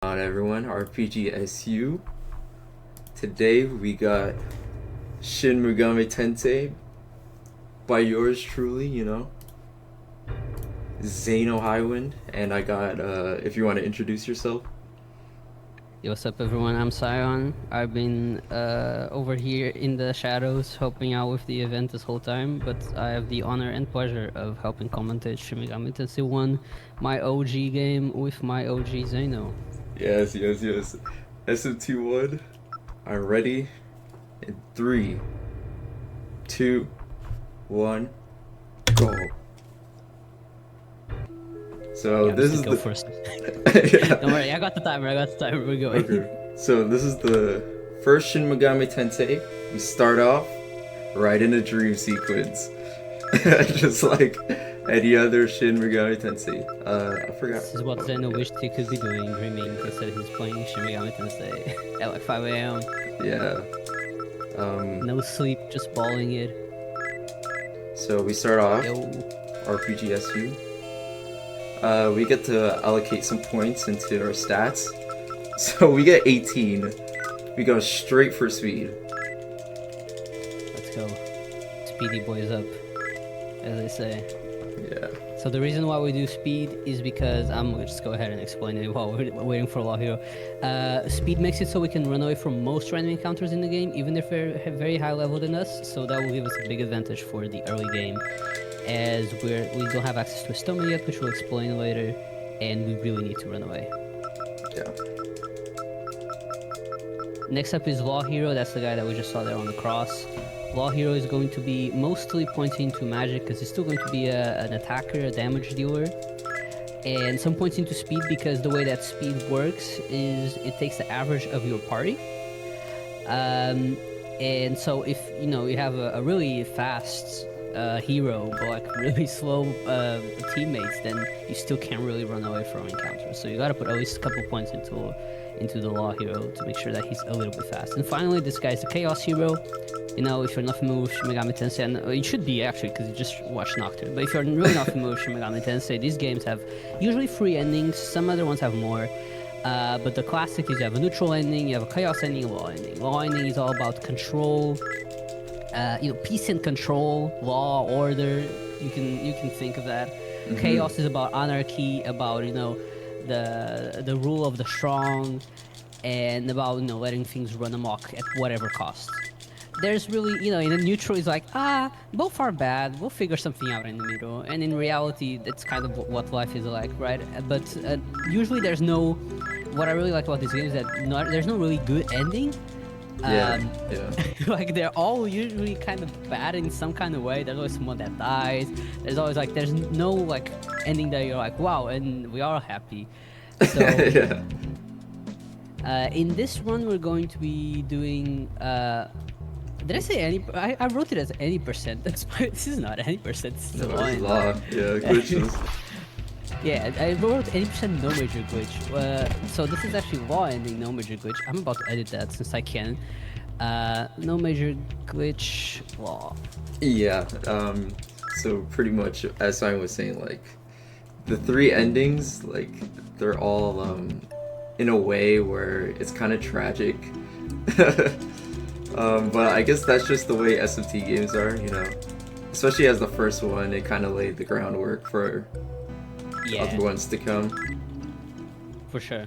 On everyone, RPGSU. Today we got Shin Megami Tensei by yours truly, Zano Highwind, and I got if you want to introduce yourself. Yo, what's up everyone, I'm Sion. I've been over here in the shadows helping out with the event this whole time, but I have the honor and pleasure of helping commentate Shin Megami Tensei 1, my OG game with my OG Zano. Yes. SMT1. I'm ready. In 3, 2, 1, go. So Yeah, this is go the first. yeah. Don't worry, I got the timer. We're going. Okay. So this is the first Shin Megami Tensei. We start off right in a dream sequence, just like any other Shin Megami Tensei. I forgot. This is what Zeno wished he could be doing, dreaming. Instead he's playing Shin Megami Tensei at like 5 a.m. Yeah. No sleep, just balling it. So we start off Yo. RPGSU. We get to allocate some points into our stats. So we get 18. We go straight for speed. Let's go. Speedy boys up, as they say. Yeah. So the reason why we do speed is because I'm gonna just go ahead and explain it while we're waiting for Law Hero. Speed makes it so we can run away from most random encounters in the game, even if they're very high level than us. So that will give us a big advantage for the early game, as we don't have access to a stomach yet, which we'll explain later, and we really need to run away. Yeah. Next up is Law Hero. That's the guy that we just saw there on the cross. Law Hero is going to be mostly pointing to magic because he's still going to be an attacker, a damage dealer, and some points into speed because the way that speed works is it takes the average of your party. And so if you have a really fast hero but like really slow teammates, then you still can't really run away from encounters. So you got to put at least a couple points into the Law Hero to make sure that he's a little bit fast. And finally, this guy's the Chaos Hero. If you're not familiar with Shin Megami Tensei, and you should be actually, because you just watched Nocturne, but if you're really not familiar with Shin Megami Tensei, these games have usually 3 endings, some other ones have more, but the classic is you have a neutral ending, you have a chaos ending, a law ending. Law ending is all about control, peace and control, law, order, you can think of that. Mm-hmm. Chaos is about anarchy, about, the rule of the strong, and about, letting things run amok at whatever cost. There's really, in a neutral is like, both are bad, we'll figure something out in the middle. And in reality, that's kind of what life is like, right? But usually there's no, what I really like about this game is that there's no really good ending. Yeah. Like they're all usually kind of bad in some kind of way. There's always someone that dies. There's always there's no like ending that you're like, wow, and we are happy. So Yeah. In this run, we're going to be doing. Did I say any? I wrote it as any percent. This is not any percent. This is a line. Law. Yeah, glitches. Yeah, I wrote 80% no major glitch. So this is actually law ending no major glitch. I'm about to edit that since I can. No major glitch law. Yeah. So pretty much, as Simon was saying, like the 3 endings, like they're all in a way where it's kind of tragic. But I guess that's just the way SMT games are, Especially as the first one, it kind of laid the groundwork for other ones to come. For sure.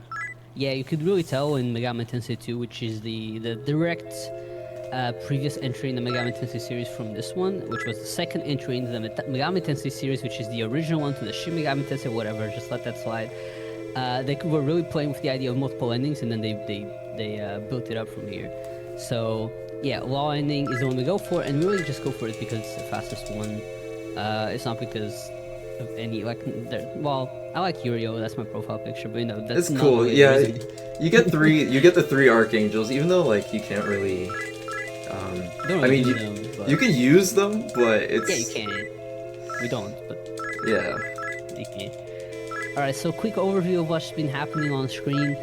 Yeah, you could really tell in Megami Tensei 2, which is the direct previous entry in the Megami Tensei series from this one, which was the second entry into the Megami Tensei series, which is the original one to the Shin Megami Tensei, whatever, just let that slide. They were really playing with the idea of multiple endings, and then they built it up from here. So yeah, law ending is the one we go for, and we really just go for it because it's the fastest one. It's not because of any I like Yurio, that's my profile picture, but that's it's cool. Really yeah, you get the 3 archangels, even though you can't really. You can use them, but it's. Yeah, you can. We don't, but. Yeah. You can. All right, so quick overview of what's been happening on screen.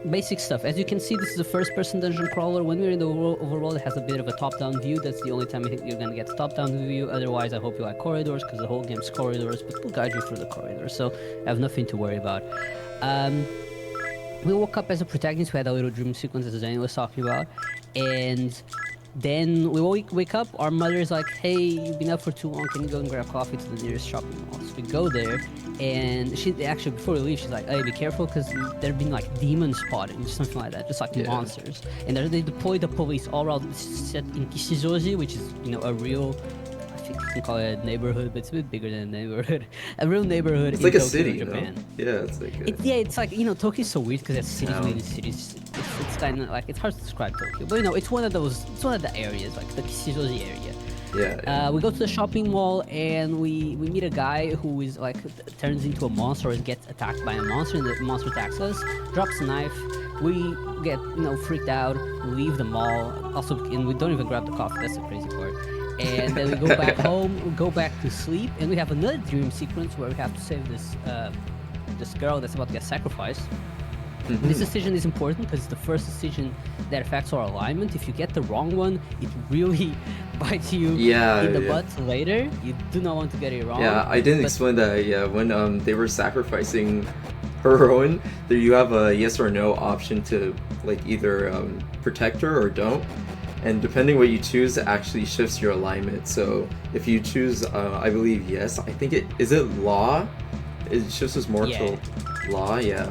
Basic stuff. As you can see, this is a first-person dungeon crawler. When we're in the overworld, it has a bit of a top-down view. That's the only time you're gonna get the top-down view. Otherwise, I hope you like corridors, because the whole game's corridors, but we'll guide you through the corridors, so I have nothing to worry about. We woke up as a protagonist. We had a little dream sequence as Daniel was talking about, and then we wake up. Our mother's like, "Hey, you've been up for too long. Can you go and grab coffee to the nearest shopping mall?" So we go there, and she actually before we leave, she's like, "Hey, be careful, because there've been like demon spotting, or something like that, just like monsters." And they deploy the police all around. This is set in Kishizoji, which is a real. I think you can call it a neighborhood, but it's a bit bigger than a neighborhood. A real neighborhood. It's in like a Tokyo, city, Japan. Yeah, it's like. It's like Tokyo's so weird because it's cities within cities. It's kind of like it's hard to describe Tokyo, but it's one of those. It's one of the areas, like the Kishizoji area. Yeah. We go to the shopping mall and we meet a guy who is like turns into a monster or gets attacked by a monster, and the monster attacks us, drops a knife. We get freaked out, leave the mall. Also, and we don't even grab the coffee. That's the crazy part. And then we go back home, we go back to sleep, and we have another dream sequence where we have to save this girl that's about to get sacrificed. Mm-hmm. This decision is important because it's the first decision that affects our alignment. If you get the wrong one, it really bites you in the butt later. You do not want to get it wrong. Yeah, I didn't explain that. Yeah, when they were sacrificing heroine, there you have a yes or no option to like either protect her or don't. And depending what you choose, it actually shifts your alignment. So if you choose, I believe yes, I think is it law? It shifts us more to law, yeah.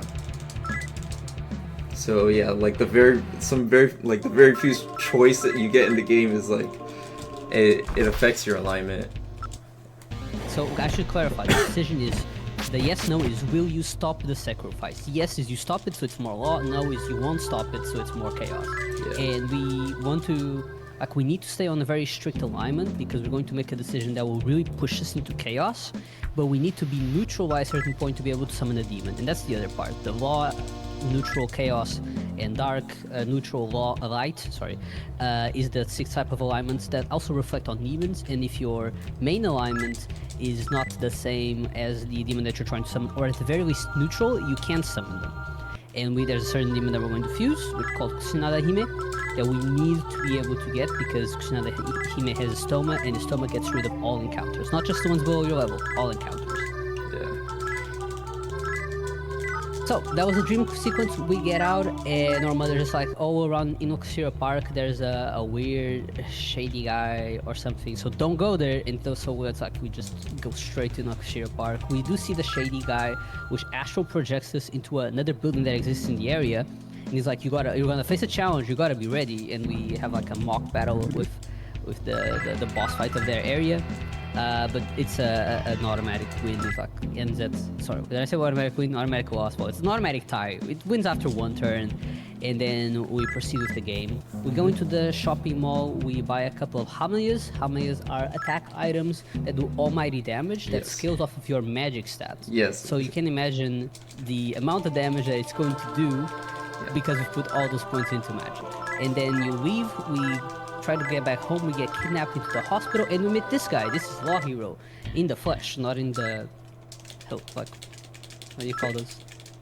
So yeah, like the very few choice that you get in the game is like it affects your alignment. So I should clarify. The decision is the yes/no is will you stop the sacrifice? Yes is you stop it, so it's more law. No is you won't stop it, so it's more chaos. Yeah. And we want to we need to stay on a very strict alignment because we're going to make a decision that will really push us into chaos. But we need to be neutral by a certain point to be able to summon a demon, and that's the other part. The law, neutral, chaos, and dark, neutral, law, light. Is the 6 type of alignments that also reflect on demons. And if your main alignment is not the same as the demon that you're trying to summon, or at the very least neutral, you can summon them. And there's a certain demon that we're going to fuse, which is called Kusanada Hime, that we need to be able to get because Kusanada Hime has a stoma, and the stoma gets rid of all encounters, not just the ones below your level, all encounters. So that was a dream sequence. We get out, and our mother is like, "Oh, around Inokushira Park, there's a weird, shady guy or something. So don't go there." And so it's like we just go straight to Inokushira Park. We do see the shady guy, which astral projects us into another building that exists in the area. And he's like, "You're gonna face a challenge. You gotta be ready." And we have like a mock battle with the boss fight of their area. But it's an automatic win. It ends at did I say automatic win? Automatic loss. Well, it's an automatic tie. It wins after one turn, and then we proceed with the game. We go into the shopping mall. We buy a couple of hamayas. Hamayas are attack items that do almighty damage that scales off of your magic stats. Yes. So you can imagine the amount of damage that it's going to do because we put all those points into magic. And then you leave. We try to get back home. We get kidnapped into the hospital, and we meet this guy. This is Law Hero in the flesh, not in the what do you call those?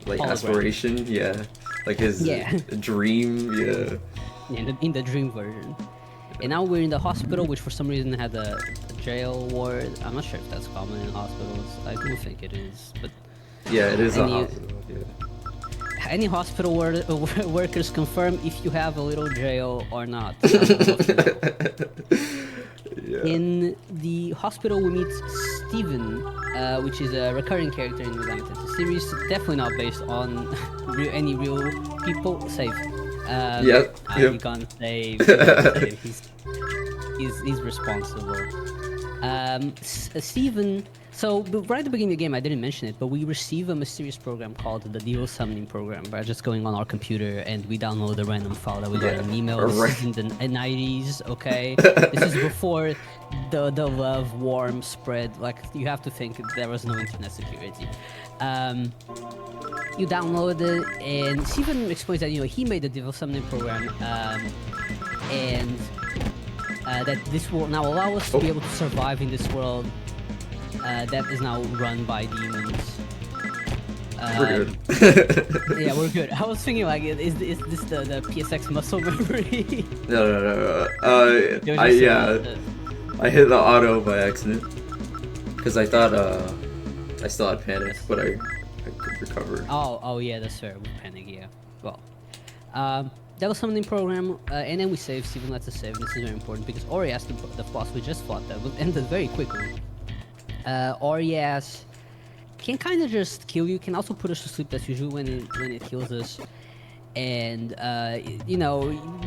Like hologram. Aspiration, like his dream, in the dream version. And now we're in the hospital, which for some reason had a jail ward. I'm not sure if that's common in hospitals. I don't think it is, but it is a hospital. Any hospital workers confirm if you have a little jail or not. In the hospital, we meet Steven, which is a recurring character in the Megami Tensei series. Definitely not based on any real people. Save. You can't save. He's responsible. Steven. So right at the beginning of the game, I didn't mention it, but we receive a mysterious program called the Devil Summoning Program by just going on our computer, and we download a random file that we got an email in the 90s, okay? This is before the love warm spread. Like, you have to think there was no internet security. You download it, and Steven explains that, he made the Devil Summoning Program, and that this will now allow us to be able to survive in this world that is now run by demons. We're good. Yeah, we're good. I was thinking like, is this the PSX muscle memory? No. I hit the auto by accident because I thought I still had panic, but I I could recover. Oh yeah, that's fair. With panic, yeah. Well, that was summoning program, and then we saved. Steven lets us save. This is very important because Orias, the boss we just fought, that ended very quickly. Orias can kind of just kill you. Can also put us to sleep. That's usually when it kills us. And you know,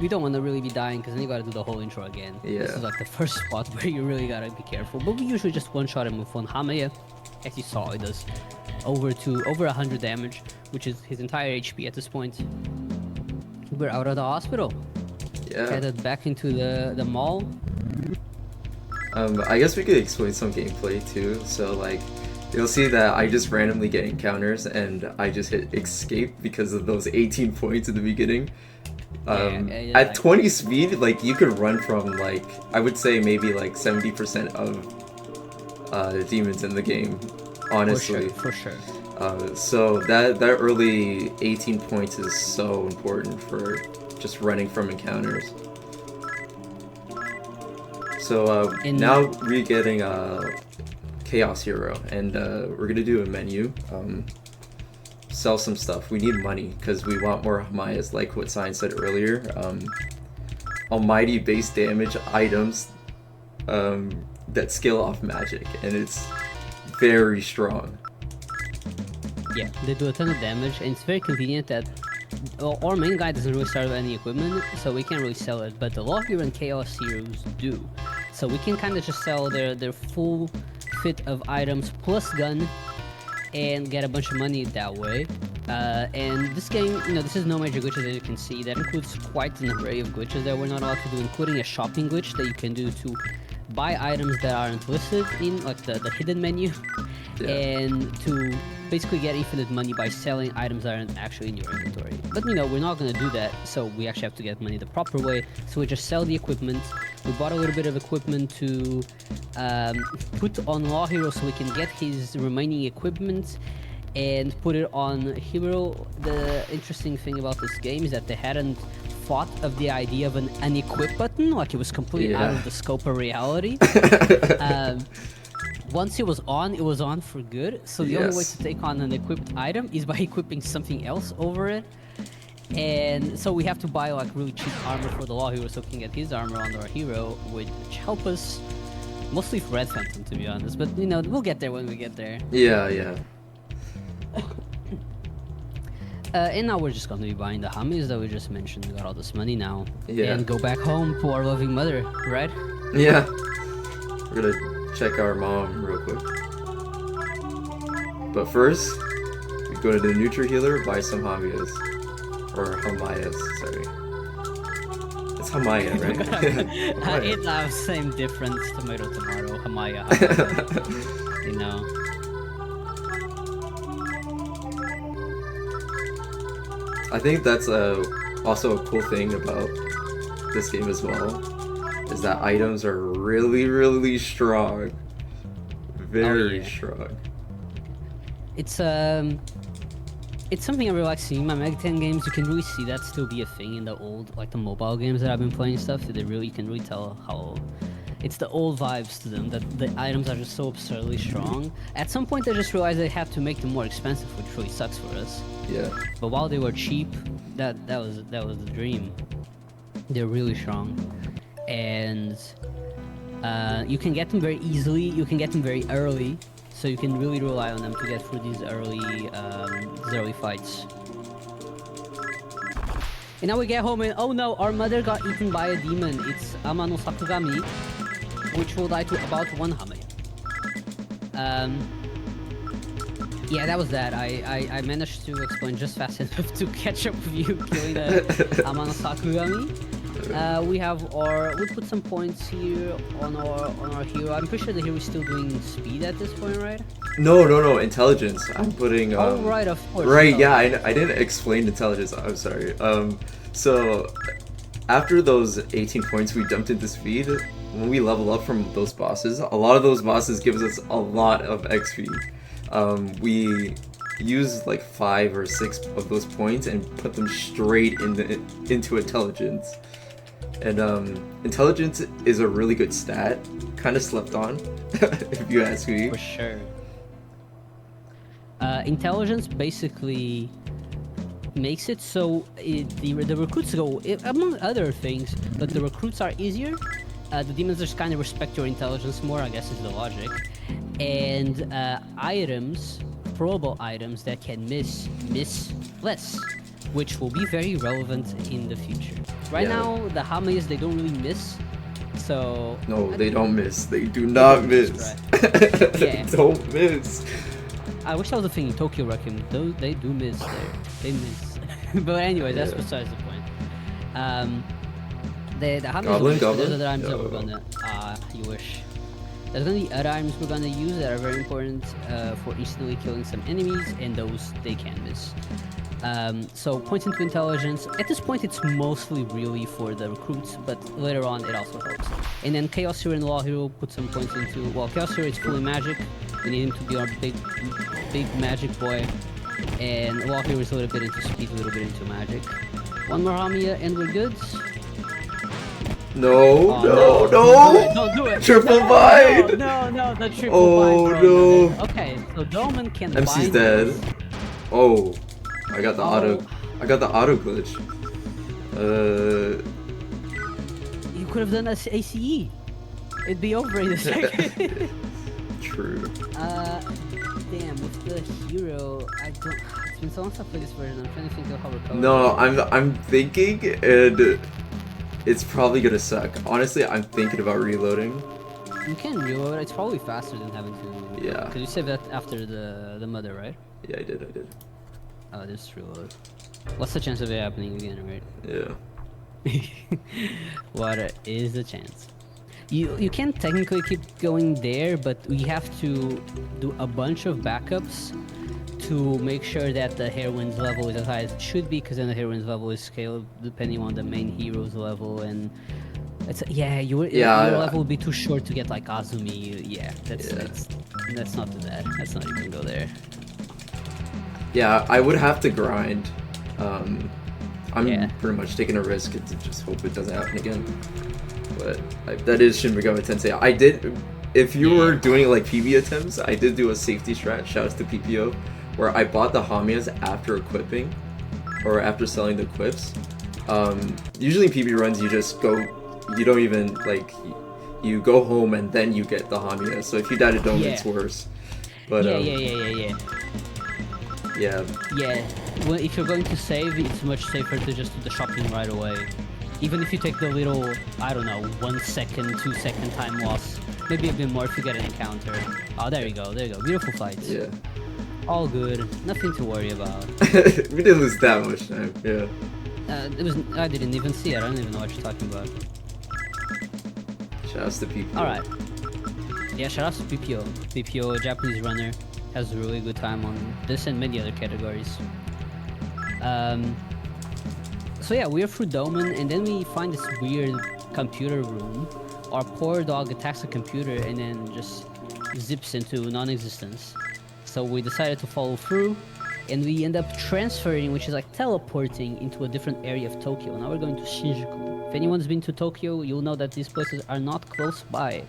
we don't want to really be dying because then you gotta do the whole intro again. Yeah. This is like the first spot where you really gotta be careful. But we usually just one shot him with one Hamaya. As you saw, it does over 100 damage, which is his entire HP at this point. We're out of the hospital. Yeah. Headed back into the mall. I guess we could explain some gameplay too. So like, you'll see that I just randomly get encounters and I just hit escape because of those 18 points in the beginning. At 20 speed, like you could run from like, I would say maybe like 70% of the demons in the game, honestly. For sure. So that early 18 points is so important for just running from encounters. So now we're getting Chaos Hero, and we're gonna do a menu. Sell some stuff. We need money because we want more Hamayas, like what Sign said earlier. Almighty base damage items that scale off magic, and it's very strong. Yeah, they do a ton of damage, and it's very convenient that our main guy doesn't really start with any equipment, so we can't really sell it, but the Law Hero and Chaos Heroes do. So we can kind of just sell their full fit of items plus gun and get a bunch of money that way. And this game, you know, this is no major glitches, as you can see. That includes quite an array of glitches that we're not allowed to do, including a shopping glitch that you can do to buy items that aren't listed in like the hidden menu. Yeah. And to basically get infinite money by selling items that aren't actually in your inventory. But you know, we're not gonna do that, so we actually have to get money the proper way. So we just sell the equipment. We bought a little bit of equipment to put on Law Hero so we can get his remaining equipment and put it on Hero. The interesting thing about this game is that they hadn't thought of the idea of an unequip button, like it was completely out of the scope of reality. Once it was on for good. So the only way to take on an equipped item is by equipping something else over it. And so we have to buy like really cheap armor for the Law Hero so we can get his armor on our hero, which help us mostly for Red Phantom, to be honest. But you know, we'll get there when we get there. Yeah. And now we're just gonna be buying the Hummies that we just mentioned. We got all this money now. Yeah. And go back home to our loving mother, right? Yeah. We're gonna check our mom real quick. But first, we go to the Nutri Healer, buy some Hamayas. Or Hamayas, sorry. It's Hamaya, right? It's the same difference, tomato, Hamaya. You know. I think that's also a cool thing about this game as well, is that items are really, really strong. Very strong. It's something I really like seeing in my Mega 10 games. You can really see that still be a thing in the old, like the mobile games that I've been playing stuff. You can really tell how it's the old vibes to them, that the items are just so absurdly strong. At some point they just realized they have to make them more expensive, which really sucks for us. Yeah. But while they were cheap, that was the dream. They're really strong. And you can get them very easily, you can get them very early. So you can really rely on them to get through these early fights. And now we get home and oh no, our mother got eaten by a demon. It's Amano Sakugami, which will die to about one Hame. Yeah, that was that. I managed to explain just fast enough to catch up with you killing Amano Sakugami. We put some points here on our hero. I'm pretty sure the hero is still doing speed at this point, right? No, intelligence. I'm putting oh right, of course. Right, yeah, I didn't explain intelligence. I'm sorry. So after those 18 points we dumped into speed, when we level up from those bosses, a lot of those bosses gives us a lot of XP. We use like 5 or 6 of those points and put them straight into intelligence. And intelligence is a really good stat, kind of slept on, if you ask me. For sure. Intelligence basically makes it so the recruits go, among other things, but the recruits are easier. The demons just kind of respect your intelligence more, I guess is the logic. And items, throwable items that can miss less, which will be very relevant in the future. Right now, the Hamayas, they don't really miss, so... No, they don't miss. They do not miss. Right. Yeah. Don't miss. I wish I was a thing in Tokyo Wrecking. They do miss there. They miss. But anyway, that's besides the point. The Hamayas, there's other items that we're gonna... you wish. There's gonna be other items we're gonna use that are very important for instantly killing some enemies, and those they can miss. So points into intelligence. At this point, it's mostly really for the recruits, but later on it also helps. And then Chaos Hero and Law Hero put some points into. Well, Chaos Hero is fully magic. We need him to be our big magic boy, and Law Hero is a little bit into speed, a little bit into magic. One more Hamiya, and we're good. No. Don't do it. Triple bind. No, the triple bind. Oh no. Okay, so Doman can MC's bind dead. us. Oh, I got the auto glitch. You could have done ACE. It'd be over in a second. True. Damn, with the hero, I don't. It's been so long since I played this version. I'm trying to think of how recover. No, I'm thinking, and it's probably gonna suck. Honestly, I'm thinking about reloading. You can reload. It's probably faster than having to. Yeah. Because you saved that after the mother, right? Yeah, I did. Oh, just reload. What's the chance of it happening again, right? Yeah. What is the chance? You can technically keep going there, but we have to do a bunch of backups to make sure that the heroine's level is as high as it should be, because then the heroine's level is scaled depending on the main hero's level, and it's your level will be too short to get like Azumi. That's not too bad. Let's not even go there. Yeah, I would have to grind. I'm pretty much taking a risk to just hope it doesn't happen again. But that is Shin Megami Tensei. I did, if you were doing like PB attempts, I did do a safety strat, shouts to PPO, where I bought the Hamiyas after equipping, or after selling the equips. Usually in PB runs, you just go, you don't even, like, you go home and then you get the Hamiya. So if you die to Dome, it's worse. But, Yeah. Well, if you're going to save, it's much safer to just do the shopping right away. Even if you take the little, I don't know, 1 second, 2 second time loss. Maybe a bit more if you get an encounter. Oh, there you go. Beautiful fights. Yeah. All good. Nothing to worry about. We didn't lose that much time, yeah. I didn't even see it. I don't even know what you're talking about. Shoutouts to PPO. Alright. Yeah, shoutouts to PPO. PPO, Japanese runner, has a really good time on this and many other categories. So yeah, we're through Doman, and then we find this weird computer room. Our poor dog attacks the computer and then just zips into non-existence. So we decided to follow through, and we end up transferring, which is like teleporting into a different area of Tokyo. Now we're going to Shinjuku. If anyone's been to Tokyo, you'll know that these places are not close by.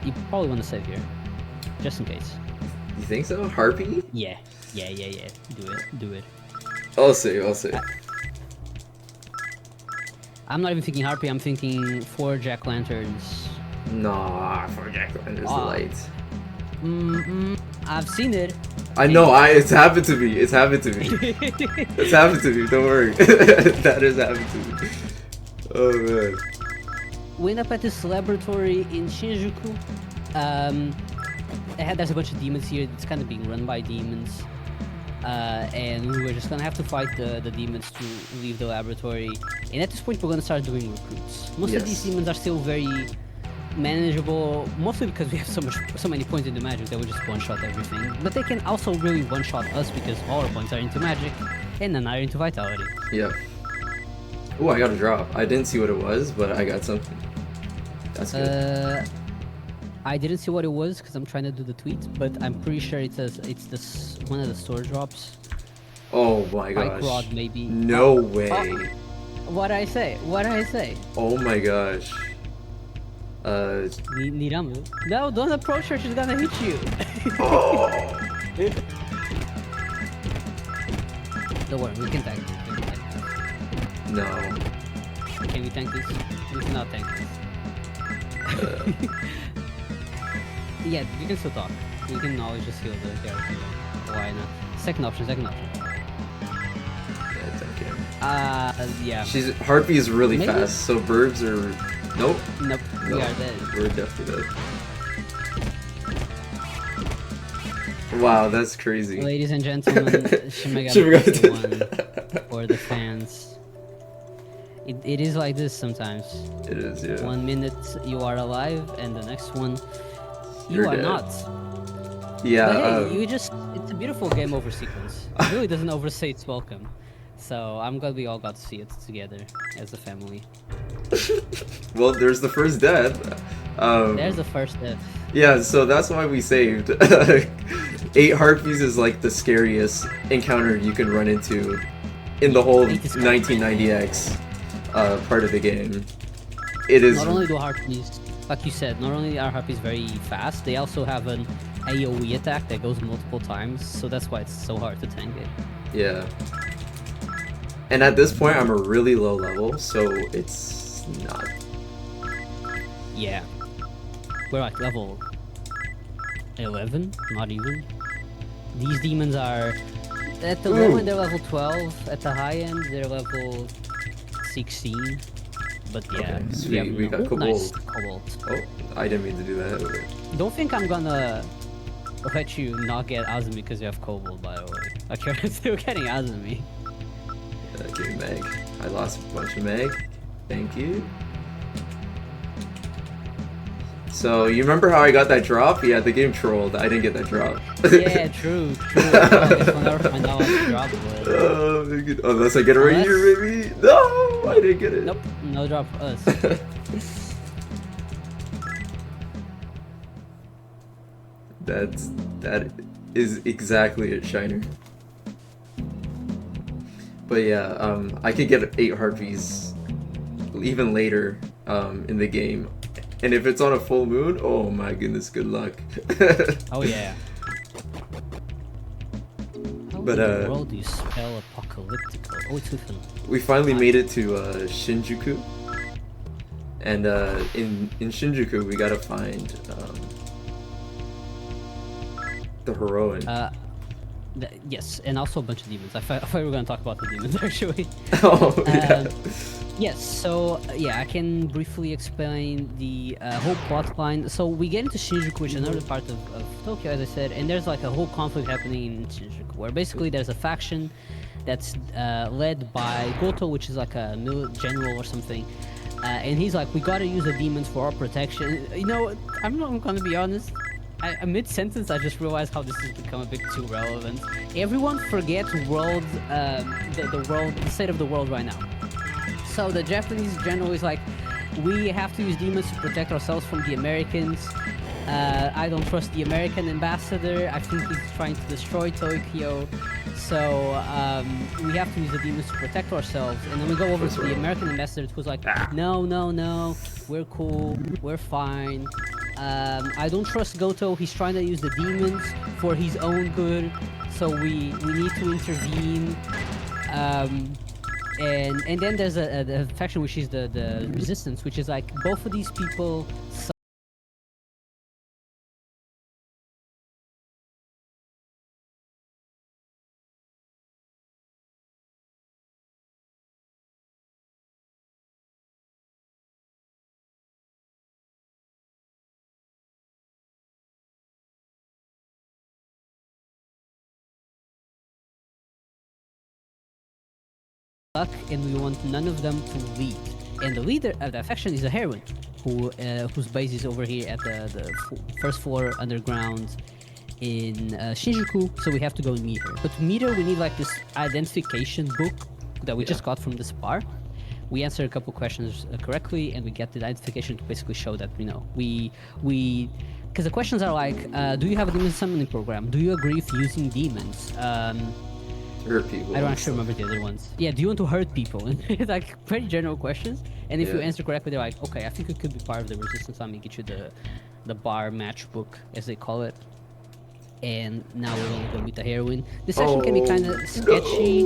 You probably want to save here, just in case. You think so? Harpy? Yeah. Do it. I'll see. I'm not even thinking Harpy, I'm thinking 4 Jack-Lanterns. Nah, 4 Jack-Lanterns light. I've seen it. I know, it's happened to me. It's happened to me, don't worry. That has happened to me. Oh man. We end up at this laboratory in Shinjuku. There's a bunch of demons here. It's kind of being run by demons. And we were just gonna have to fight the demons to leave the laboratory. And at this point, we're gonna start doing recruits. Most of these demons are still very manageable, mostly because we have so many points into magic that we just one-shot everything. But they can also really one-shot us because all our points are into magic, and none are into vitality. Yeah. Oh, I got a drop. I didn't see what it was, but I got something. That's good. I didn't see what it was because I'm trying to do the tweet, but I'm pretty sure it's this one of the store drops. Oh my gosh. Bike rod, maybe. No way. What'd I say? Oh my gosh. Niramu. No, don't approach her. She's gonna hit you. Oh. Don't worry, we can tank this. We can tank this. No. Can we tank this? We cannot tank this. Yeah, we can still talk. We can always just heal the character. Why not? Second option, second option. Yeah, tank him. Yeah. Harpy is really Maybe. fast, so birds are. Nope. Nope, we Nope. are dead. We're definitely dead. Wow, that's crazy. Ladies and gentlemen, Shin Megami Shin Megami Tensei Tensei. 1 for the fans. It is like this sometimes. It is, yeah. 1 minute you are alive, and the next one you You're are dead. not. Yeah. But hey, it's a beautiful game over sequence. It really doesn't overstay its welcome. So I'm glad we all got to see it together as a family. Well, there's the first death. There's the first death. Yeah, so that's why we saved. 8 harpies is like the scariest encounter you can run into in the whole 1990X part of the game. It is. Not only do harpies, like you said, not only are harpies very fast, they also have an AoE attack that goes multiple times, so that's why it's so hard to tank it. Yeah. And at this point, I'm a really low level, so it's not. Yeah. We're like level 11, not even. These demons are at the low end they're level 12, at the high end they're level 16. But yeah, Okay, sweet, we got nice Cobalt. Cobalt. Oh, I didn't mean to do that. Don't think I'm gonna let you not get Azumi because you have Cobalt, by the way. Like you're still getting Azumi. Okay, Meg. I lost a bunch of Meg. Thank you. So, you remember how I got that drop? Yeah, the game trolled. I didn't get that drop. Yeah, true. I guess we'll never find out what the drop was. Unless I get it right here, baby. No, I didn't get it. Nope, no drop for us. That is exactly it, Shiner. But yeah, I could get 8 harpies even later in the game. And if it's on a full moon, oh my goodness, good luck. Oh yeah. How But, in the world do you spell apocalyptical? Oh, it's with an... We finally made it to Shinjuku. And in Shinjuku, we gotta find the heroine. Yes, and also a bunch of demons. I thought we were gonna talk about the demons actually. Oh, yeah. Yes, so yeah, I can briefly explain the whole plot line. So we get into Shinjuku, which is another part of Tokyo, as I said, and there's like a whole conflict happening in Shinjuku, where basically there's a faction that's led by Goto, which is like a general or something, and he's like, we gotta use the demons for our protection. You know, I'm gonna be honest. Mid-sentence, I just realized how this has become a bit too relevant. Everyone forgets the state of the world right now. So the Japanese general is like, we have to use demons to protect ourselves from the Americans. I don't trust the American ambassador. I think he's trying to destroy Tokyo. So we have to use the demons to protect ourselves. And then we go over to the American ambassador who's like, no, we're cool, we're fine. I don't trust Goto. He's trying to use the demons for his own good. So we need to intervene. And then there's a faction which is the resistance, which is like both of these people. And we want none of them to lead. And the leader of that faction is a heroine, whose base is over here at the first floor underground in Shinjuku. So we have to go and meet her. But to meet her, we need like this identification book that we just got from this bar. We answer a couple questions correctly, and we get the identification to basically show that we because the questions are like, do you have a demon summoning program? Do you agree with using demons? Hurt people. I don't actually remember the other ones. Yeah, do you want to hurt people? It's like very general questions. And if you answer correctly, they're like, okay, I think it could be part of the resistance. Let me get you the bar match book, as they call it. And now we're gonna go meet the heroine. This session can be kind of sketchy.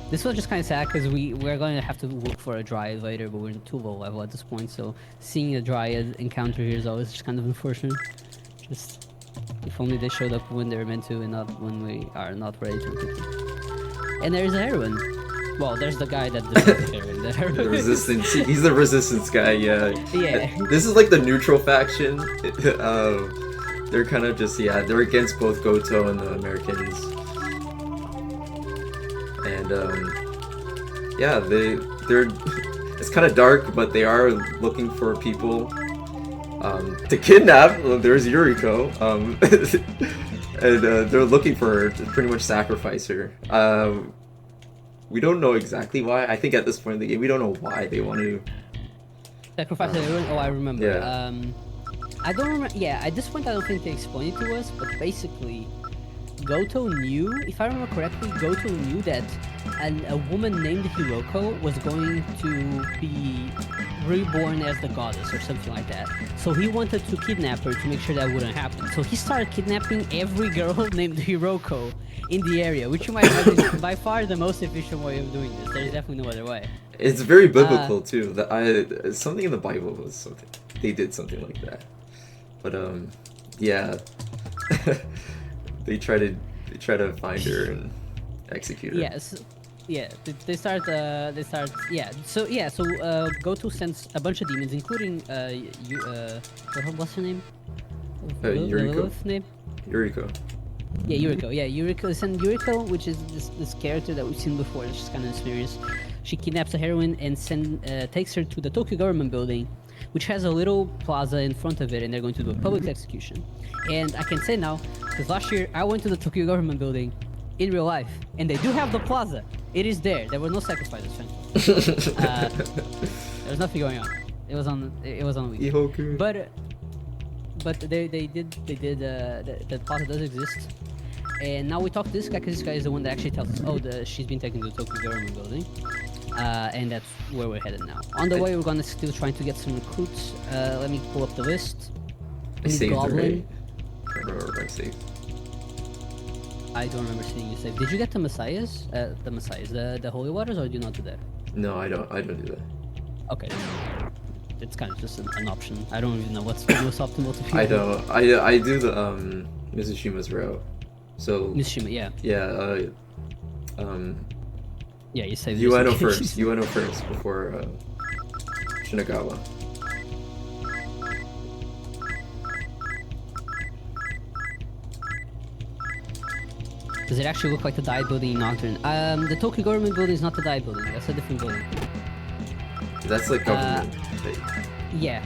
This was just kind of sad because we're going to have to look for a dryad later, but we're too low level at this point. So seeing a dryad encounter here is always just kind of unfortunate. Just if only they showed up when they were meant to, and not when we are not ready to equip them. And there's a heroine. Well, there's the guy that does the heroine. The heroine. The resistance. He's the resistance guy. Yeah. Yeah. This is like the neutral faction. They're kind of just they're against both Goto and the Americans. And yeah, they're it's kind of dark, but they are looking for people to kidnap. Well, there's Yuriko, and they're looking for her to pretty much sacrifice her. We don't know exactly why. I think at this point in the game, we don't know why they want to Sacrifice everyone? Oh, I remember. Yeah. I don't remember. Yeah, at this point, I don't think they explained it to us, but basically, Goto knew, if I remember correctly, Goto knew that a woman named Hiroko was going to be reborn as the goddess or something like that. So he wanted to kidnap her to make sure that wouldn't happen. So he started kidnapping every girl named Hiroko in the area, which you might imagine is by far the most efficient way of doing this. There's definitely no other way. It's very biblical too. That something in the Bible was something they did something like that. But yeah, they try to find her and execute her. Yes. Yeah, they start. Yeah. So Goto sends a bunch of demons, including what's her name? Yuriko. Lilith's name? Yuriko. Yeah, Yuriko. Yeah, Yuriko. Send Yuriko, which is this character that we've seen before. It's just kind of mysterious. She kidnaps a heroine and takes her to the Tokyo government building, which has a little plaza in front of it, and they're going to do a public execution. And I can say now, because last year I went to the Tokyo government building in real life, and they do have the plaza. It is there. There were no sacrifices, thankfully. There was nothing going on. It was on a weekend. Ihoku. But they did the plaza does exist. And now we talk to this guy, because this guy is the one that actually tells us, she's been taken to the Tokyo government building. And that's where we're headed now. On the way, we're gonna still trying to get some recruits. Let me pull up the list. I saved Goblin. I don't remember if I saved. I don't remember seeing you save. Did you get the Messiahs? The Holy Waters, or do you not do that? No, I don't do that. Okay. It's kind of just an option. I don't even know what's the most optimal to people. I don't. I do the Mizushima's route. So Mishima, yeah. Yeah. Yeah, you saved. Ueno first. Ueno first before Shinagawa. Does it actually look like the Dai building in Nocturne? The Tokyo government building is not the Dai building. That's a different building. That's like government. Yeah.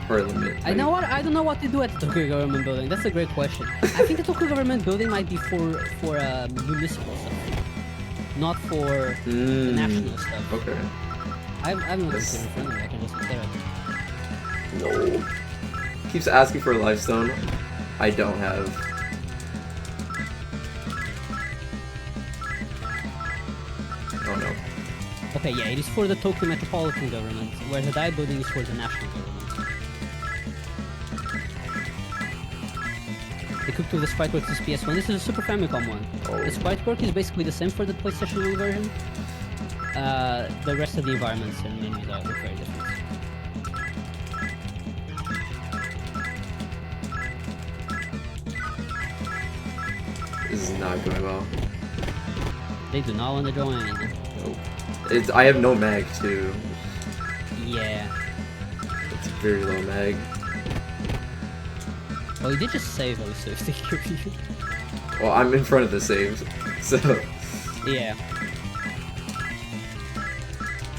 Parliament. I know what I don't know what they do at the Tokyo government building. That's a great question. I think the Tokyo government building might be for municipal stuff, not for the national stuff. Okay. I'm not considering in front of me. I can just look there. No. Keeps asking for a lifestone. I don't have. Oh no. Okay, yeah, it is for the Tokyo metropolitan government, where the Dai building is for the national government. Equipped with the Spriteworks is PS1. This is a Super Famicom one. Oh. The Spritework is basically the same for the PlayStation 1 version. The rest of the environments and menus are very different. This is not going well. They do not want to join. Nope. I have no mag too. Yeah. It's very low mag. Oh, you did just save those, so thank you. Well, I'm in front of the saves, so. Yeah.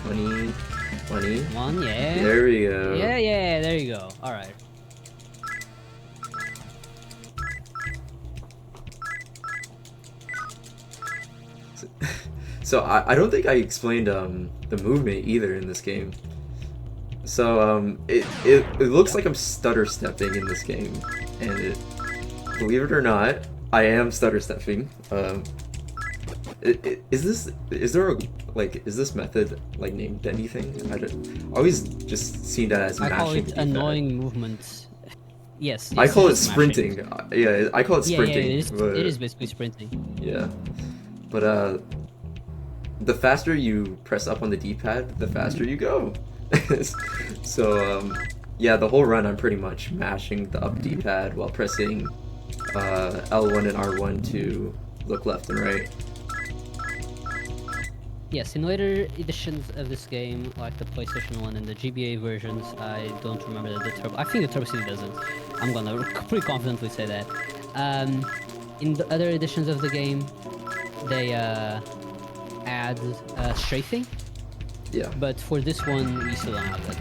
20. One, yeah. There we go. Yeah, there you go. Alright. So I don't think I explained the movement either in this game. So it looks like I'm stutter stepping in this game, and believe it or not, I am stutter stepping. Is this method like named anything? I always just seen that as I mashing. call it annoying movements. Yes. I call it it's sprinting. mashing. Yeah, I call it sprinting. Yeah, it but is basically sprinting. yeah. But the faster you press up on the D-pad, the faster you go. So yeah, the whole run I'm pretty much mashing the up D-pad while pressing L1 and R1 to look left and right. Yes, in later editions of this game, like the PlayStation 1 and the GBA versions, I don't remember the Turbo. I think the Turbo CD doesn't. I'm gonna pretty confidently say that. In the other editions of the game, they add strafing. Yeah. But for this one, we still don't have that.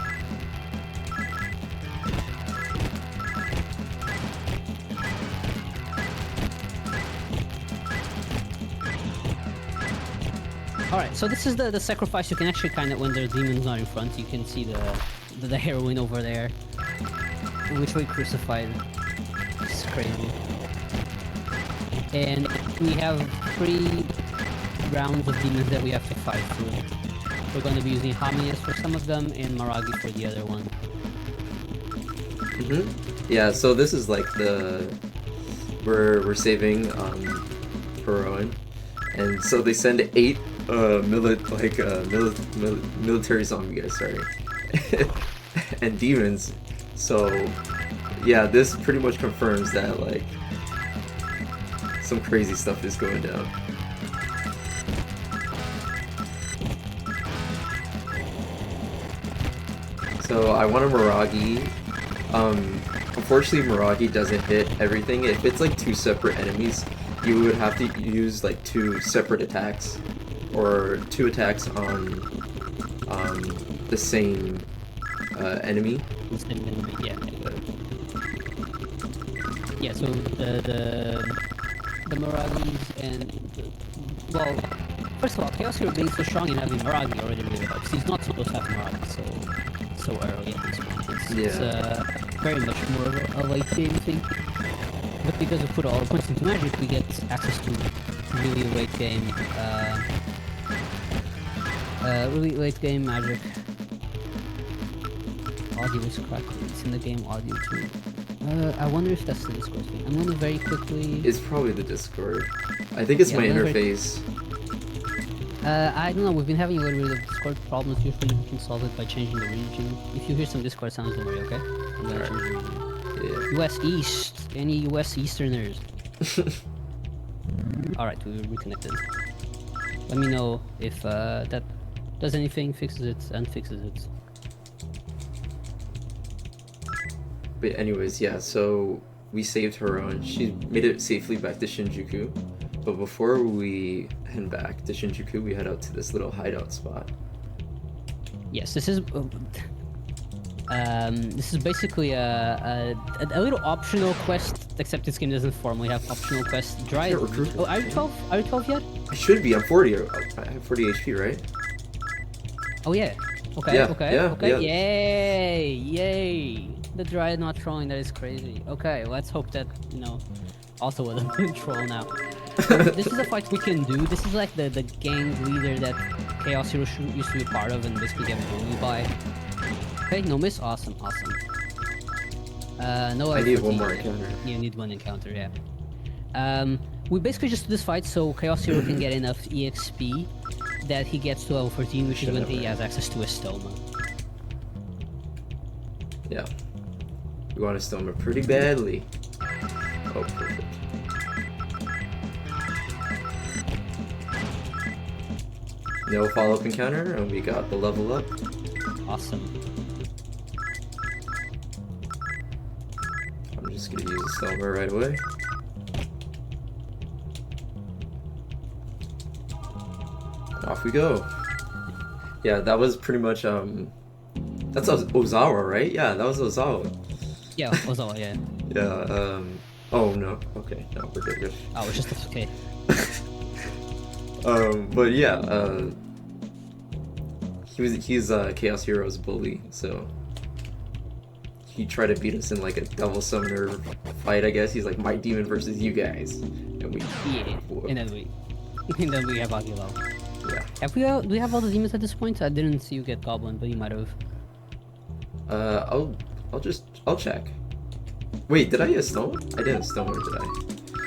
Alright, so this is the sacrifice. You can actually kind of, when the demon's not in front, you can see the heroine over there, which we crucified. It's crazy. And we have 3 rounds of demons that we have to fight through. We're going to be using Hamias for some of them and Maragi for the other one. Yeah, so this is like we're saving Heroine, and so they send 8 military zombie guys, sorry, and demons. So yeah, this pretty much confirms that like some crazy stuff is going down. So I want a Maragi. Unfortunately, Maragi doesn't hit everything. If it's like 2 separate enemies, you would have to use like 2 separate attacks, or 2 attacks on the same enemy. The same enemy, yeah. Yeah, so the Maragis and well, first of all, Chaos Hero being so strong and having Maragi already really helps. He's not supposed to have Maragi so early at this point. It's very much more of a late game thing. But because we put all the points into magic, we get access to really late game magic. Audio is cracked. It's in the game audio too. I wonder if that's the Discord thing. I'm gonna very quickly... It's probably the Discord. I think it's my interface. I don't know, we've been having a little bit of Discord problems. Usually we can solve it by changing the region. If you hear some Discord sounds, don't worry, okay? I'm gonna change the region. Yeah. US East. Any US Easterners? Alright, we reconnected. Let me know if that does anything, fixes it, unfixes it. But anyways, yeah, so we saved her own. She made it safely back to Shinjuku. But before we head back to Shinjuku, we head out to this little hideout spot. Yes, this is basically a little optional quest, except this game doesn't formally have optional quests. Are you 12? Are you 12 yet? I should be. I'm 40. I have 40 HP, right? Oh yeah. Okay. Yeah, okay. yeah, okay. yeah. Yay! Yay! The Dryad not trolling. That is crazy. Okay, let's hope that also doesn't troll now. This is a fight we can do. This is like the gang leader that Chaos Hero used to be part of and basically get bullied by. Okay, no miss. Awesome. No. I need one more encounter. You need one encounter, yeah. We basically just do this fight so Chaos Hero can get enough EXP that he gets to level 14, which is when he has access to a Stoma. Yeah. We want a Stoma pretty badly. Oh, perfect. No follow-up encounter, and we got the level up. Awesome. I'm just gonna use the Stoma right away. Off we go. Yeah, that was pretty much that's Ozawa, right? Yeah, that was Ozawa. Yeah, Ozawa, yeah. Yeah, oh no, okay, no, we're good. Oh, it's just okay. But yeah, he's Chaos Hero's bully, so he tried to beat us in like a Devil Summoner fight, I guess. He's like, my demon versus you guys, and we and then we have Agilo. Yeah. Do we have all the demons at this point? I didn't see you get Goblin, but you might have. I'll check. Wait, did I get Stone? I didn't Stone, or did I?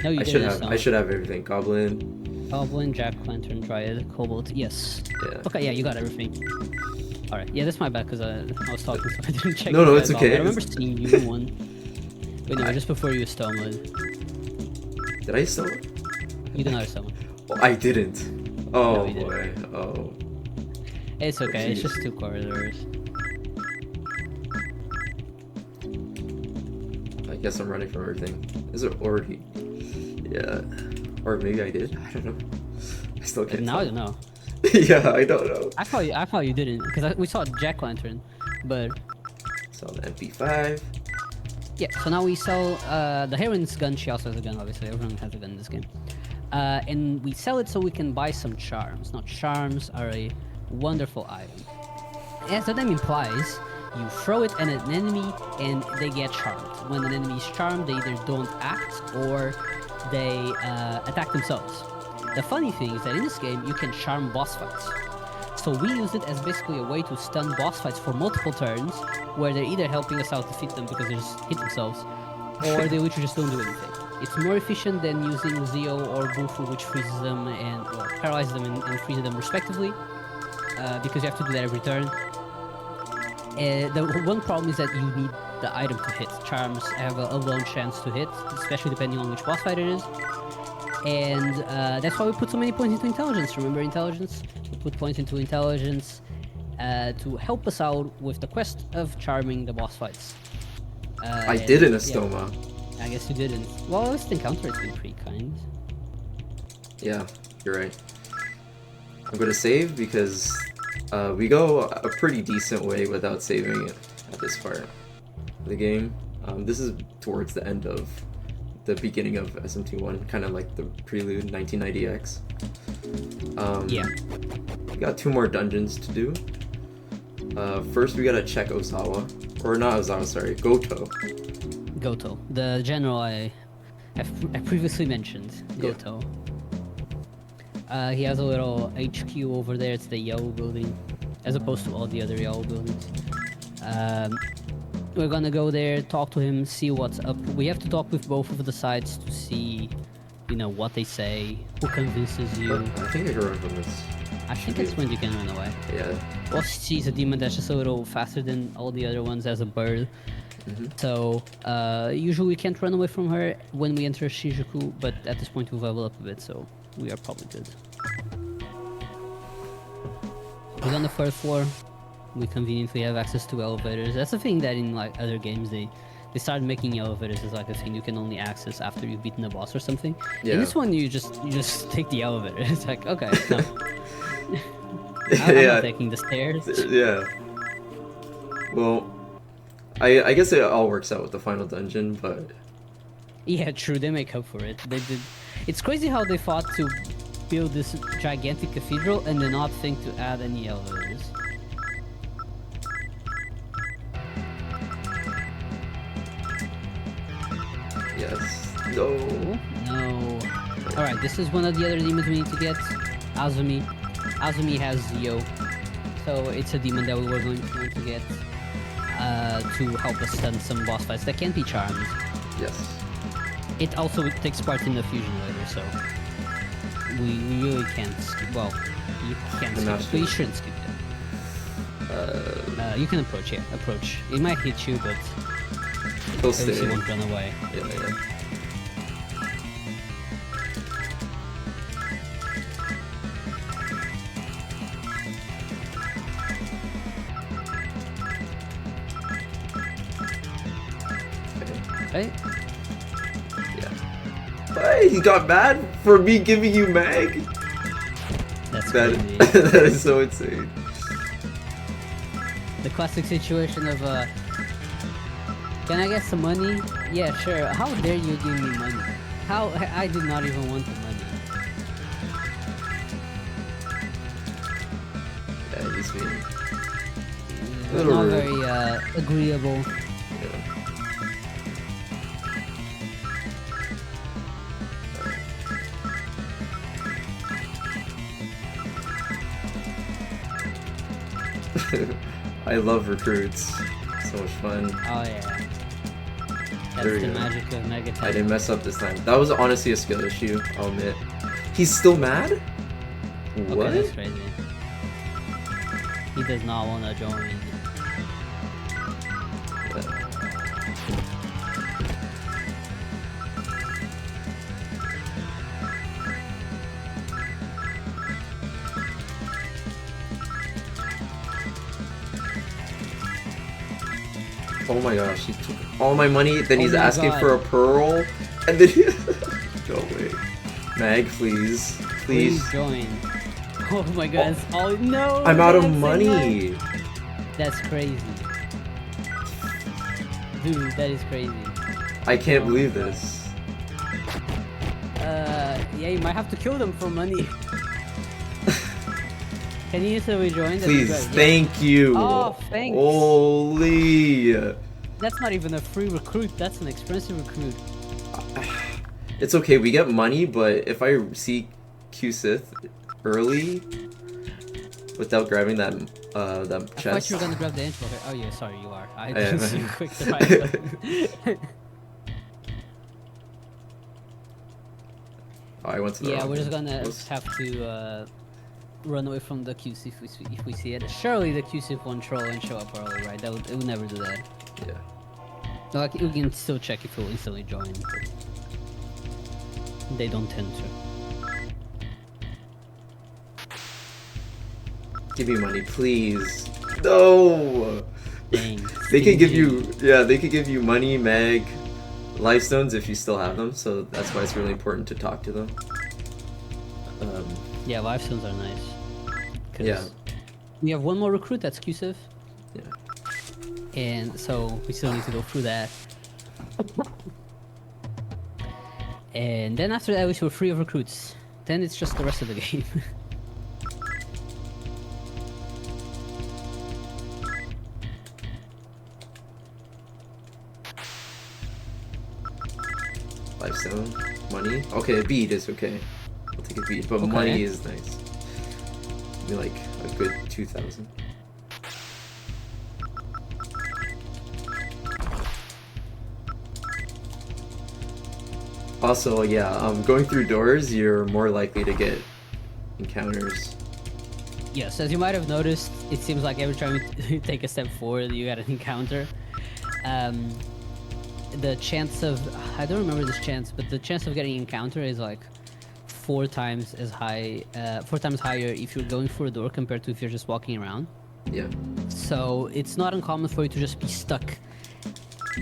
No, you I didn't. should have everything. Goblin. Goblin, Jack Lantern, Dryad, Kobold. Yes. Yeah. Okay, yeah, you got everything. All right. Yeah, that's my bad because I was talking, so I didn't check. No, the it's guys off. okay. I remember seeing you in one. Wait, no, just before you stole mode. Did I still? You did not stole mode. Oh, I didn't. Oh No, you boy. Oh. It's okay. It's just 2 corridors. I guess I'm running from everything. Is it already? Yeah. Or maybe I did. I don't know. I still can't. Now I don't know. Yeah, I don't know. I thought you didn't because we saw Jack Lantern, but So the MP5. yeah. So now we sell the heroine's gun. She also has a gun. Obviously, everyone has a gun in this game. And we sell it so we can buy some charms. Now, charms are a wonderful item. As the name implies, you throw it at an enemy and they get charmed. When an enemy is charmed, they either don't act or they attack themselves. The funny thing is that in this game, you can charm boss fights. So we use it as basically a way to stun boss fights for multiple turns, where they're either helping us out to defeat them because they just hit themselves, or they literally just don't do anything. It's more efficient than using Zeo or Bufu, which freezes them and paralyzes them and freezes them respectively, because you have to do that every turn. The one problem is that you need the item to hit. Charms have a low chance to hit, especially depending on which boss fight it is. And that's why we put so many points into intelligence. Remember intelligence? We put points into intelligence to help us out with the quest of charming the boss fights. I did in Estoma. I guess you didn't. Well, this encounter has been pretty kind. Yeah, you're right. I'm gonna save because we go a pretty decent way without saving it at this part of the game. This is towards the end of the beginning of SMT1, kind of like the prelude 1990X. Yeah. We got 2 more dungeons to do. First, we gotta check Ozawa, or not Ozawa, sorry, Goto. Goto, the general I previously mentioned. Goto. Yeah. He has a little HQ over there. It's the yellow building, as opposed to all the other yellow buildings. We're gonna go there, talk to him, see what's up. We have to talk with both of the sides to see, you know, what they say, who convinces you. I think I can run from this. I think that's when you can run away. Yeah. Well, she's a demon that's just a little faster than all the other ones as a bird. So, usually we can't run away from her when we enter Shijuku, but at this point we've leveled up a bit, so we are probably good. We're on the 3rd floor. We conveniently have access to elevators. That's the thing that in like other games they started making elevators as like a thing you can only access after you've beaten the boss or something. Yeah. In this one you just take the elevator. It's like, okay, no. I'm not taking the stairs. Yeah. Well, I guess it all works out with the final dungeon, but Yeah, true. They make up for it. They did. It's crazy how they thought to build this gigantic cathedral and then not think to add any elevators. yes. No. No. Alright, this is one of the other demons we need to get. Azumi. Azumi has Zeo. So it's a demon that we were going to get to help us stun some boss fights that can be charmed. Yes. It also takes part in the fusion later, so we really can't skip. Well, you can't skip it, but you shouldn't skip it. You can approach, yeah, approach. It might hit you, but He'll at least stay. you won't run away. Yeah. Right? Yeah. Hey, he got mad for me giving you mag? That's That, crazy. that is so insane. The classic situation of, can I get some money? Yeah, sure. How dare you give me money? How? I did not even want the money. Yeah, he's mean. It's Little not rude. very, agreeable. Yeah. I love recruits. So much fun. Oh yeah. That's There we the go. magic of Megaton. I didn't mess up this time. That was honestly a skill issue, I'll admit. He's still mad? What? Okay, that's crazy. He does not want to join me. Oh my gosh, he took all my money, then he's my asking God. for a pearl, and then he... No way. Mag, please. Please. Please join. Oh my god. Oh no. I'm out of that's money. That's crazy. Dude, that is crazy. I can't believe this. Yeah, you might have to kill them for money. Can you easily join? That'd be Please, great. Yeah. thank you. Oh, thanks. Holy. That's not even a free recruit. That's an expensive recruit. It's okay, we get money, but if I see Q-Sith early without grabbing that I chest. thought you were gonna grab the intro. Oh yeah, sorry, you are. I am. didn't see you quick to find it. Oh, I went to the Yeah, wrong we're just one. gonna Whoops. have to run away from the QC if we see it. Surely the QC won't troll and show up early, right? It would never do that. Yeah. No, like, we can still check if it will instantly join. They don't tend to. Give me money, please. No. Dang. They could give stingy. you, yeah, they could give you money, mag, life stones if you still have them. So that's why it's really important to talk to them. Yeah, live stones are nice. 'Cause Yeah. we have one more recruit that's QSIV. Yeah. And so we still need to go through that. And then after that, we're free of recruits. Then it's just the rest of the game. Life stone, money. Okay, a bead is okay. I'll take a bead, but Okay. money is nice. Be like a good 2,000. Also, yeah, going through doors, you're more likely to get encounters. Yes, as you might have noticed, it seems like every time you take a step forward, you get an encounter. The chance of, I don't remember this chance, but the chance of getting an encounter is like 4 times as high, 4 times higher if you're going for a door compared to if you're just walking around. Yeah. So it's not uncommon for you to just be stuck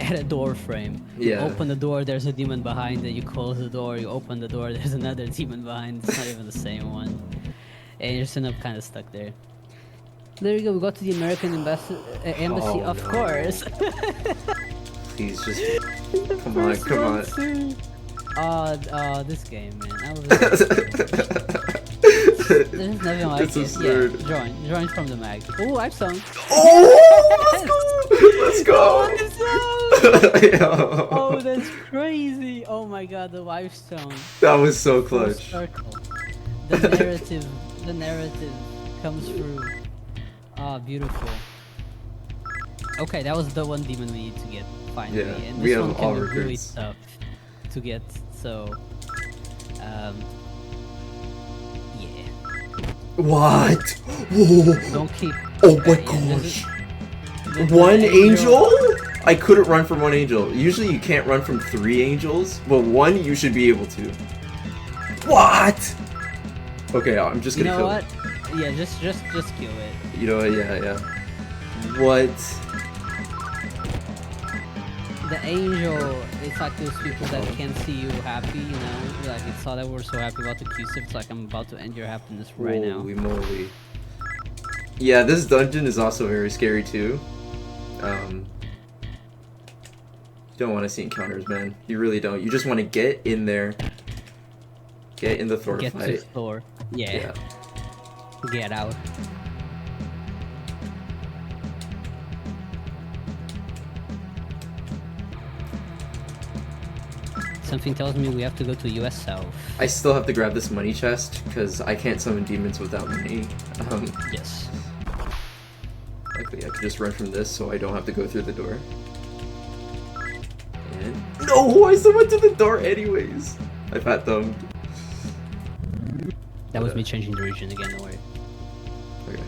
at a door frame. You Yeah. open the door, there's a demon behind it. You close the door, you open the door, there's another demon behind. It's not even the same one. And you just end up kind of stuck there. There you go, we got to the American embassy, Oh, of no. course. Please just come on, come on. Oh, this game, man. I was There's nothing like It's it. absurd. Yeah, join from the mag. Oh, I've sung. Oh, let's go! Oh, that's crazy! Oh my god, the life stone. That was so Full clutch. circle. The narrative comes through. Ah, beautiful. Okay, that was the one demon we need to get finally, Yeah, and we this have one all can be really recruits. tough to get. So, yeah. What? Whoa. Don't keep. Oh my yeah, this gosh. is- One angel? I couldn't run from one angel. Usually you can't run from 3 angels, but 1 you should be able to. What? Okay, I'm just You gonna know kill what? it. Yeah, just kill it. You know what? Yeah. What? The angel, it's like those people that can't see you happy, you know? Like, it's all that we're so happy about the QSIP, it's like I'm about to end your happiness right now. Holy moly. Yeah, this dungeon is also very scary too. You don't want to see encounters, man. You really don't. You just want to get in there. Get in the Thor Get to fight. Thor. Yeah. Yeah. Get out. Something tells me we have to go to US South. I still have to grab this money chest because I can't summon demons without money. Yes. Luckily, I could just run from this so I don't have to go through the door. And no, I still went to the door anyways. I fat thumbed. That was me changing the region again, don't worry. Okay.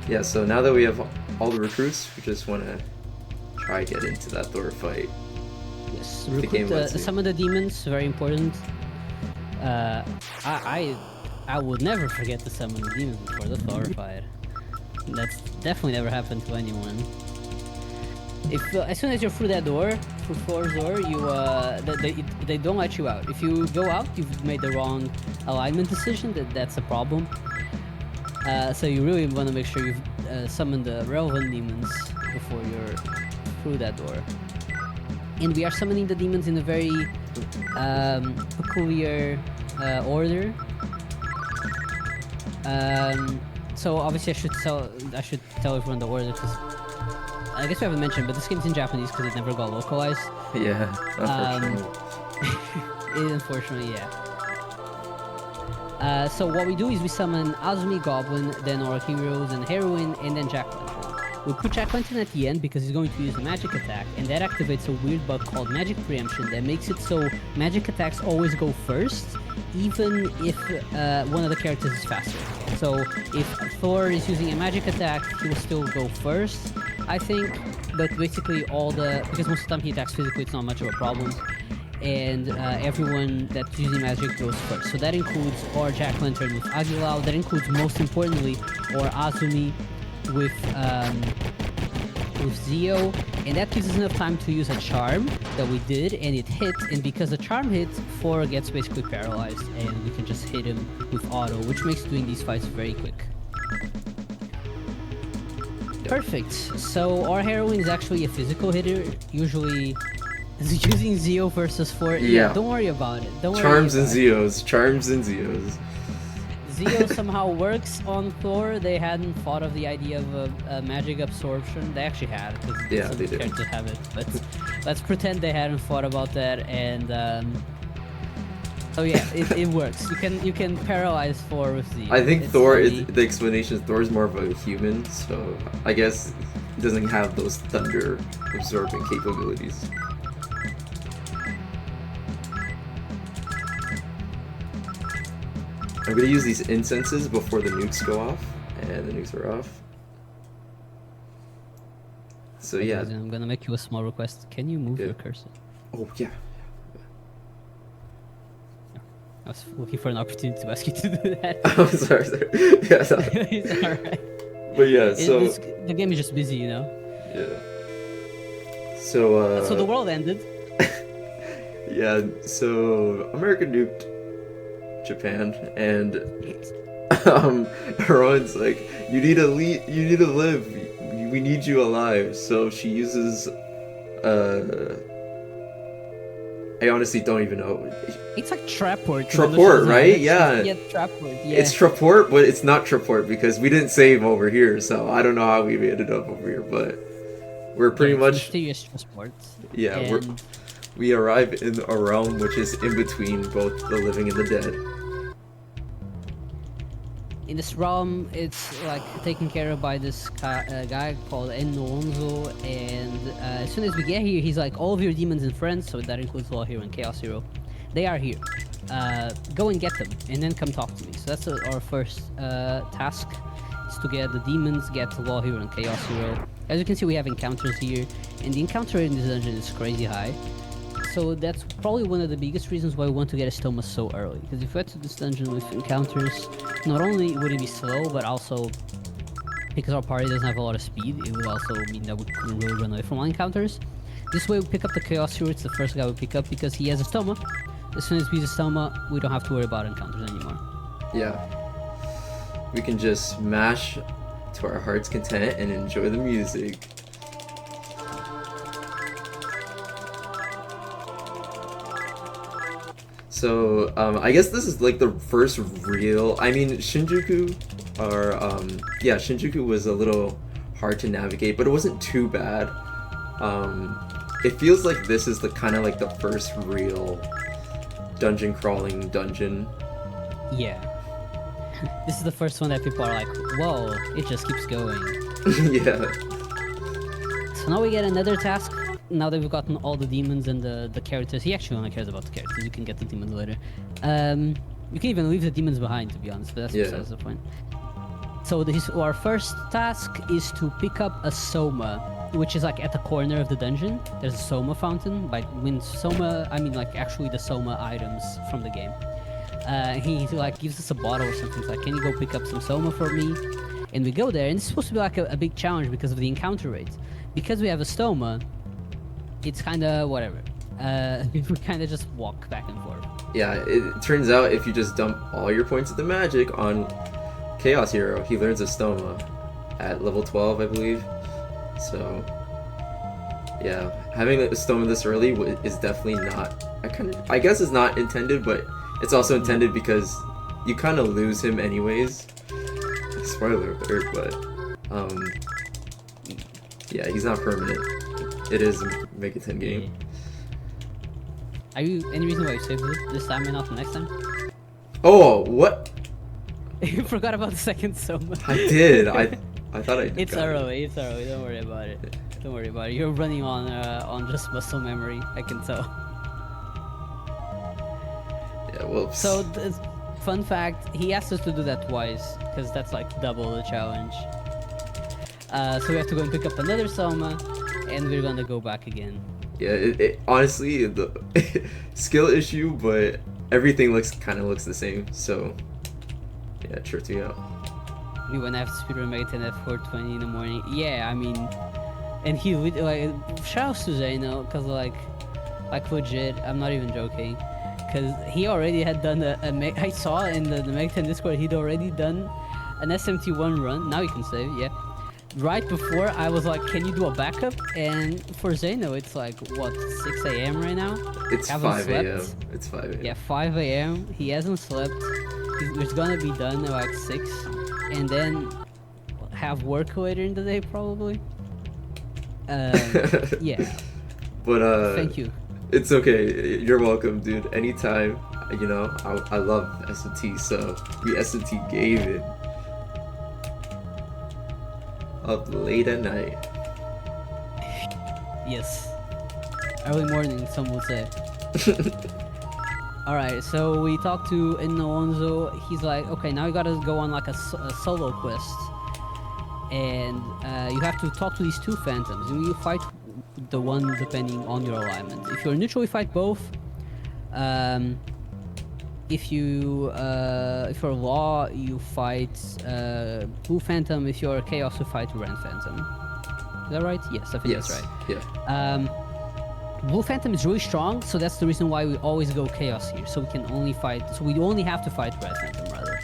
Yeah, so now that we have all the recruits, we just want to try get into that Thor fight. Yes, The game lets you. some of the demons, very important. I would never forget to summon the demons before the Thor fight. That's definitely never happened to anyone. If as soon as you're through that door, through Thor's door, you they don't let you out. If you go out, you've made the wrong alignment decision. That's a problem. So you really want to make sure you've summoned the relevant demons before you're through that door. And we are summoning the demons in a very peculiar order. So obviously I should tell everyone the order because I guess we haven't mentioned, but this game's in Japanese because it never got localized. Yeah, unfortunately. Unfortunately, yeah. So what we do is we summon Azumi, Goblin, then our heroes and heroine, and then Jack Lantern. We put Jack Lantern at the end because he's going to use a magic attack, and that activates a weird bug called magic preemption that makes it so magic attacks always go first, even if one of the characters is faster. So if Thor is using a magic attack, he will still go first, I think, but basically because most of the time he attacks physically, it's not much of a problem. And everyone that's using magic goes first. So that includes our Jack Lantern with Aguilar, that includes most importantly our Azumi with Zio, and that gives us enough time to use a charm that we did, and it hit, and because the charm hits, Thor gets basically paralyzed, and we can just hit him with auto, which makes doing these fights very quick. Perfect. So our heroine is actually a physical hitter, usually using Zio versus Thor. Yeah, don't worry about it. Don't worry. Charms and Zios. Zio somehow works on Thor. They hadn't thought of the idea of a magic absorption. They actually had, because they did. Characters have it. But let's pretend they hadn't thought about that. And so yeah, it works. You can paralyze Thor with Zio. I think the explanation is Thor's more of a human, so I guess he doesn't have those thunder absorbing capabilities. I'm gonna use these incenses before the nukes go off, and the nukes are off. So yeah. I'm gonna make you a small request. Can you move your cursor? Oh yeah. I was looking for an opportunity to ask you to do that. Oh, sorry. Yeah, sorry. It's alright. But yeah, so the game is just busy, you know. Yeah. So the world ended. Yeah. So America nuked Japan, and Heroine's like, you need to live, we need you alive. So she uses I honestly don't even know. It's like Traport. Traport, right? Yeah. Yeah, Traport. Yeah. It's Traport, but it's not Traport because we didn't save over here, so I don't know how we ended up over here, but we're pretty much Traport. Yeah, we arrive in a realm which is in between both the living and the dead. In this realm, it's like taken care of by this guy called Enonzo, and as soon as we get here, he's like, all of your demons and friends, so that includes Law Hero and Chaos Hero, they are here. Go and get them, and then come talk to me. So that's our first task, is to get the demons, get Law Hero and Chaos Hero. As you can see, we have encounters here, and the encounter in this dungeon is crazy high. So that's probably one of the biggest reasons why we want to get Estoma so early. Because if we went to this dungeon with encounters, not only would it be slow, but also because our party doesn't have a lot of speed, it would also mean that we couldn't really run away from all encounters. This way we pick up the Chaos Hero, it's the first guy we pick up because he has Estoma. As soon as we use Estoma, we don't have to worry about encounters anymore. Yeah. We can just smash to our heart's content and enjoy the music. So, I guess this is like the first real, I mean, Shinjuku was a little hard to navigate, but it wasn't too bad. It feels like this is the kind of like the first real dungeon crawling dungeon. Yeah. This is the first one that people are like, whoa, it just keeps going. Yeah. So now we get another task now that we've gotten all the demons and the characters, he actually only cares about the characters. You can get the demons later. You can even leave the demons behind, to be honest, but that's besides the point. So our first task is to pick up a Soma, which is like at the corner of the dungeon. There's a Soma fountain. By when Soma, I mean like actually the Soma items from the game. He like gives us a bottle or something. He's like, can you go pick up some Soma for me? And we go there, and it's supposed to be like a big challenge because of the encounter rate. Because we have a Stoma, it's kind of whatever. We kind of just walk back and forth. Yeah, it turns out if you just dump all your points of the magic on Chaos Hero, he learns a Stoma at level 12, I believe. So, yeah, having a Stoma this early is definitely not... I guess it's not intended, but it's also intended because you kind of lose him anyways. Spoiler alert, but yeah, he's not permanent. It is a Mega 10 game. Are you any reason why you saved this time and not the next time? Oh, what? You forgot about the second Soma. I did. I thought I did. It's early. It's early. Don't worry about it. Don't worry about it. You're running on just muscle memory. I can tell. Yeah. Whoops. So, fun fact: he asked us to do that twice because that's like double the challenge. So we have to go and pick up another Soma, and we're gonna go back again. Yeah. It honestly, the skill issue, but everything kind of looks the same. So yeah, it tripped me out. We went after speedrun Mega 10 at 4:20 in the morning. Yeah, I mean, and he like shouts to Zeno because like legit, I'm not even joking, because he already had done I saw in the Mega 10 Discord he'd already done an SMT1 run. Now you can save, yeah. Right before I was like, can you do a backup? And for Zeno, it's like what 6 a.m. right now. It's 5 a.m. It's 5 a.m. Yeah, 5 a.m. He hasn't slept. He's gonna be done at like 6, and then have work later in the day probably. Yeah. But thank you. It's okay. You're welcome, dude. Anytime. You know, I love SMT, so we SMT gave it up late at night. Yes. Early morning, some would say. Alright, so we talked to Alonso. He's like, okay, now you gotta go on like a solo quest. And you have to talk to these two phantoms. And you fight the one depending on your alignment. If you're neutral, you fight both. If you're law, you fight blue phantom. If you're chaos, you fight red phantom. Is that right? Yes, I think that's right. Yeah. Blue phantom is really strong, so that's the reason why we always go chaos here. So we can only fight. So we only have to fight red phantom rather,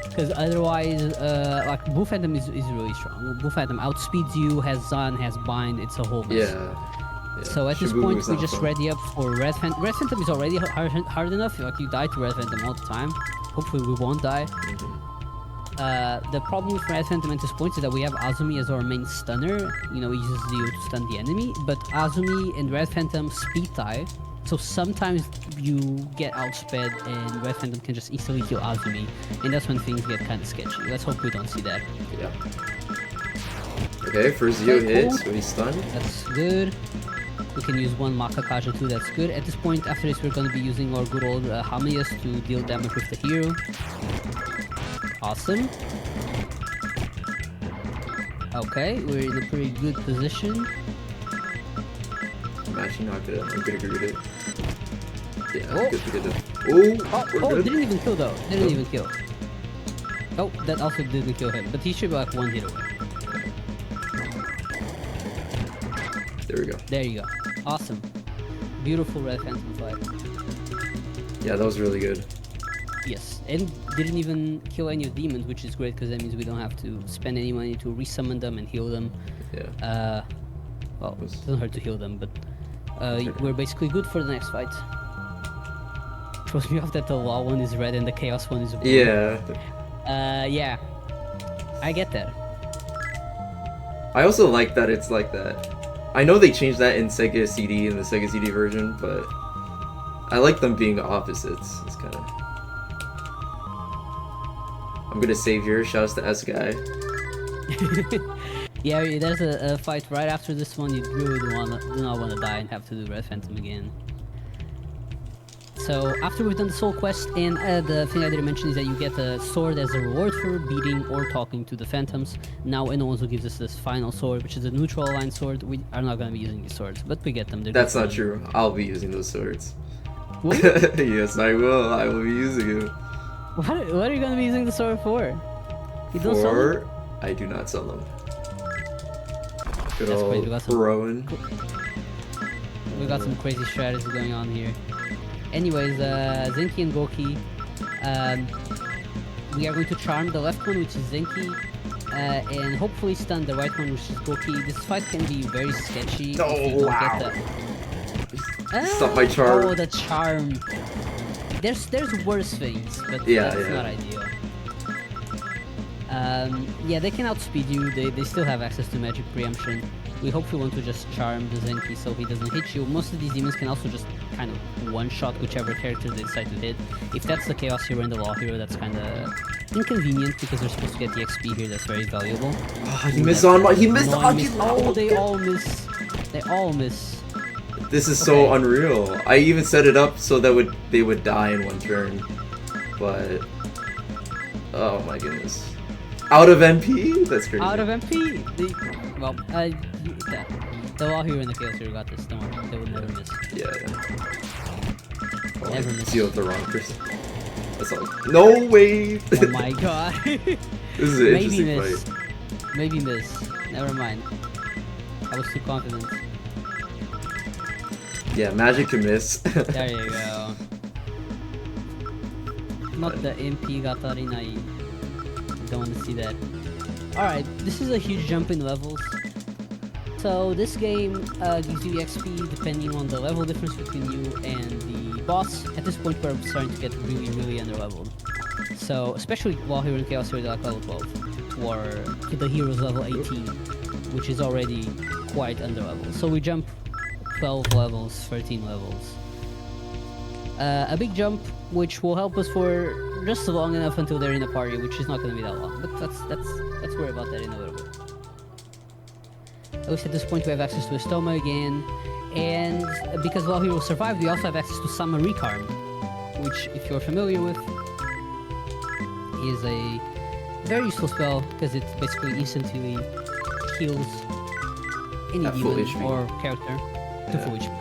because otherwise, like blue phantom is really strong. Blue phantom outspeeds you, has Zan, has bind. It's a whole mess. Yeah. So at this point, we just ready up for red phantom. Red phantom is already hard enough. Like you die to red phantom all the time. Hopefully we won't die. The problem with red phantom at this point is that we have Azumi as our main stunner. You know, he uses Dio to stun the enemy. But Azumi and red phantom speed tie. So sometimes you get outsped and red phantom can just easily kill Azumi. And that's when things get kind of sketchy. Let's hope we don't see that. Yeah. Okay, first Dio hit, so he's stunned. That's good. We can use one Makakaja too, that's good. At this point, after this, we're going to be using our good old Hamias to deal damage with the hero. Awesome. Okay, we're in a pretty good position. I'm actually not good. I'm gonna agree with it. Yeah, Oh. good. Didn't even kill though. Didn't even kill. Oh, that also didn't kill him, but he should be like one hit away. There we go. There you go. Awesome. Beautiful red phantom fight. Yeah, that was really good. Yes, and didn't even kill any of demons, which is great because that means we don't have to spend any money to resummon them and heal them. Yeah. Well, it doesn't hurt to heal them, but we're basically good for the next fight. Throws me off that the law one is red and the chaos one is blue. Yeah. Yeah. I get that. I also like that it's like that. I know they changed that in Sega CD, in the Sega CD version, but I like them being opposites. It's kind of... I'm gonna save here. Shouts to S Guy. Yeah, there's a fight right after this one. You really do not want to die and have to do Red Phantom again. So after we've done the soul quest, and the thing I didn't mention is that you get a sword as a reward for beating or talking to the phantoms. Now Inozo gives us this final sword, which is a neutral aligned sword. We are not going to be using these swords, but we get them. That's not true. I'll be using those swords. Will you? Yes, I will. I will be using it. What are you going to be using the sword for? You don't sell them? I do not sell them. Good That's old crazy. We got some crazy strategy going on here. Anyways, Zenki and Goki, we are going to charm the left one, which is Zenki, and hopefully stun the right one, which is Goki. This fight can be very sketchy. Oh, if you don't wow. Get the... Stop my charm. Oh, the charm. There's worse things, but that's not ideal. Yeah, they can outspeed you. They still have access to magic preemption. We hopefully want to just charm the Zenki so he doesn't hit you. Most of these demons can also just kind of one-shot whichever character they decide to hit. If that's the Chaos Hero and the Law Hero, that's kind of inconvenient because they're supposed to get the XP here. That's very valuable. Oh, he missed on my. He missed on my. Oh, they all miss. They all miss. This is so unreal. I even set it up so that they would die in one turn, but oh my goodness. Out of MP? That's crazy. Out of MP? The Law Hero and the Chaos Hero got this. Don't worry. They would never miss. Yeah. Never miss. Deal with the wrong person. That's all. No way! Oh my god. This is an interesting miss. fight. Maybe miss. Never mind. I was too confident. Yeah, magic can miss. There you go. Not the MP Gatarinai. Don't want to see that. Alright, this is a huge jump in levels. So this game gives you XP depending on the level difference between you and the boss. At this point we're starting to get really underleveled. So especially Law Hero and Chaos Hero, they're like level 12. Or to the heroes level 18, which is already quite underleveled. So we jump 12 levels, 13 levels. A big jump which will help us for just long enough until they're in a party, which is not going to be that long. But let's worry about that in a little bit. At least at this point we have access to Estoma again, and because Law Hero survived, we also have access to Sama Recarm, which, if you're familiar with, is a very useful spell because it basically instantly heals any demon or character to full HP.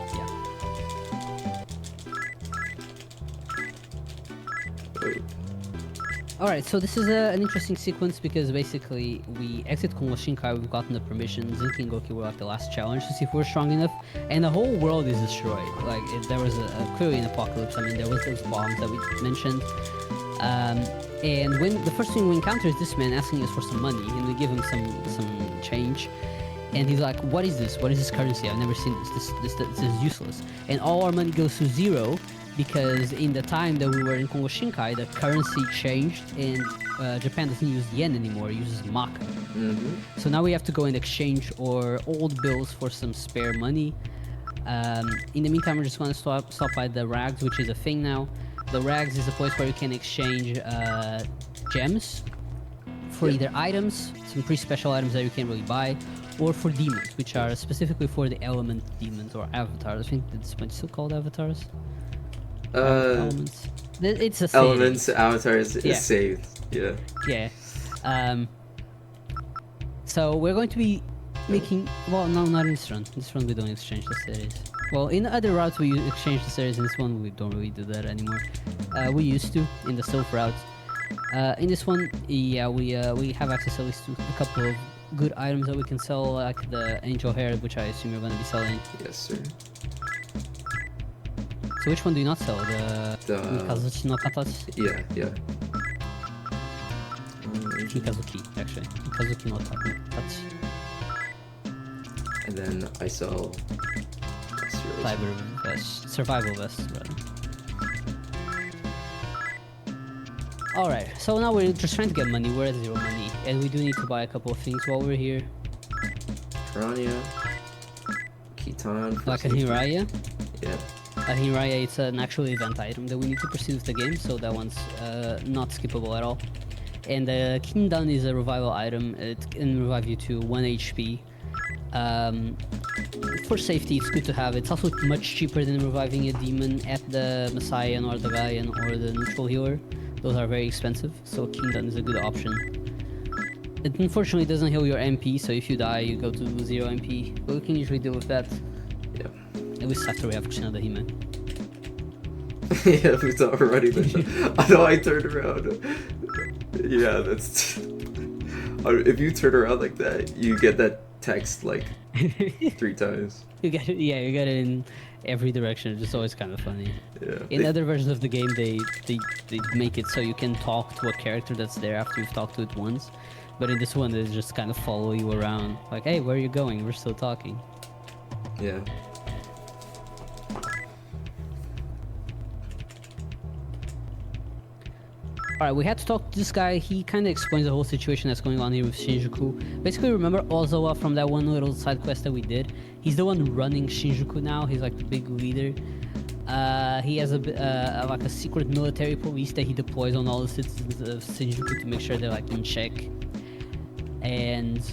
Alright, so this is an interesting sequence because basically we exit Kongo Shinkai, we've gotten the permission, Zenki and Goki were like the last challenge to see if we're strong enough, and the whole world is destroyed. Like, there was clearly an apocalypse. I mean, there was those bombs that we mentioned. And when the first thing we encounter is this man asking us for some money, and we give him some change. And he's like, what is this? What is this currency? I've never seen this. This is useless. And all our money goes to zero, because in the time that we were in Kongo Shinkai, the currency changed, and Japan doesn't use yen anymore, it uses MAK. So now we have to go and exchange our old bills for some spare money. In the meantime, we're just going to stop by the Rags, which is a thing now. The Rags is a place where you can exchange gems for either items, some pretty special items that you can't really buy, or for demons, which are specifically for the element demons or avatars. I think this might still called avatars. Elements. It's a saved. Elements, avatars is saved. Yeah. Yeah. So we're going to be making. Well, no, not in this run. This run we don't exchange the series. Well, in other routes we exchange the series. In this one we don't really do that anymore. We used to in the Sylph route. In this one, yeah, we have access at least to a couple of good items that we can sell, like the angel hair, which I assume you're going to be selling. Yes, sir. So which one do you not sell? The Mikazuchi no Katachi? Yeah. Mikazuki, actually. Mikazuki no Tachi. And then I sell Fiber vest. Survival vest, rather. Alright, so now we're just trying to get money. We're at 0 money. And we do need to buy a couple of things while we're here. Piranha. Kitan. Like a Hiraya? Yeah. A Hiraya, it's an actual event item that we need to pursue with the game, so that one's not skippable at all. And the Kingdom is a revival item. It can revive you to 1 HP. For safety, it's good to have. It's also much cheaper than reviving a demon at the Messiah or the Guardian or the neutral healer. Those are very expensive, so Kingdom is a good option. It unfortunately doesn't heal your MP, so if you die, you go to 0 MP. But we can usually deal with that. Yeah. At least after we have Kushina the He-Man. Yeah, it's already the shot. I know I turned around. Yeah, that's... If you turn around like that, you get that text like 3 times. You get it, yeah, you get it in every direction. It's just always kind of funny. Yeah. In other versions of the game, they make it so you can talk to a character that's there after you've talked to it once. But in this one, they just kind of follow you around. Like, hey, where are you going? We're still talking. Yeah. Alright, we had to talk to this guy. He kind of explains the whole situation that's going on here with Shinjuku. Basically, remember Ozawa from that one little side quest that we did? He's the one running Shinjuku now. He's like the big leader. He has like a secret military police that he deploys on all the citizens of Shinjuku to make sure they're like in check. And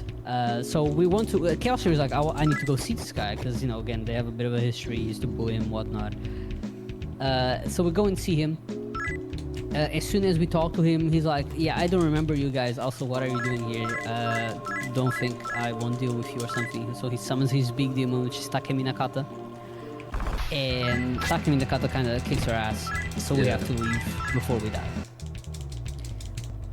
so we want to... Chaos Hero is like, I need to go see this guy because, you know, again, they have a bit of a history. He used to bully him and whatnot. So we go and see him. As soon as we talk to him, he's like, yeah, I don't remember you guys. Also, what are you doing here? Don't think I won't deal with you or something. So he summons his big demon, which is Takemi Nakata. And Takemi Nakata kind of kicks our ass. So we have to leave before we die.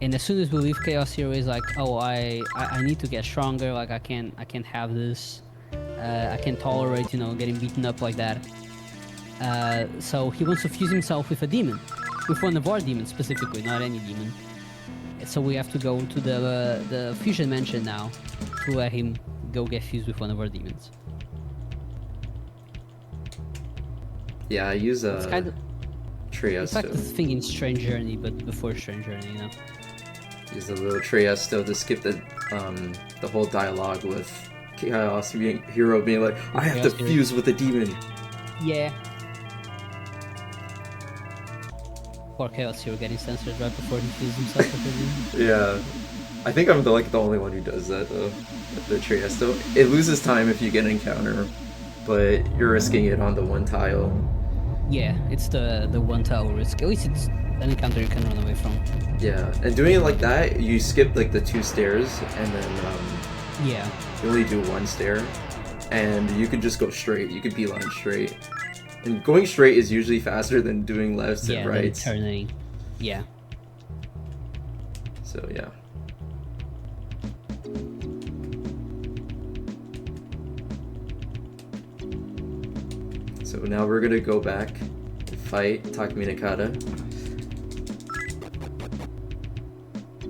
And as soon as we leave, Chaos Hero is like, oh, I need to get stronger. Like, I can't have this. I can't tolerate, you know, getting beaten up like that. So he wants to fuse himself with a demon. With one of our demons specifically, not any demon. So we have to go to the fusion mansion now to let him go get fused with one of our demons. Yeah, I use a Triesto. It's like the thing in Strange Journey, but before Strange Journey, you know. Use a little Triesto to skip the whole dialogue with Chaos Hero being like, I have to fuse with a demon. Yeah. Poor Chaos Hero getting censored right before he fuses himself with a demon. Yeah. I think I'm the only one who does that though. The Triesto. It loses time if you get an encounter, but you're risking it on the one tile. Yeah, it's the one tile risk. At least it's an encounter you can run away from. Yeah, and doing it like that, you skip like the 2 stairs, and then yeah, you only do 1 stair, and you can just go straight. You can beeline straight, and going straight is usually faster than doing lefts and rights. Turning. Yeah. So yeah. So now we're gonna go back and fight Takemi Nakata.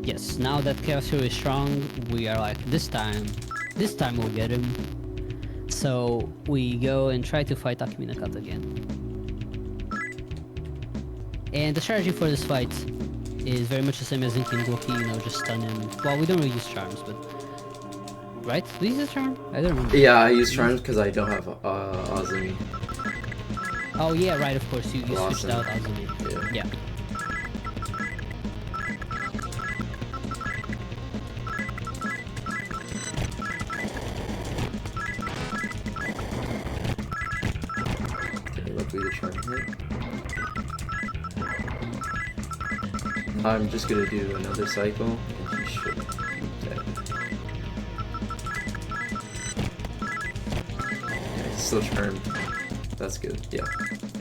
Yes, now that Chaos Hero is strong, we are like, this time we'll get him. So we go and try to fight Takemi Nakata again. And the strategy for this fight is very much the same as in Kingoki, you know, just stun him. Well, we don't really use charms, but... Right? Do you use a charm? I don't remember. Yeah, I use charms because I don't have Azumi. Oh yeah, right, of course, you switched out Azumi. Yeah. The charm hit. I'm just gonna do another cycle and he should be dead. Yeah, he's still charmed. That's good, yeah.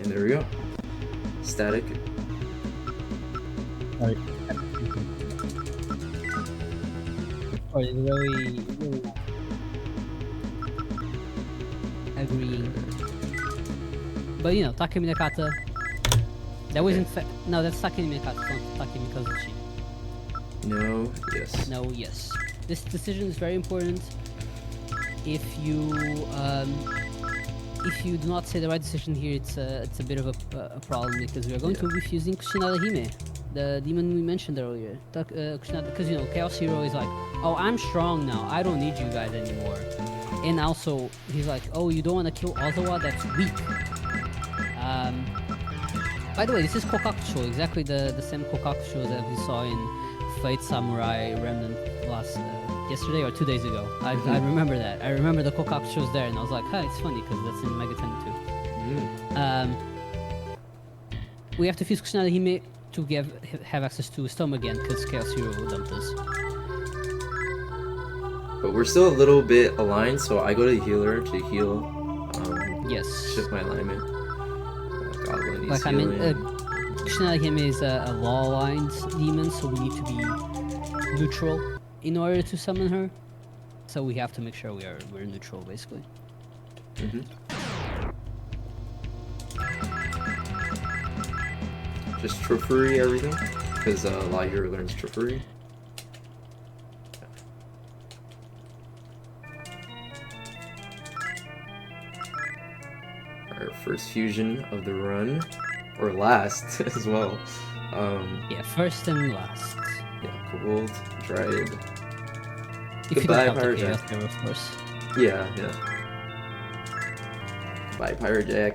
And there we go. Static. Alright. Oh, it's really agreeing. But you know, Takemi Nakata. That wasn't no, that's Takemi Nakata, not Takemi Kazuchi. No, yes. No, yes. This decision is very important. If you do not say the right decision here, it's a bit of a problem because we are going to be fusing Kushinada Hime, the demon we mentioned earlier. Because you know, Chaos Hero is like, oh, I'm strong now. I don't need you guys anymore. And also, he's like, oh, you don't want to kill Ozawa? That's weak. By the way, this is Kokakusho, exactly the same Kokakusho that we saw in played Samurai Remnant yesterday or 2 days ago. I remember that. I remember the Kokaku was there, and I was like, "Huh, it's funny because that's in Mega 10 too." We have to fuse Kusanada Hime to have access to Stone again because Chaos Hero dumped us. But we're still a little bit aligned, so I go to the healer to heal. Yes. Shift my alignment. Goblin Like, healing. Kusanada Hime is a law-aligned demon, so we need to be neutral in order to summon her. So we have to make sure we're neutral, basically. Just trickery everything, because a lot of healer learns trickery. Our first fusion of the run, or last as well. Yeah, first and last. Yeah, cold, dried. If Goodbye, you don't Pirate have Jack. the Chaos, of course. Yeah. Bye, Pirate Jack.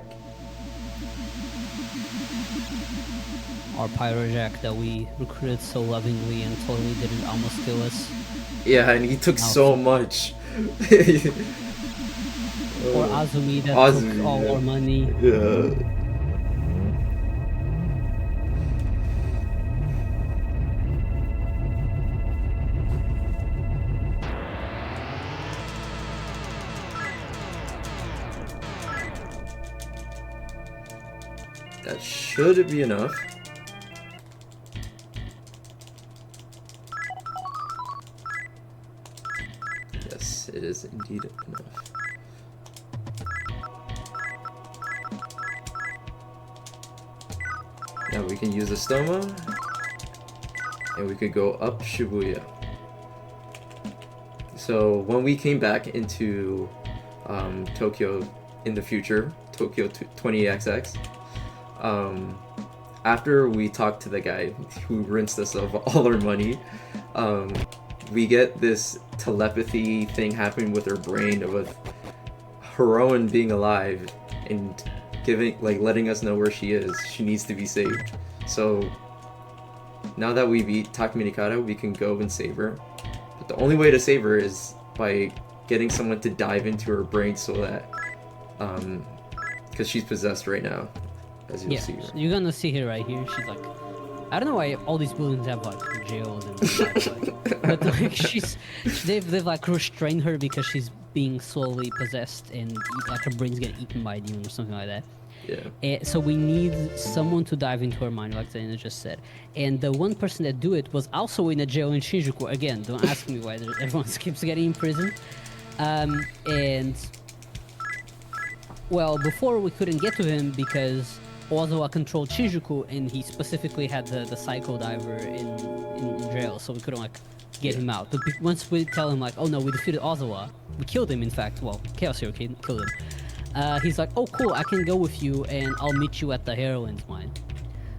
Our Pyrojack that we recruited so lovingly and totally didn't almost kill us. Yeah, and he took so much. Or Azumi that took all our money. Yeah. That should be enough. Yes, it is indeed enough. Now we can use a stoma, and we could go up Shibuya. So when we came back into Tokyo in the future, Tokyo 20XX, after we talked to the guy who rinsed us of all our money, we get this telepathy thing happening with her brain with Heroine being alive and letting us know where she is. She needs to be saved. So now that we beat Takumi Nikata, we can go and save her. But the only way to save her is by getting someone to dive into her brain so that because she's possessed right now, as you'll see her. You're gonna see her right here. She's like, I don't know why all these buildings have like jails and like, but like they've like restrained her because she's being slowly possessed and like her brain's getting eaten by a demon or something like that. Yeah. So we need someone to dive into her mind, like Zaina just said. And the one person that do it was also in a jail in Shinjuku. Again, don't ask me why everyone keeps getting imprisoned. And well, before we couldn't get to him because Ozawa controlled Shinjuku, and he specifically had the psycho diver in jail, so we couldn't like get him out. But once we tell him like, oh no, we defeated Ozawa, we killed him. In fact, well, Chaos Hero killed him. He's like, oh cool, I can go with you, and I'll meet you at the heroine's mine.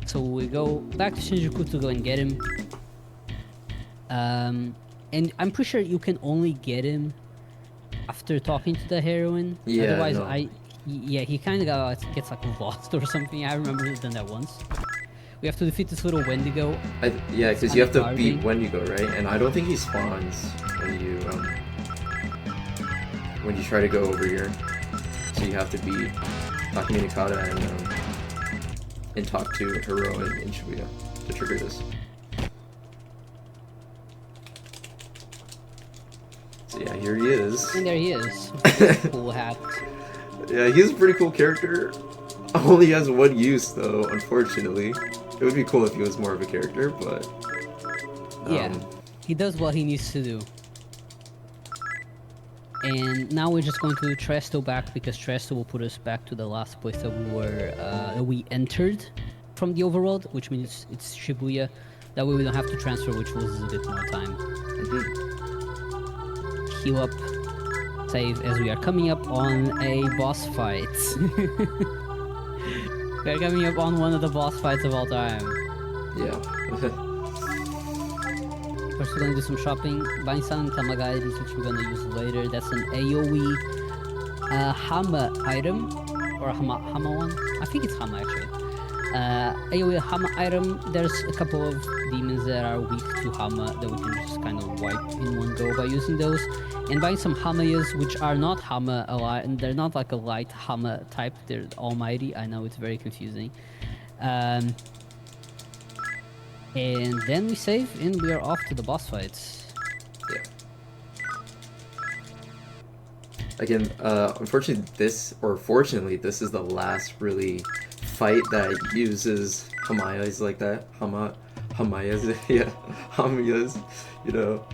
So we go back to Shinjuku to go and get him. And I'm pretty sure you can only get him after talking to the heroine. Yeah. Otherwise, No. he kind of gets like lost or something. I remember he's done that once. We have to defeat this little Wendigo. Yeah, because you have to Barbie. beat Wendigo, right? And I don't think he spawns when you try to go over here. So you have to beat Takumi Nikata and talk to Heroine in Shibuya to trigger this. So yeah, here he is. And there he is. With his cool hat. Yeah, he's a pretty cool character. Only has one use though, unfortunately. It would be cool if he was more of a character, but Yeah, he does what he needs to do. And now we're just going to Tresto back because Tresto will put us back to the last place that we entered from the overworld, which means it's Shibuya. That way we don't have to transfer, which loses a bit more time. Heal up, save as we are coming up on a boss fight. We are coming up on one of the boss fights of all time. yeah. First, we're gonna do some shopping, buying some Tamagairis, which we're gonna use later. That's an AoE Hama item, or a Hama one. I think it's Hama actually. AoE Hama item, there's a couple of demons that are weak to Hama that we can just kind of wipe in one go by using those. And buying some Hamayas, which are not Hama and they're not like a light Hama type, they're almighty. I know it's very confusing. And then we save and we are off to the boss fights. Yeah. Again, unfortunately fortunately, this is the last really fight that uses Hamayas like that. Hamayas, yeah, Hamayas, you know.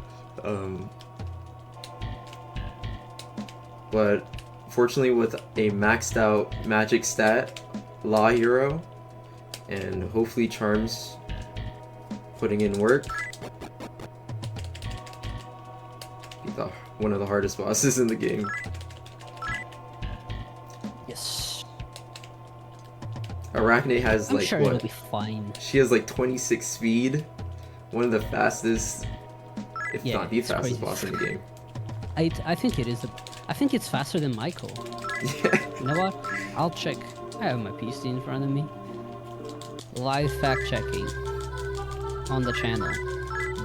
But fortunately, with a maxed out magic stat, Law Hero, and hopefully Charms putting in work, one of the hardest bosses in the game. Yes. Arachne has I'm sure it'll be fine. She has like 26 speed, one of the fastest, if not the fastest boss in the game. I think it is. I think it's faster than Michael. Yeah. You know what? I'll check. I have my PC in front of me. Live fact checking on the channel.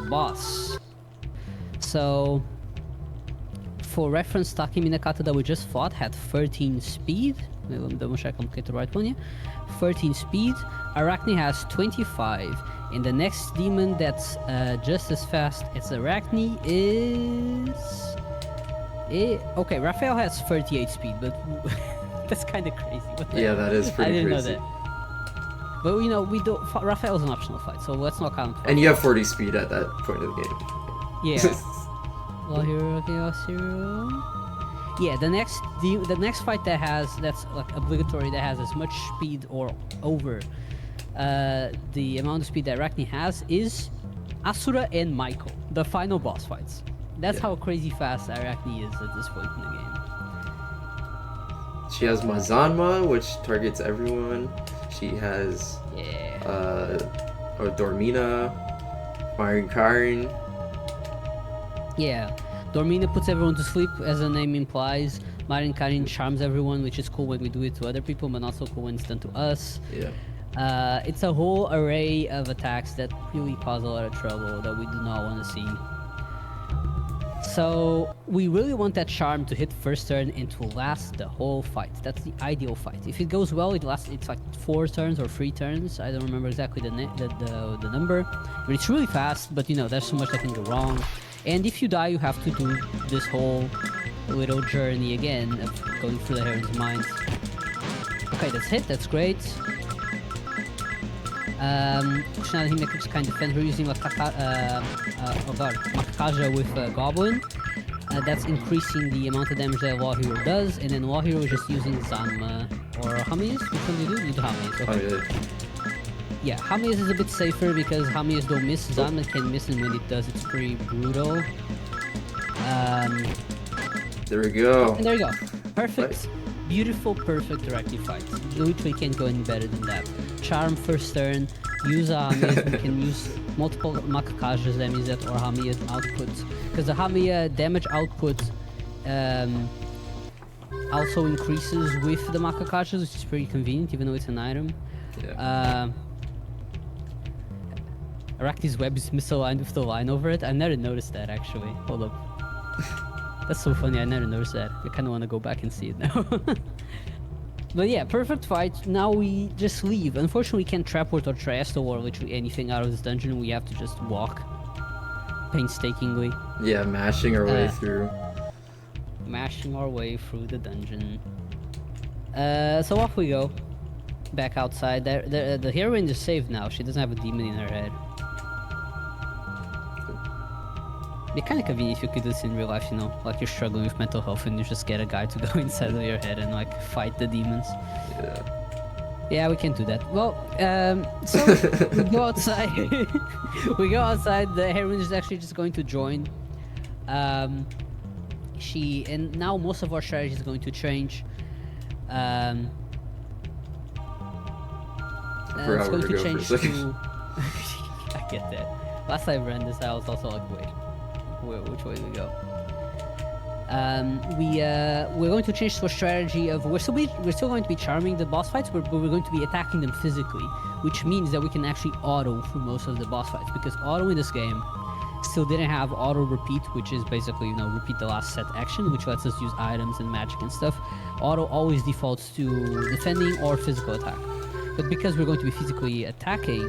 Boss. So, for reference, Taki Minakata that we just fought had 13 speed. Let me double check I'm getting the right one here. 13 speed. Arachne has 25. And the next demon that's just as fast as Arachne is... Okay, Raphael has 38 speed, but that's kind of crazy. Yeah, that is pretty crazy. I didn't crazy. know that. But you know, we don't. Raphael's an optional fight, so let's not count. And you have 40 speed at that point of the game. Yeah. Well, hero. Yeah, the next fight that's like obligatory that has as much speed or over the amount of speed that Arachne has is Asura and Michael, the final boss fights. That's how crazy fast Arachne is at this point in the game. She has Mazanma, which targets everyone. She has Dormina, Marin Karin. Yeah, Dormina puts everyone to sleep, as the name implies. Marin Karin charms everyone, which is cool when we do it to other people, but not so cool when it's done to us. Yeah. It's a whole array of attacks that really cause a lot of trouble that we do not want to see. So we really want that charm to hit first turn and to last the whole fight. That's the ideal fight. If it goes well, it lasts. It's like 4 turns or 3 turns. I don't remember exactly the number, but it's really fast. But you know, there's so much that can go wrong. And if you die, you have to do this whole little journey again of going through the Heron's mind. Okay, that's hit. That's great. Pushing out him that keeps kind of defend. We're using Makakaja with Goblin. That's increasing the amount of damage that Law Hero does, and then Law Hero is just using Zanma or Hamayas. Which one do you do? You do Hamayas. Okay. Yeah, Hamayas is a bit safer because Hamayas don't miss. Zanma can miss, and when it does, it's pretty brutal. There we go. And there you go. Perfect. Beautiful, perfect directly fight. Literally can't go any better than that. Charm first turn, use Hamiya, we can use multiple Makakajas, that means that, or Hamiya output. Because the Hamiya damage output also increases with the Makakajas, which is pretty convenient, even though it's an item. Yeah. Arachne's web is misaligned with the line over it. I never noticed that, actually. Hold up. That's so funny, I never noticed that. I kind of want to go back and see it now. But yeah, perfect fight. Now we just leave. Unfortunately, we can't traport or Triasto or literally anything out of this dungeon. We have to just walk painstakingly. Yeah, mashing our way through. Mashing our way through the dungeon. So off we go. Back outside. The heroine is saved now. She doesn't have a demon in her head. It'd be kind of convenient if you could do this in real life, you know, like you're struggling with mental health and you just get a guy to go inside of your head and like fight the demons. Yeah, we can't do that. Well, so we go outside. We go outside. The heroine is actually just going to join. And now most of our strategy is going to change. I It's going to change to. I get that. Last time I ran this, I was also like, wait, which way do we go? We're going to change to a strategy of we're still going to be charming the boss fights, but we're going to be attacking them physically, which means that we can actually auto through most of the boss fights, because auto in this game still didn't have auto repeat, which is basically, you know, repeat the last set action, which lets us use items and magic and stuff. Auto always defaults to defending or physical attack. But because we're going to be physically attacking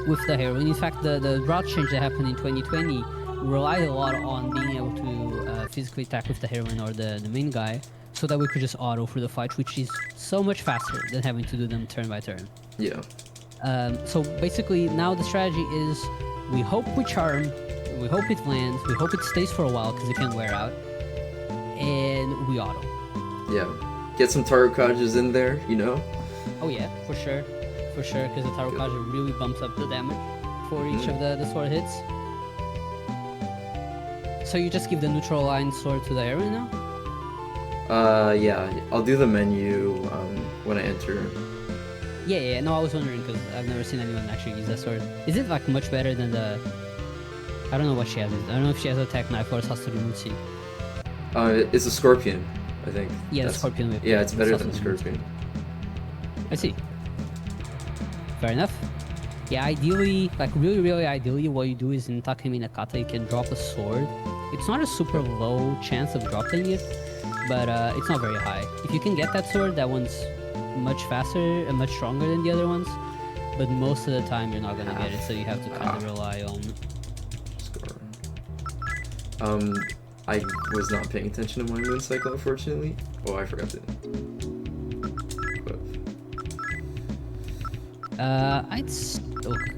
with the heroine, in fact, the route change that happened in 2020 relied a lot on being able to physically attack with the heroine or the main guy, so that we could just auto through the fight, which is so much faster than having to do them turn by turn. Yeah. So basically now the strategy is we hope we charm, we hope it lands, we hope it stays for a while because it can wear out, and we auto. Yeah. Get some tarot cards in there, you know? Oh yeah, for sure, because the tarot card really bumps up the damage for each of the sword hits. So you just give the neutral line sword to the heroine now? Yeah. I'll do the menu when I enter. Yeah, no, I was wondering because I've never seen anyone actually use that sword. Is it like much better than the... I don't know what she has. I don't know if she has a attack knife or a Sasori. It's a scorpion, I think. Yeah, the scorpion whip. Yeah, it's better than the scorpion. I see. Fair enough. Yeah, ideally, like really ideally, what you do is in Takemi Nakata, you can drop a sword. It's not a super low chance of dropping it, but it's not very high. If you can get that sword, that one's much faster and much stronger than the other ones, but most of the time you're not gonna get it, so you have to kind of rely on. I was not paying attention to my moon cycle, unfortunately. Oh, I forgot to.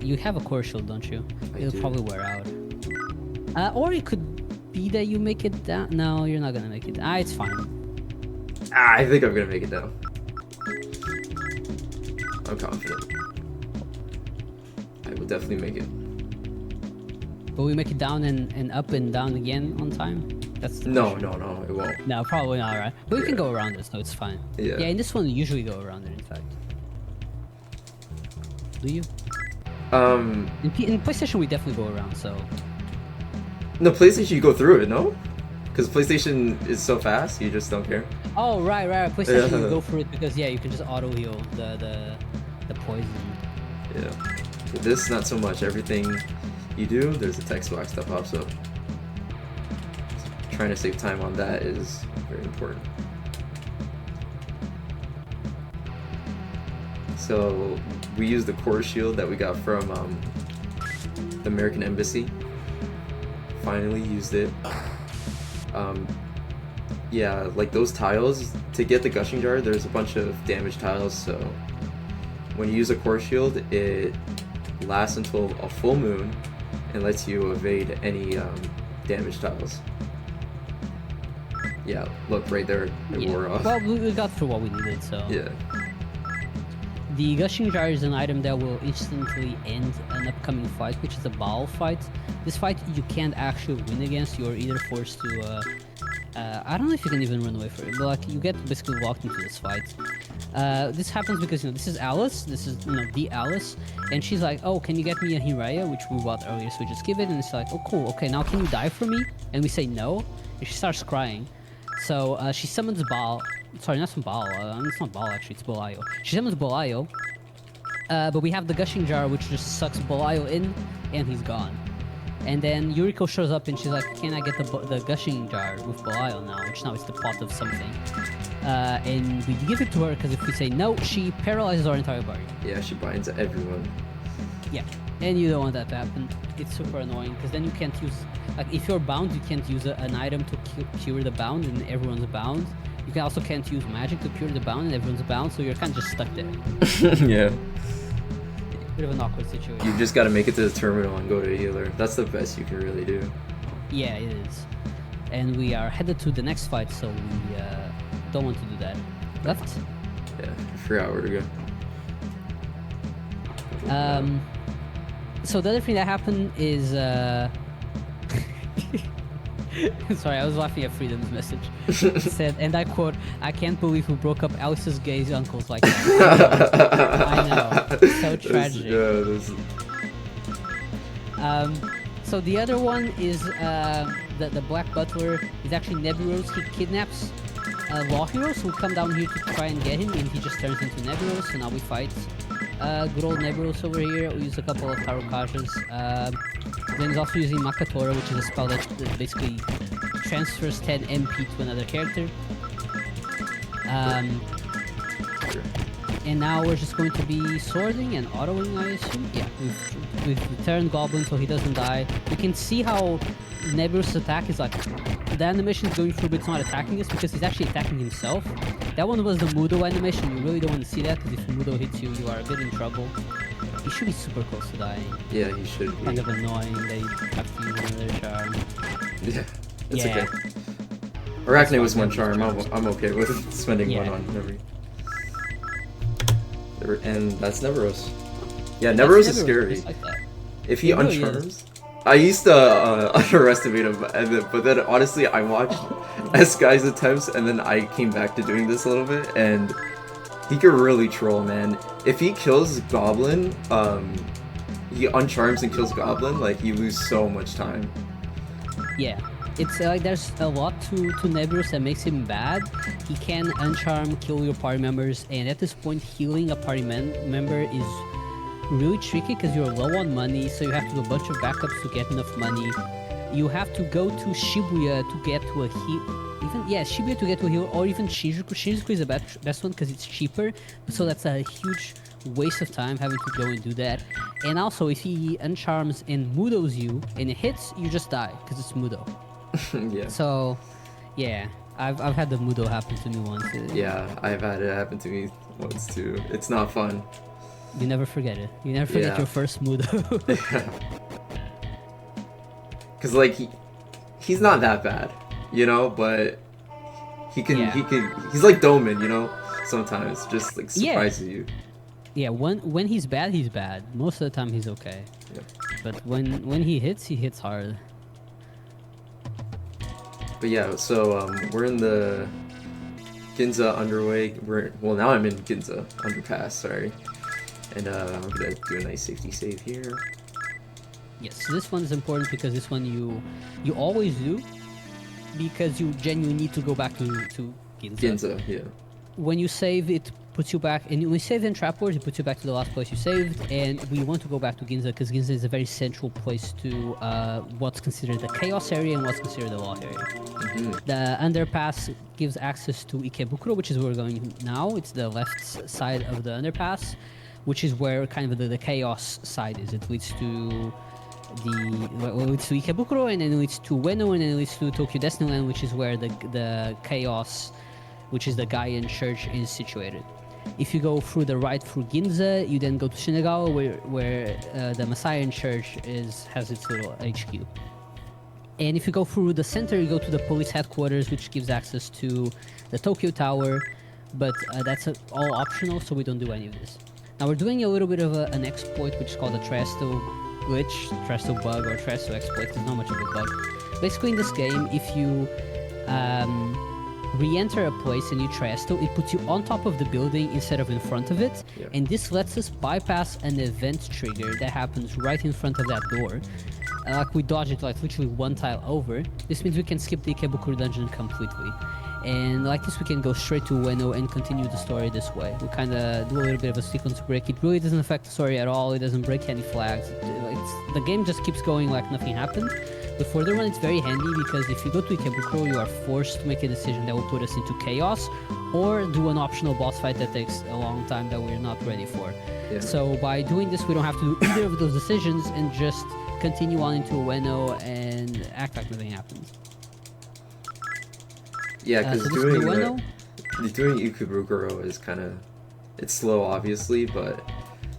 You have a core shield, don't you? It'll probably wear out. Or it could be that you make it down. No, you're not gonna make it. It's fine. I think I'm gonna make it down. I'm confident. I will definitely make it. Will we make it down and up and down again on time? That's the no, question. no, it won't. No, probably not, right? But we can go around this, so it's fine. Yeah. Yeah, in this one, we usually go around it, in fact. Do you? In PlayStation, we definitely go around, so... No, PlayStation, you go through it, no? Because PlayStation is so fast, you just don't care. Oh, right. PlayStation, you go for it because, yeah, you can just auto-heal the poison. Yeah. With this, not so much. Everything you do, there's a text box that pops up. Trying to save time on that is very important. So we use the core shield that we got from the American Embassy. Finally used it. Yeah, like those tiles, to get the gushing jar, there's a bunch of damage tiles, so when you use a core shield, it lasts until a full moon and lets you evade any damage tiles. Yeah, look right there, it wore off. Well, we got through what we needed, so... Yeah. The gushing jar is an item that will instantly end an upcoming fight, which is a battle fight. This fight you can't actually win against, you're either forced to... I don't know if you can even run away from it, but like you get basically locked into this fight. This happens because, you know, this is Alice, this is, you know, the Alice, and she's like, oh, can you get me a Hiraya, which we bought earlier, so we just give it, and it's like, oh cool, okay, now can you die for me? And we say no, and she starts crying. So she summons Baal, sorry, not some Baal, it's not Baal actually, it's Bolayo. She summons Bolayo, but we have the gushing jar which just sucks Bolayo in, and he's gone. And then Yuriko shows up and she's like, can I get the gushing jar with Belial now? Which now is the pot of something. And we give it to her because if we say no, she paralyzes our entire party. Yeah, she binds everyone. Yeah, and you don't want that to happen. It's super annoying because then you can't use... Like, if you're bound, you can't use an item to cure the bound and everyone's bound. You can also can't use magic to cure the bound and everyone's bound, so you're kind of just stuck there. Yeah. Bit of an awkward situation. You just gotta make it to the terminal and go to a healer. That's the best you can really do. Yeah, it is. And we are headed to the next fight, so we don't want to do that. Left? Yeah, I forgot where to go. So the other thing that happened is... Sorry, I was laughing at Freedom's message. It said, and I quote, "I can't believe we broke up Alice's gay uncles like that." I know. So tragic. Yeah, So the other one is the Black Butler is actually Nebulos. He kidnaps Law Heroes who come down here to try and get him, and he just turns into Nebulos, so now we fight good old Nebulos over here. We use a couple of Tarokajas. Then he's also using Makatora, which is a spell that basically transfers 10 MP to another character. And now we're just going to be swording and autoing, I assume. Yeah, we've turned Goblin so he doesn't die. We can see how Nebulous' attack is like, the animation is going through but it's not attacking us because he's actually attacking himself. That one was the Mudo animation. You really don't want to see that because if Mudo hits you, you are a bit in trouble. He should be super close to dying. Yeah, he should be. Kind of annoying that you have to use another charm. Yeah, it's okay. Arachne was one charm. I'm okay with spending one on every. And that's Neveros. Yeah, Neveros is scary. Like if he uncharms, I used to underestimate him, but then honestly, I watched S-Guy's attempts, and then I came back to doing this a little bit, and he could really troll, man. If he kills Goblin, he uncharms and kills Goblin, like, you lose so much time. Yeah. It's like there's a lot to Nebulos that makes him bad. He can uncharm, kill your party members, and at this point healing a party member is really tricky because you're low on money, so you have to do a bunch of backups to get enough money. You have to go to Shibuya to get to a heal. Shibuya to get to a heal, or even Shinjuku. Shinjuku is the best one because it's cheaper, so that's a huge waste of time having to go and do that. And also, if he uncharms and Mudos you and it hits, you just die because it's Mudo. Yeah. So, yeah, I've had the Mudo happen to me once. Yeah, I've had it happen to me once too. It's not fun. You never forget it. You never forget your first Mudo. Cause like he's not that bad, you know, but he's like Doman, you know. Sometimes just like surprises you. Yeah, when he's bad, he's bad. Most of the time he's okay. Yeah. But when he hits hard. But yeah, so we're in the Ginza underway. Now I'm in Ginza underpass. Sorry, and I'm gonna do a nice safety save here. Yes, so this one is important because this one you always do because you genuinely need to go back to Ginza. Ginza, yeah. When you save, it puts you back, and when you save in Trap Wars, it puts you back to the last place you saved, and we want to go back to Ginza because Ginza is a very central place to what's considered the Chaos area and what's considered the Law area. Mm-hmm. The underpass gives access to Ikebukuro, which is where we're going now. It's the left side of the underpass, which is where kind of the Chaos side is. It leads to Ikebukuro, and then it leads to Ueno, and then it leads to Tokyo Destiny Land, which is where the Chaos, which is the Gaian Church, is situated. If you go through the right through Ginza, you then go to Shinagawa, where the Masayan Church has its little HQ. And if you go through the center, you go to the police headquarters, which gives access to the Tokyo Tower, but that's all optional, so we don't do any of this. Now we're doing a little bit of an exploit, which is called a Tresto glitch, Tresto bug, or Tresto exploit. It's not much of a bug. Basically, in this game, if you re-enter a place and you Tresto, it puts you on top of the building instead of in front of it, and this lets us bypass an event trigger that happens right in front of that door. Like we dodge it like literally one tile over. This means we can skip the Ikebukuro dungeon completely. And like this we can go straight to Ueno and continue the story this way. We kind of do a little bit of a sequence break. It really doesn't affect the story at all. It doesn't break any flags. The game just keeps going like nothing happened. But for the run it's very handy because if you go to Ikebukuro, you are forced to make a decision that will put us into chaos, or do an optional boss fight that takes a long time that we're not ready for. Yeah. So by doing this we don't have to do either of those decisions and just continue on into Ueno and act like nothing happens. Yeah, because doing Ikebukuro is kind of, it's slow obviously, but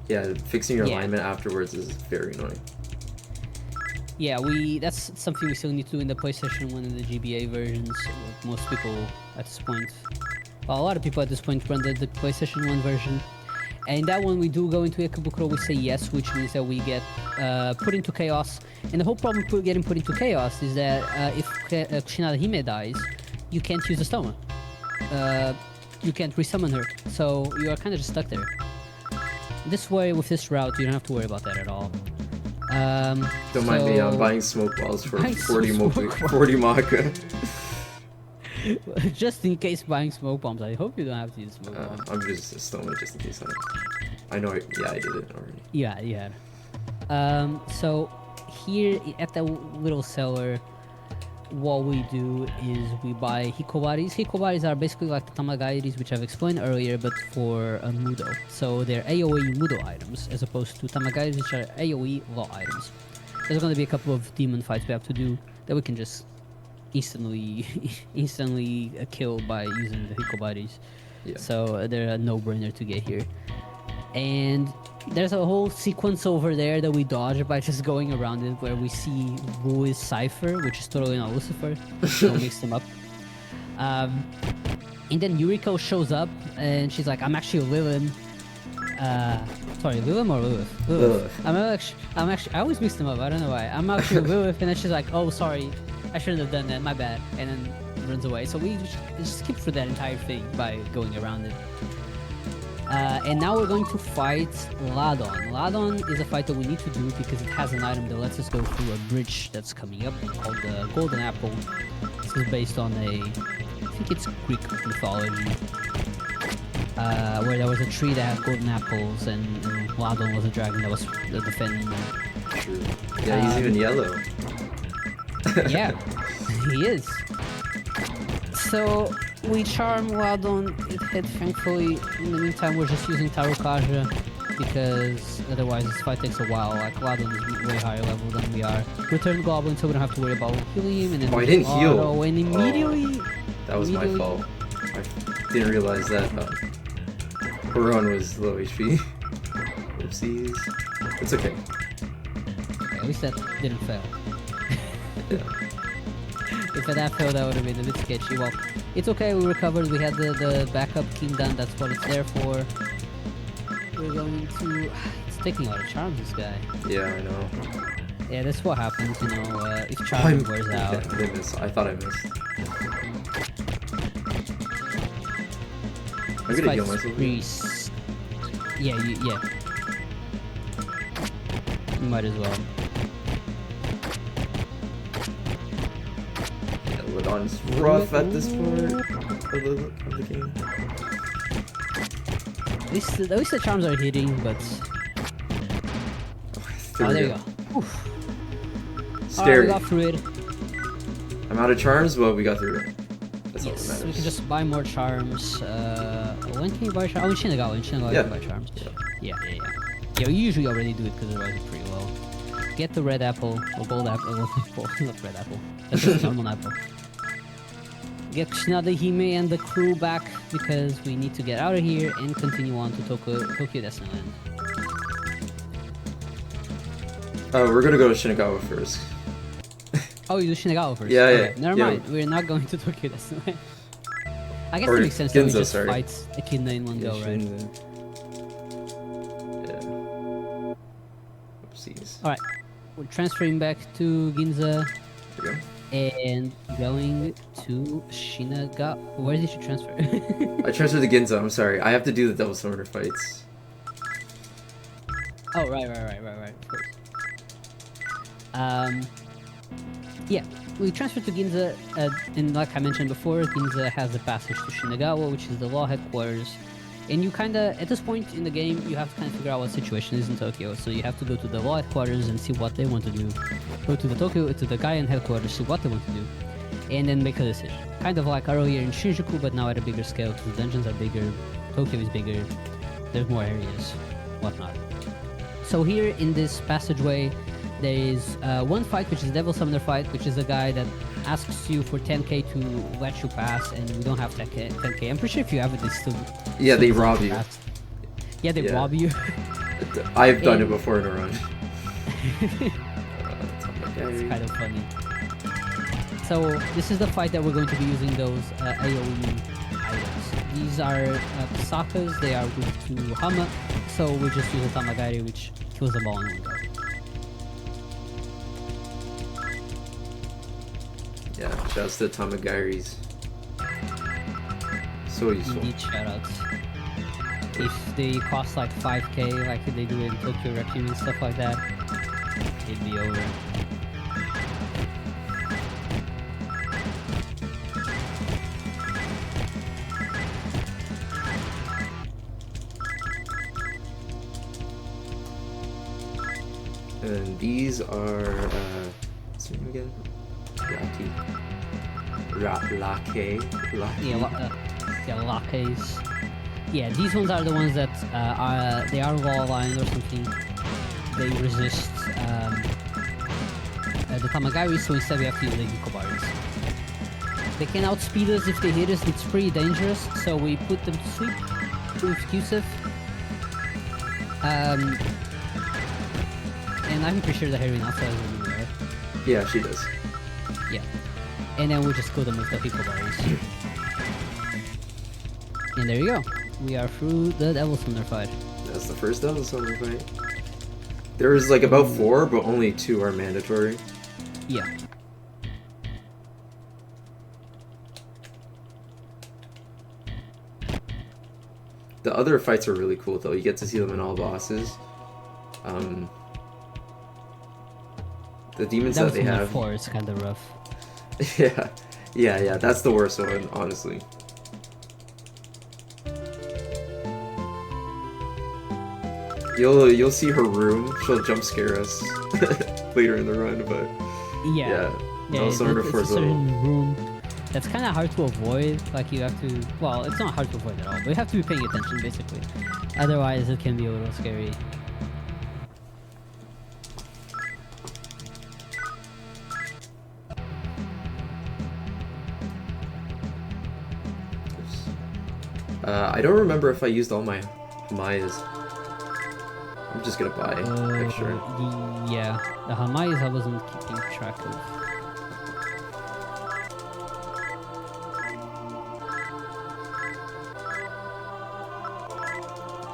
yeah, fixing your alignment afterwards is very annoying. Yeah, that's something we still need to do in the PlayStation 1 and the GBA versions. Most people at this point, well, a lot of people at this point run the PlayStation 1 version. And in that one, we do go into Ikebukuro, we say yes, which means that we get put into chaos. And the whole problem with getting put into chaos is that if Kushinada Hime dies, you can't use the Stoma. You can't resummon her, so you are kind of just stuck there. This way, with this route, you don't have to worry about that at all. Don't mind me, I'm so- buying smoke balls for Buying 40 smoke moku, balls. 40 maka. Just in case buying smoke bombs. I hope you don't have to use smoke bombs. I'm just stomach just in case I know it. Yeah, I did it already. Yeah, yeah. So here at the little cellar, what we do is we buy hikobaris. Hikobaris are basically like the tamagairis, which I've explained earlier, but for a mudo. So they're AoE mudo items, as opposed to tamagairis, which are AoE law items. There's going to be a couple of demon fights we have to do that we can just instantly kill by using the hikobaris. Yeah. So they're a no-brainer to get here. And there's a whole sequence over there that we dodge by just going around it, where we see Louis Cypher, which is totally not Lucifer. Don't mix them up. And then Yuriko shows up, and she's like, "I'm actually Lilin." Sorry, Lilith or Lilith? Lilith. I'm actually. I always mix them up. I don't know why. I'm actually Lilith, and then she's like, "Oh, sorry, I shouldn't have done that. My bad." And then runs away. So we just skip through that entire thing by going around it. And now we're going to fight Ladon. Ladon is a fight that we need to do because it has an item that lets us go through a bridge that's coming up called the Golden Apple. This is based on I think it's Greek mythology, where there was a tree that had golden apples, and Ladon was a dragon that was defending them. True. Yeah, he's even yellow. Yeah, he is. So we charm Ladon. It hit, thankfully. In the meantime, we're just using Tarukaja because otherwise this fight takes a while. Like, Ladon is way higher level than we are. Return Goblin, so we don't have to worry about healing him. And then Oh, I didn't heal. and immediately... That was my fault. I didn't realize that Haron was low HP. Oopsies. It's okay. At least that didn't fail. Yeah. If that failed, that would have been a bit sketchy. Well, it's okay, we recovered, we had the backup kingdom, that's what it's there for. We're going to... It's taking a lot of charms, this guy. Yeah, I know. Yeah, that's what happens, you know, if charm wears out. Yeah, I did miss. I thought I missed. I'm gonna heal myself. Yeah, yeah. You might as well. Ladon's rough at this part of the game. At least the charms are hitting, but... Oh, there you go. Oof. Scary. Alright, we got through it. I'm out of charms, but we got through it. That's all that Yes, matters. we can just buy more charms. When can you buy charms? Oh, in Shinagawa. In Shinagawa, you can buy charms. Yeah. Yeah, we usually already do it because otherwise it's pretty low. Get the red apple, or gold apple, not red apple. That's just a normal apple. Get Shinada Hime and the crew back because we need to get out of here and continue on to Tokyo Disneyland. We're gonna go to Shinagawa first. Oh, you do Shinagawa first? Yeah, Okay, yeah. never Yeah. mind. We're not going to Tokyo Disneyland. I guess Or it makes sense that we Ginza, just sorry. fight Echidna in one go, right? Yeah. Oopsies. Alright, we're transferring back to Ginza There we go. and going to Shinagawa. Where did you transfer? I transferred to Ginza, I'm sorry. I have to do the Devil Summoner fights. Oh, right, of course. Yeah, we transferred to Ginza, and like I mentioned before, Ginza has a passage to Shinagawa, which is the law headquarters. And you kinda, at this point in the game, you have to kind of figure out what situation is in Tokyo. So you have to go to the law headquarters and see what they want to do. Go to the Gaian headquarters, see what they want to do. And then make a decision. Kind of like earlier in Shinjuku, but now at a bigger scale, because the dungeons are bigger, Tokyo is bigger, there's more areas, whatnot. So here in this passageway, there is one fight, which is the Devil Summoner fight, which is a guy that asks you for 10k to let you pass, and we don't have 10k. I'm pretty sure if you have it, they still... Yeah, they rob you. Yeah, they rob you. I've done it before in a run. It's kind of funny. So this is the fight that we're going to be using those AoE items. These are Sakas, they are weak to Hama, so we just use a Tamagari, which kills them all in one go. Yeah, shouts to Tamagairis. So useful. Indeed, shoutouts. If they cost like 5k, like they do in Tokyo Requiem and stuff like that, it'd be over. And these are, what's the name again? Lake. Yeah, lattes. Yeah, these ones are the ones that they are law aligned or something. They resist the Tamagari, so instead we have to use the Yukobaris. They can outspeed us if they hit us. It's pretty dangerous, so we put them to sleep with Yusuf. And I'm pretty sure the heroine also has a right? Yeah, she does. Yeah. And then we just kill them with the Yukobaris. And there you go. We are through the Devil Thunder fight. That's the first Devil Thunder fight. There's like about 4, but only 2 are mandatory. Yeah. The other fights are really cool though. You get to see them in all bosses. The demons that they have. 4 is kind of rough. yeah. That's the worst one, honestly. You'll see her room. She'll jump scare us later in the run, but yeah. Also it's a certain room that's kind of hard to avoid. Like you have to. Well, it's not hard to avoid at all, but you have to be paying attention basically. Otherwise, it can be a little scary. I don't remember if I used all my Hamayas. I'm just gonna buy extra. Yeah, the Hamayas I wasn't keeping track of.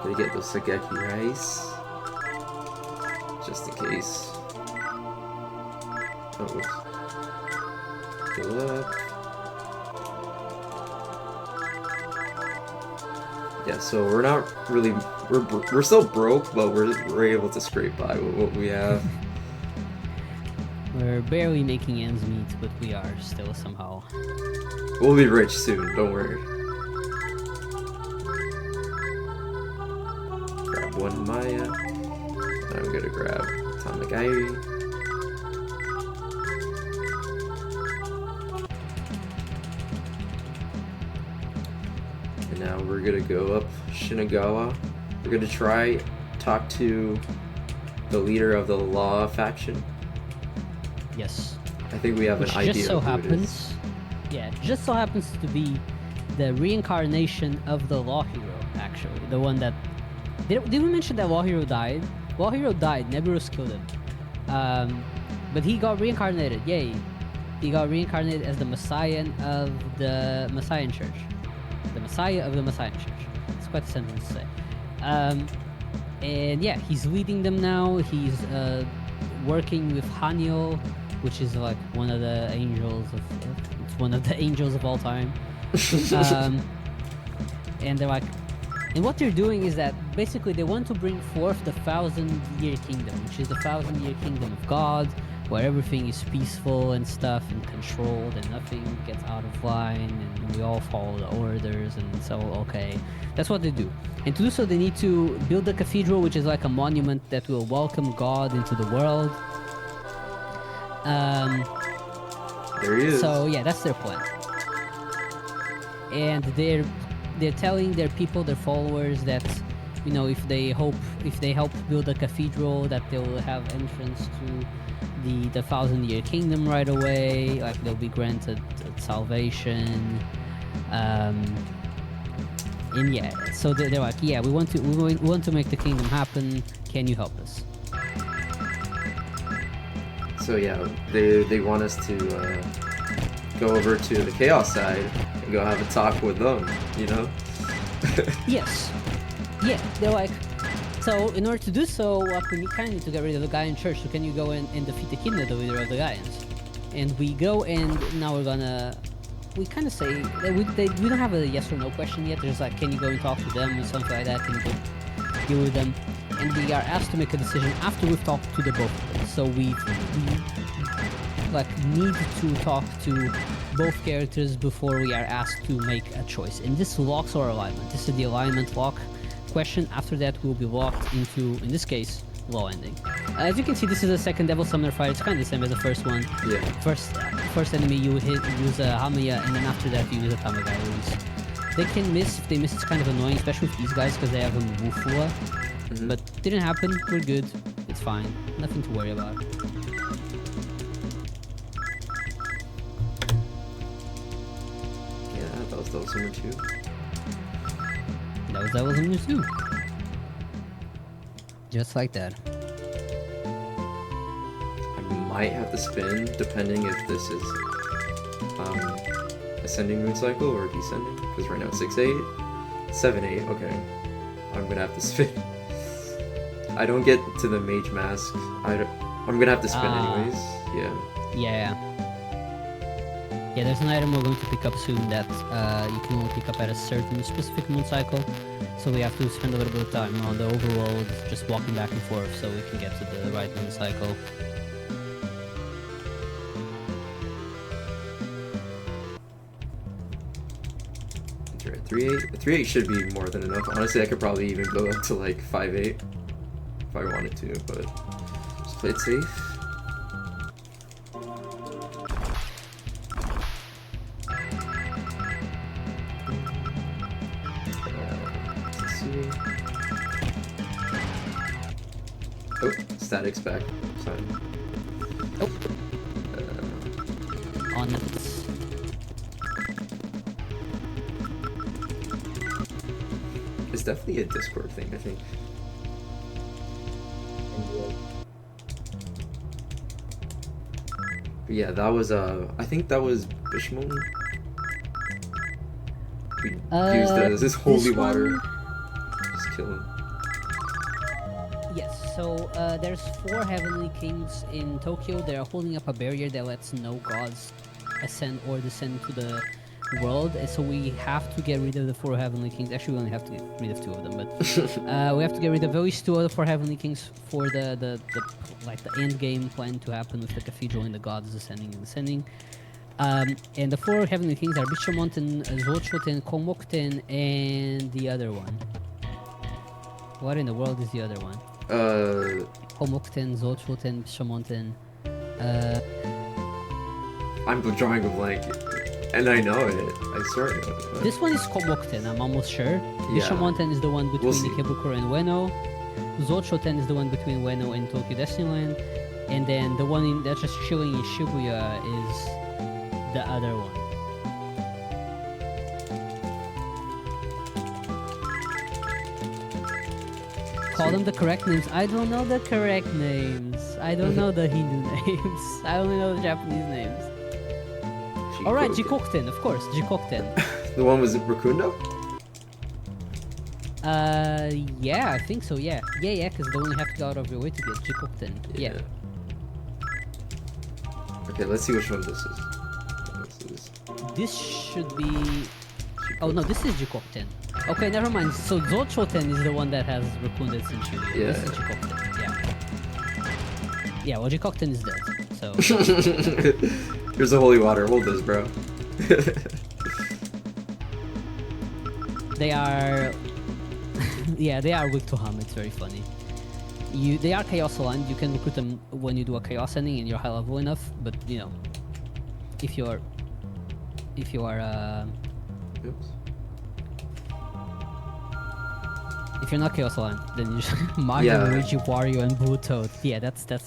Gonna get the Sageki rice. Just in case. Oh, whoops. Fill up. Yeah, so we're not really we're still broke, but we're able to scrape by with what we have. We're barely making ends meet, but we are still somehow. We'll be rich soon, don't worry. Grab one Maya. I'm gonna grab Tamagiri. Now we're gonna go up Shinagawa. We're gonna try talk to the leader of the Law faction. Yes. I think we have an idea just so of who happens, it is. Yeah, just so happens to be the reincarnation of the Law Hero. Actually, the one that did we mention that Law Hero died? Law Hero died. Neberus killed him. But he got reincarnated. Yay! He got reincarnated as the Messiah of the Messiah Church. The Messiah of the Messiah Church. It's quite a sentence to say. And yeah, he's leading them now. He's working with Haniel, which is like one of the angels it's one of the angels of all time. And they're like, and what they're doing is that basically they want to bring forth the 1,000-year kingdom, which is the 1,000-year kingdom of God, where everything is peaceful and stuff and controlled and nothing gets out of line and we all follow the orders and so okay. That's what they do. And to do so they need to build a cathedral, which is like a monument that will welcome God into the world. There he is. So yeah, that's their plan. And they're telling their people, their followers, that you know if they help build a cathedral, that they will have entrance to the 1,000-year kingdom right away. Like they'll be granted salvation. And yeah, so they're like, yeah, we want to make the kingdom happen. Can you help us? So yeah, they want us to go over to the Chaos side and go have a talk with them, you know? Yes. Yeah, they're like, so in order to do so, like, we kind of need to get rid of the guy in church, so can you go and defeat the Kidna, the leader of the Gaians? And we go, and now we kind of say, that we don't have a yes or no question yet. There's like, can you go and talk to them or something like that? Can you go deal with them? and we are asked to make a decision after we've talked to the both of them. So we like need to talk to both characters before we are asked to make a choice. And this locks our alignment. This is the alignment lock question. After that, we'll be locked into, in this case, low ending. As you can see, this is a second Devil Summoner fight. It's kind of the same as the first one. Yeah. First enemy you use a Hamiya, and then after that you use a Tamagai runes. They can miss. If they miss, it's kind of annoying, especially with these guys because they have a Wufua. But didn't happen. We're good. It's fine. Nothing to worry about. Yeah, that was Devil Summoner 2. That was Devil Summoner 2. Just like that. I might have to spin depending if this is ascending moon cycle or descending. Because right now it's 6-8, 7-8. Okay, I'm gonna have to spin. I don't get to the mage mask. I'm gonna have to spin anyways. Yeah. Yeah. Yeah, there's an item we're going to pick up soon that you can only pick up at a certain specific moon cycle. So we have to spend a little bit of time on the overworld, just walking back and forth so we can get to the right moon cycle. That's right, 3-8. 3-8 should be more than enough. Honestly, I could probably even go up to like 5-8 if I wanted to, but just play it safe. Oh, static's back. Sorry. Oh. On it. It's definitely a Discord thing, I think. But yeah, that was I think that was Bishmon. We used this holy water. Just kill him. Yes, so there's 4 Heavenly Kings in Tokyo. They are holding up a barrier that lets no gods ascend or descend to the world. And so we have to get rid of the 4 Heavenly Kings. Actually, we only have to get rid of 2 of them, but we have to get rid of at least 2 of the 4 Heavenly Kings for the end game plan to happen with the cathedral and the gods ascending and descending. And the 4 Heavenly Kings are Bishamonten, Zolchoten, Komokten, and the other one. What in the world is the other one? Komokten, Zolchoten, Bishamonten. I'm drawing a blank, and I know it. I swear I know it. This one is Komokten, I'm almost sure. Bishamonten is the one between Ikebukuro and Ueno. Zolchoten is the one between Ueno and Tokyo Disneyland. And then the one that's just chilling in Shibuya is the other one. Call them the correct names. I don't know the correct names. I don't know the Hindu names. I only know the Japanese names. Alright, Jikokten, of course, Jikokten. The one was Rakundo? Yeah, I think so, yeah. Yeah, because the one you have to go out of your way to get Jikokten. Yeah. Okay, let's see which one this is. This should be... Oh no, this is Jikokten. Okay, never mind. So Zolchoten is the one that has Rakunda essentially. Yeah. This is Jikokten, yeah. Yeah, well Jikokten is dead, so... Here's the holy water. Hold this, bro. They are... yeah, they are weak to Ham. It's very funny. They are chaos aligned. You can recruit them when you do a chaos ending and you're high level enough, but you know, if you are Oops. if you're not chaos aligned, then you just Mario, Luigi, Wario, and Blue Toad. Yeah, that's them.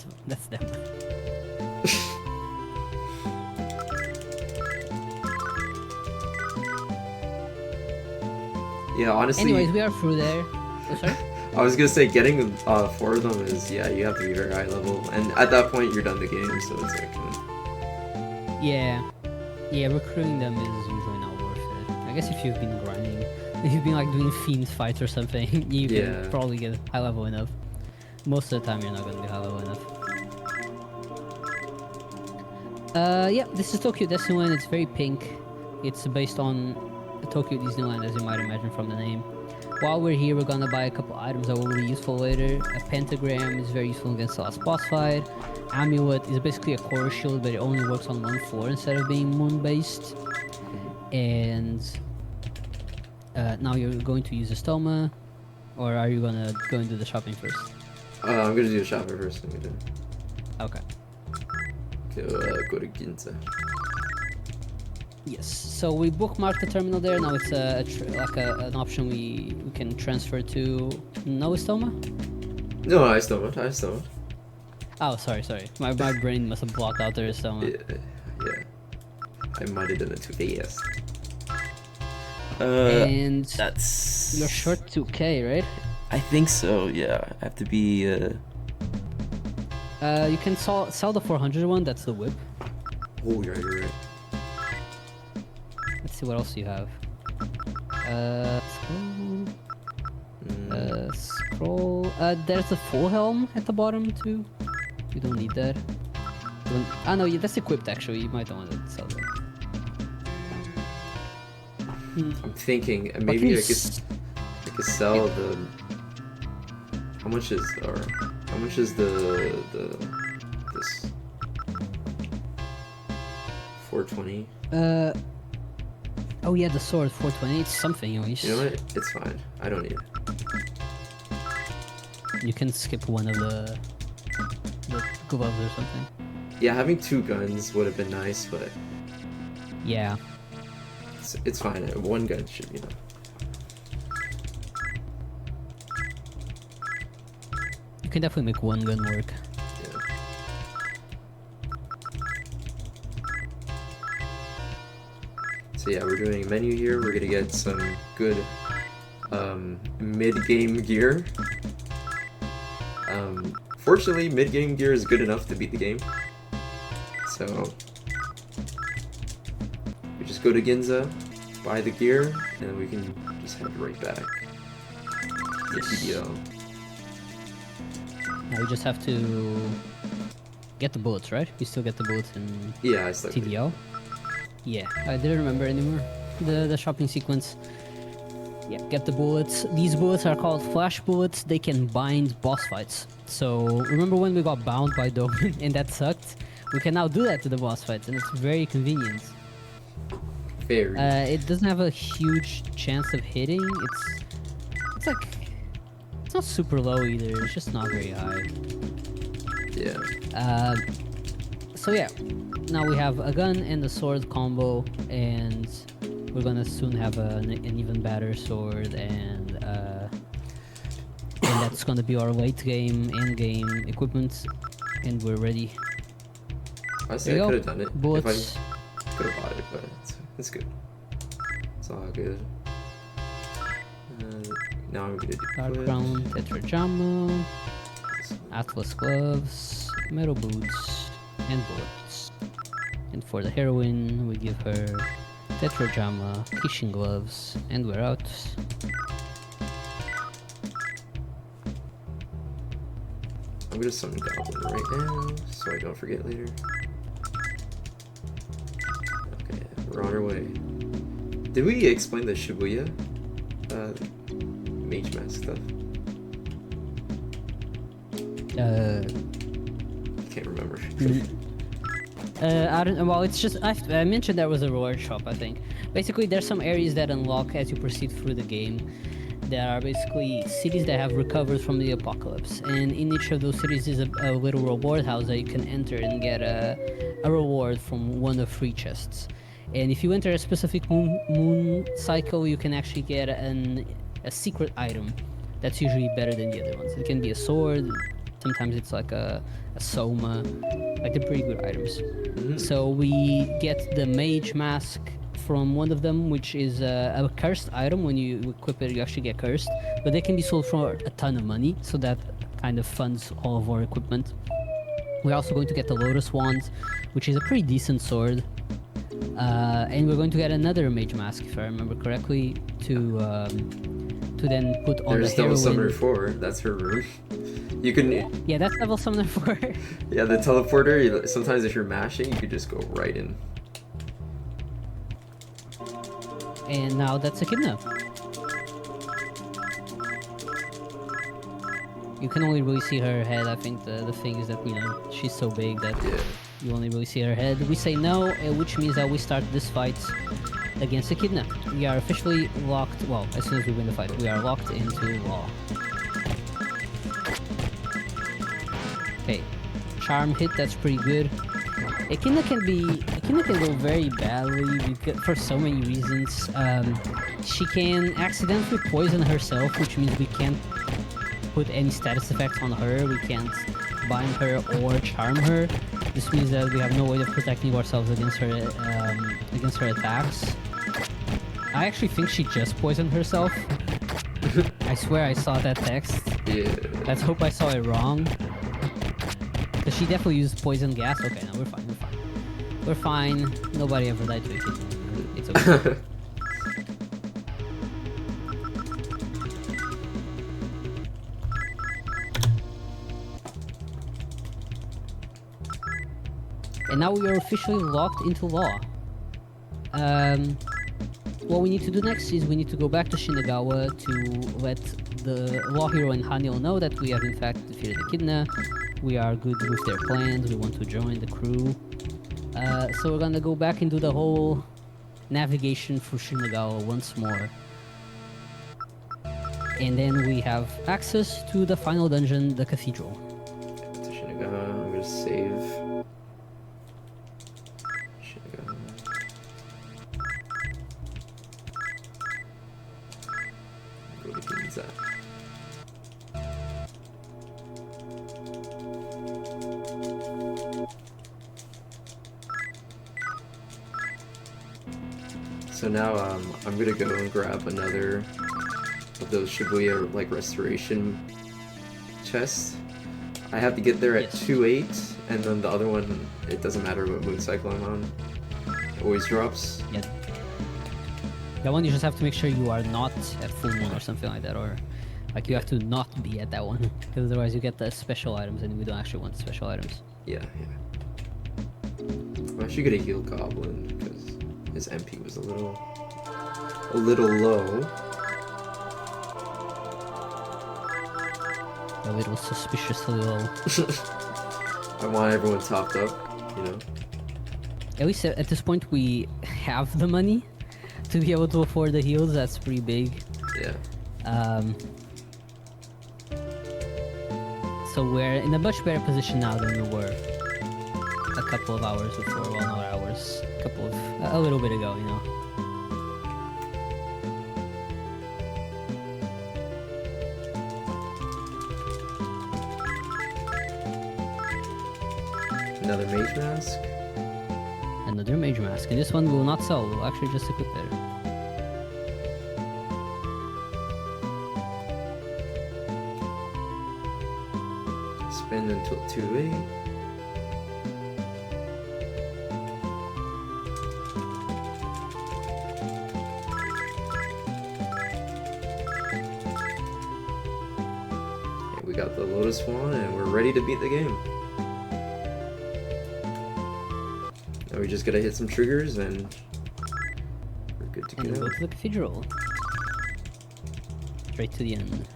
Yeah, honestly. Anyways, we are through there. Oh, sorry? I was gonna say getting 4 of them is you have to be very high level, and at that point you're done the game, so it's like. Yeah, recruiting them is usually not worth it. I guess if you've been grinding, if you've been like doing fiend fights or something, you can probably get high level enough. Most of the time, you're not gonna be high level enough. Yeah, this is Tokyo Disneyland. It's very pink. It's based on Tokyo Disneyland, as you might imagine from the name. while we're here, we're gonna buy a couple items that will be useful later. A pentagram is very useful against the last boss fight. Amulet is basically a core shield, but it only works on one floor instead of being moon-based. And now you're going to use a stoma, or are you gonna go and do the shopping first? I'm gonna do the shopping first. Okay. Go to Ginza. Yes. So we bookmarked the terminal there. Now it's an option we can transfer to no stoma. No, I still. Oh, sorry. My brain must have blocked out the stoma. Yeah. I might have done it too fast. And that's... you're short 2k, right? I think so, yeah. I have to be, You can sell the 400 one, that's the whip. Oh, yeah, you're right. Let's see what else you have. Scroll. There's a full helm at the bottom too. You don't need that. No, yeah, that's equipped actually. You might want to sell that. I'm thinking maybe I could sell the. How much is this 420? Oh yeah, the sword 420. It's something at least. You know what? It's fine. I don't need it. You can skip one of the gloves or something. Yeah, having 2 guns would have been nice, but yeah. It's fine. 1 gun should be enough. You can definitely make 1 gun work. Yeah. So yeah, we're doing a menu here. We're gonna get some good mid-game gear. Fortunately, mid-game gear is good enough to beat the game. So we just go to Ginza, buy the gear, and we can just head right back to the TDO. Now we just have to get the bullets, right? We still get the bullets in Yeah, I still TDO. Yeah, I didn't remember anymore the shopping sequence. Yeah, get the bullets. These bullets are called flash bullets. They can bind boss fights. So remember when we got bound by Dogen and that sucked? We can now do that to the boss fights, and it's very convenient. Very. It doesn't have a huge chance of hitting. It's like, it's not super low either. It's just not very high. Yeah. So yeah, now we have a gun and a sword combo, and we're gonna soon have an even better sword, and that's gonna be our late game, end game equipment, and we're ready. I say I could have done it. Bullets. If I could have bought it, but it's good. It's all good. Now I'm gonna do Dark brown tetrajama, atlas gloves, metal boots, and bullets. And for the heroine, we give her tetrajama, fishing gloves, and we're out. I'm gonna summon Goblin right now, so I don't forget later. Okay, we're on our way. Did we explain the Shibuya mage mask stuff? Can't remember. I don't know. Well, it's just I mentioned there was a reward shop. I think basically there's some areas that unlock as you proceed through the game. There are basically cities that have recovered from the apocalypse, and in each of those cities is a little reward house that you can enter and get a reward from one of 3 chests. And if you enter a specific moon cycle, you can actually get a secret item that's usually better than the other ones. It can be a sword. Sometimes it's like a soma. Like they're pretty good items. Mm-hmm. So we get the mage mask from one of them, which is a cursed item. When you equip it, you actually get cursed, but they can be sold for a ton of money, so that kind of funds all of our equipment. We're also going to get the lotus wand, which is a pretty decent sword, and we're going to get another mage mask, if I remember correctly, to then put on There's the heroine. Devil Summoner 4, that's her room. You can... Yeah, that's level summoner 4. Yeah, the teleporter, sometimes if you're mashing, you could just go right in. And now that's Echidna. You can only really see her head. I think the thing is that, she's so big that you only really see her head. We say no, which means that we start this fight against Echidna. We are officially locked. Well, as soon as we win the fight, we are locked into law. Okay, charm hit. That's pretty good. Echidna can go very badly for so many reasons. She can accidentally poison herself, which means we can't put any status effects on her. We can't bind her or charm her. This means that we have no way of protecting ourselves against her attacks. I actually think she just poisoned herself. I swear I saw that text. Yeah. Let's hope I saw it wrong. Because she definitely used poison gas. Okay, no, we're fine. We're fine. Nobody ever died to it. It's okay. And now we are officially locked into law. What we need to do next is we need to go back to Shinagawa to let the law hero and Hanyo know that we have in fact defeated Echidna. We are good with their plans. We want to join the crew. So we're gonna go back and do the whole navigation through Shinagawa once more. And then we have access to the final dungeon, the cathedral. To Shinagawa, I'm gonna save. Shinagawa. Go to Ginza. So now I'm gonna go and grab another of those Shibuya like restoration chests. I have to get there at 2-8, and then the other one, it doesn't matter what moon cycle I'm on. It always drops. Yeah. That one you just have to make sure you are not at full moon or something like that, or like you have to not be at that one, because otherwise you get the special items and we don't actually want special items. Yeah. I should get a heal goblin because his MP was a little low. A little suspiciously low. I want everyone topped up, you know. At least at this point we have the money to be able to afford the heals. That's pretty big. Yeah. So we're in a much better position now than we were a couple of hours before. Well, not hours. A little bit ago, you know. Another mage mask. Another mage mask, and this one we will not sell. We'll actually just equip it. Spend until 2-8. Okay, we got the Lotus Wand and we're ready to beat the game. Now we just gotta hit some triggers and we're good to And go. go to the cathedral. Straight to the end.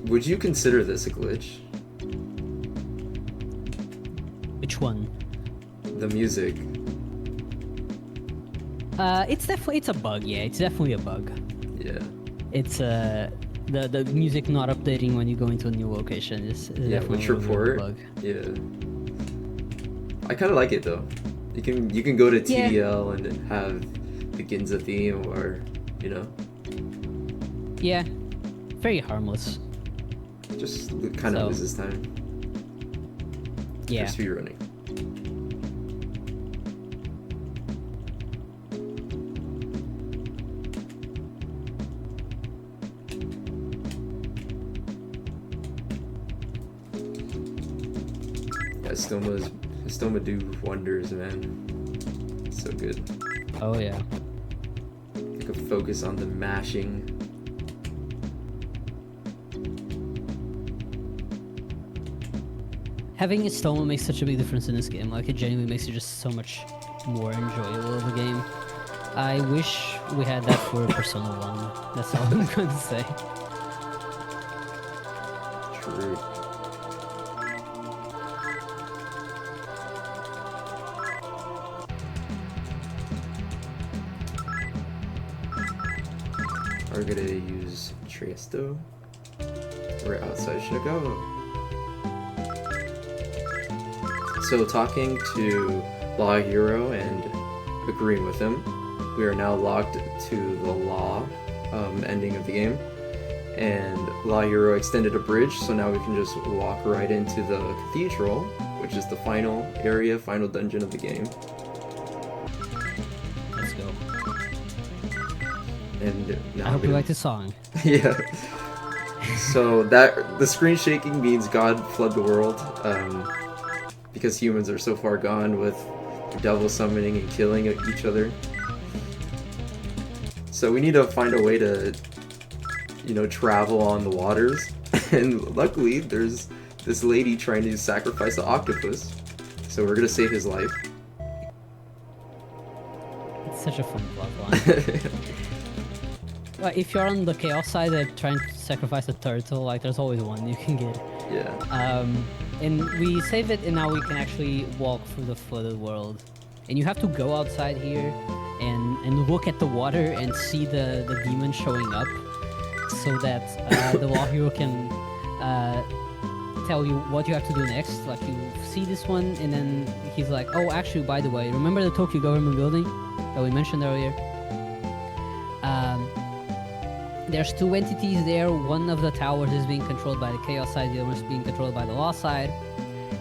Would you consider this a glitch? Which one? The music. It's a bug. Yeah, it's definitely a bug. Yeah. It's the music not updating when you go into a new location is Yeah, definitely which a little bit of a report? bug. Yeah. I kind of like it though. You can go to TDL and have the Ginza theme, or you know. Yeah, very harmless. Just kind of loses time. Yeah. For speedrunning. Yeah, Stoma do wonders, man. So good. Oh yeah. You can focus on the mashing. Having Stoma makes such a big difference in this game. Like, it genuinely makes it just so much more enjoyable of a game. I wish we had that for Persona 1. That's all I'm going to say. True. We're gonna use Triesto. Where outside should I go? So talking to Law Hero and agreeing with him, we are now locked to the Law ending of the game. And Law Hero extended a bridge, so now we can just walk right into the cathedral, which is the final area, final dungeon of the game. Let's go. And now I hope you like the song. Yeah. So that the screen shaking means God flood the world, because humans are so far gone with devil summoning and killing each other. So we need to find a way to, you know, travel on the waters. And luckily, there's this lady trying to sacrifice an octopus. So we're gonna save his life. It's such a fun plotline. Well, if you're on the chaos side, trying to sacrifice a turtle, like, there's always one you can get. Yeah. And we save it, and now we can actually walk through the flooded world. And you have to go outside here and look at the water and see the demon showing up, so that the Law Hero can tell you what you have to do next. Like, you see this one, and then he's like, oh, actually, by the way, remember the Tokyo government building that we mentioned earlier? There's two entities there. One of the towers is being controlled by the chaos side, the other is being controlled by the law side.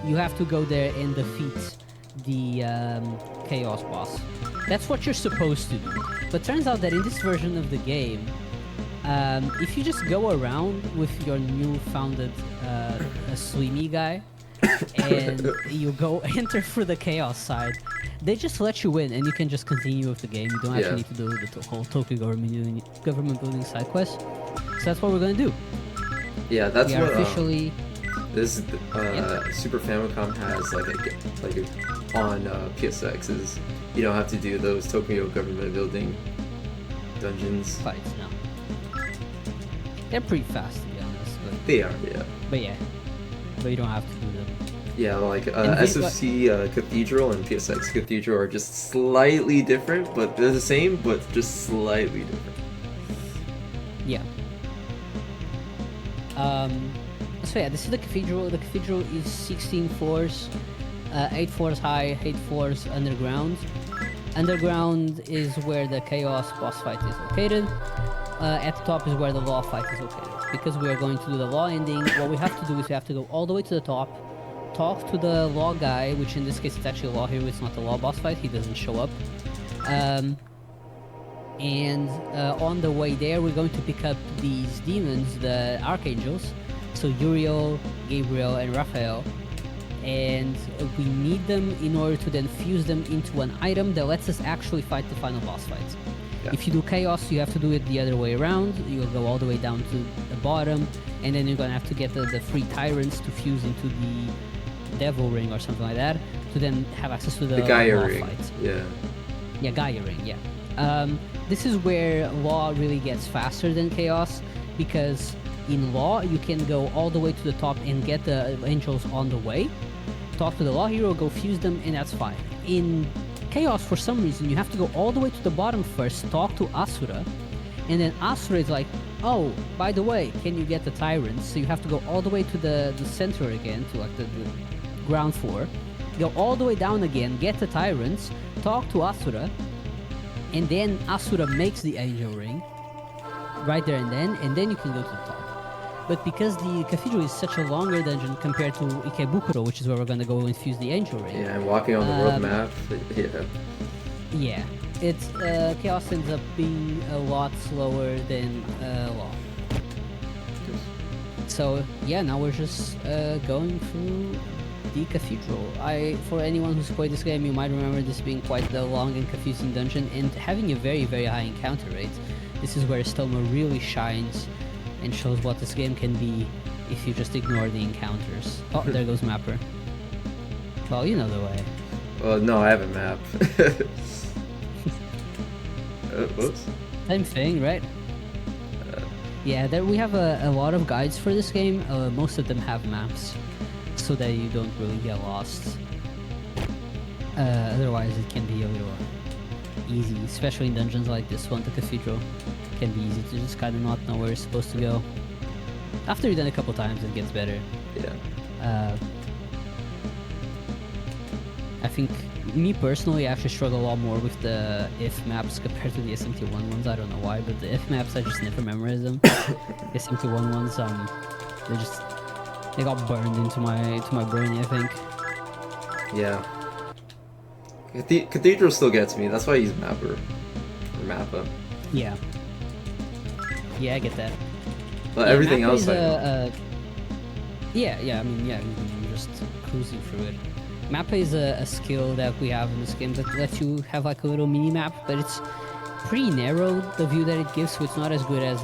You have to go there and defeat the chaos boss. That's what you're supposed to do. But turns out that in this version of the game, if you just go around with your new-founded Swimi guy, and you go enter through the chaos side, they just let you in, and you can just continue with the game. You don't actually need to do the whole Tokyo government building side quest. So that's what we're gonna do. Yeah, that's what officially. This Super Famicom has like on PSX is you don't have to do those Tokyo government building dungeons. Fights, no. They're pretty fast, to be honest. But, They are, yeah. But you don't have to do them. Yeah, like SFC Cathedral and PSX Cathedral are just slightly different, but they're the same, but just slightly different. Yeah. So yeah, this is the cathedral. The cathedral is 16 floors, 8 floors high, 8 floors underground. Underground is where the chaos boss fight is located. At the top is where the law fight is located. Because we are going to do the law ending, what we have to do is we have to go all the way to the top, talk to the law guy, which in this case it's actually a law hero, it's not the law boss fight, he doesn't show up. On the way there, we're going to pick up these demons, the archangels, so Uriel, Gabriel, and Raphael, and we need them in order to then fuse them into an item that lets us actually fight the final boss fight. Yeah. If you do chaos, you have to do it the other way around. You'll go all the way down to the bottom, and then you're gonna have to get the three tyrants to fuse into the devil ring or something like that, to then have access to the Gaia law ring. fight. Yeah, Gaia ring, yeah. This is where law really gets faster than chaos, because in law you can go all the way to the top and get the angels on the way, talk to the law hero, go fuse them, and that's fine. In chaos, for some reason, you have to go all the way to the bottom first, talk to Asura, and then Asura is like, oh, by the way, can you get the tyrants? So you have to go all the way to the center again, to like the ground floor, go all the way down again, get the tyrants, talk to Asura, and then Asura makes the angel ring right there and then you can go to the top. But because the cathedral is such a longer dungeon compared to Ikebukuro, which is where we're gonna go and fuse the angel ring. Yeah, and walking on the world map. Yeah, it's chaos ends up being a lot slower than law. So yeah, now we're just going through the cathedral. For anyone who's played this game, you might remember this being quite the long and confusing dungeon and having a very, very high encounter rate. This is where Stoma really shines and shows what this game can be if you just ignore the encounters. Oh, there goes Mapper. Well, you know the way. Well, no, I have a map. Whoops. Same thing, right? Yeah, there we have a lot of guides for this game. Most of them have maps, so that you don't really get lost. Otherwise, it can be a little easy, especially in dungeons like this one, the cathedral. It can be easy to just kind of not know where you're supposed to go. After you've done it a couple times, it gets better. Yeah. I think, me personally, I actually struggle a lot more with the if maps compared to the SMT1 ones. I don't know why, but the if maps, I just never memorize them. The SMT1 ones, they got burned into my brain, I think. Yeah. Cathedral still gets me. That's why I use Mapper. Or Mappa. Yeah. Yeah, I get that. But Yeah, everything Mappa else is I know. yeah, I mean, you're just cruising through it. Mappa is a skill that we have in this game that lets you have like a little mini map, but it's pretty narrow, the view that it gives, so it's not as good as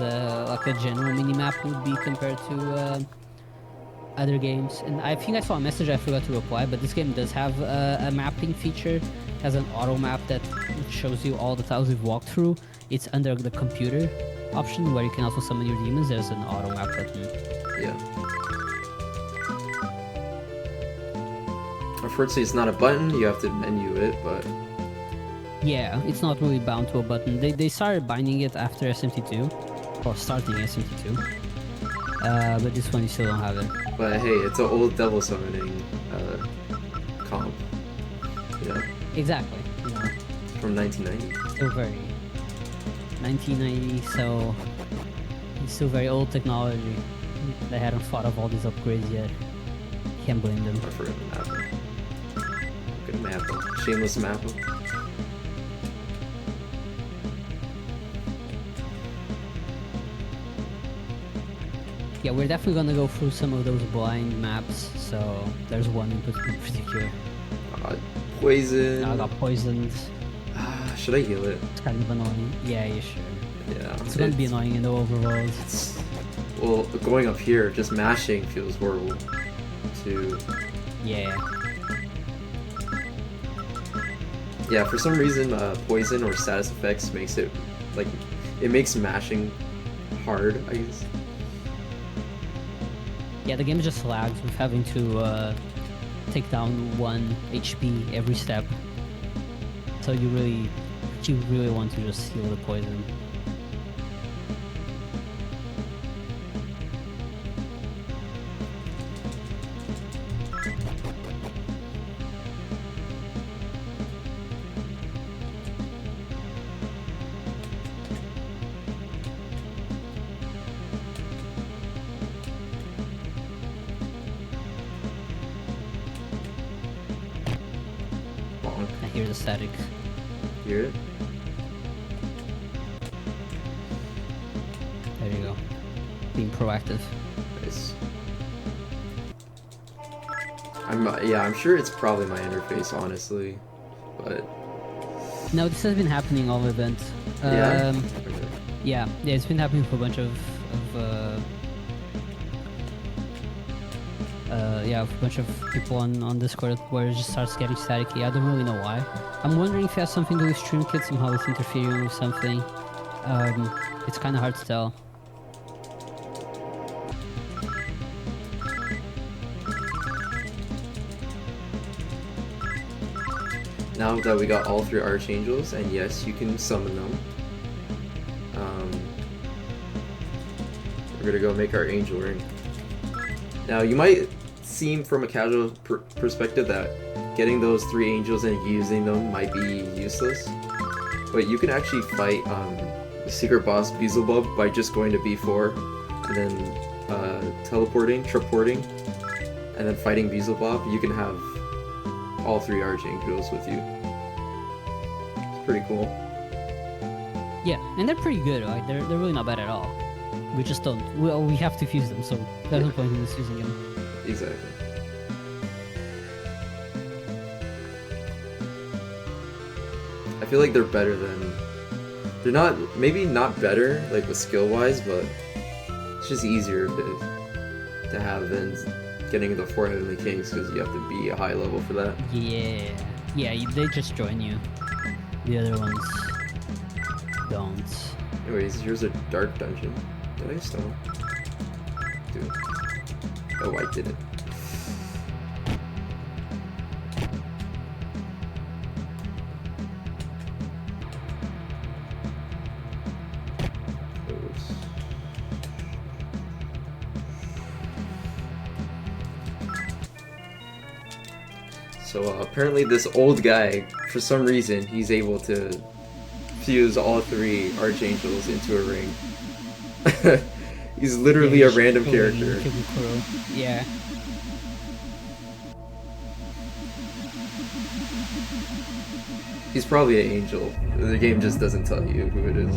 like a general mini map would be compared to other games. And I think I saw a message I forgot to reply, but this game does have a mapping feature. It has an auto map that shows you all the tiles you've walked through. It's under the computer option where you can also summon your demons. There's an auto map button. Yeah. Unfortunately, it's not a button. You have to menu it, but Yeah, it's not really bound to a button. They started binding it after SMT2, or starting SMT2. But this one you still don't have it. But hey, it's an old devil summoning comp. Yeah, Exactly. You know, from 1990. still very 1990, so it's still very old technology. They hadn't thought of all these upgrades yet. Can't blame them. I forgot the map. Good map. Shameless map. Yeah, we're definitely gonna go through some of those blind maps. So there's one in particular. Poison. I got poisoned. Should I heal it? It's kind of annoying. Yeah, you should. Yeah. It's gonna be annoying in the overworld. Well, going up here, just mashing feels horrible. Yeah, for some reason, poison or status effects makes it like it makes mashing hard, I guess. Yeah, the game just lags with having to take down 1 HP every step. So you really want to just heal the poison. I hear the static. Hear it? There you go. Being proactive. Nice. I'm sure it's probably my interface, honestly, but No, this has been happening all event. yeah. Yeah, it's been happening for a bunch of people on Discord where it just starts getting staticky. I don't really know why. I'm wondering if it has something to do with StreamKit, somehow it's interfering with something. It's kind of hard to tell. Now that we got all 3 archangels, and yes, you can summon them. We're gonna go make our angel ring. Now, you might seem from a casual perspective that getting those 3 angels and using them might be useless, but you can actually fight the secret boss Beelzebub by just going to B4 and then teleporting, and then fighting Beelzebub. You can have all 3 archangels with you. It's pretty cool. Yeah, and they're pretty good. Like they're really not bad at all. We just don't. Well, we have to fuse them, so there's no point in us using them. Exactly. I feel like they're better than... They're not... Maybe not better, like with skill-wise, but it's just easier to have than getting the 4 Heavenly Kings because you have to be a high level for that. Yeah. Yeah, they just join you. The other ones don't. Anyways, here's a dark dungeon. Did I stone? Dude. Oh, I didn't. So apparently this old guy, for some reason, he's able to fuse all 3 archangels into a ring. He's literally a random character. Yeah. He's probably an angel. The game just doesn't tell you who it is.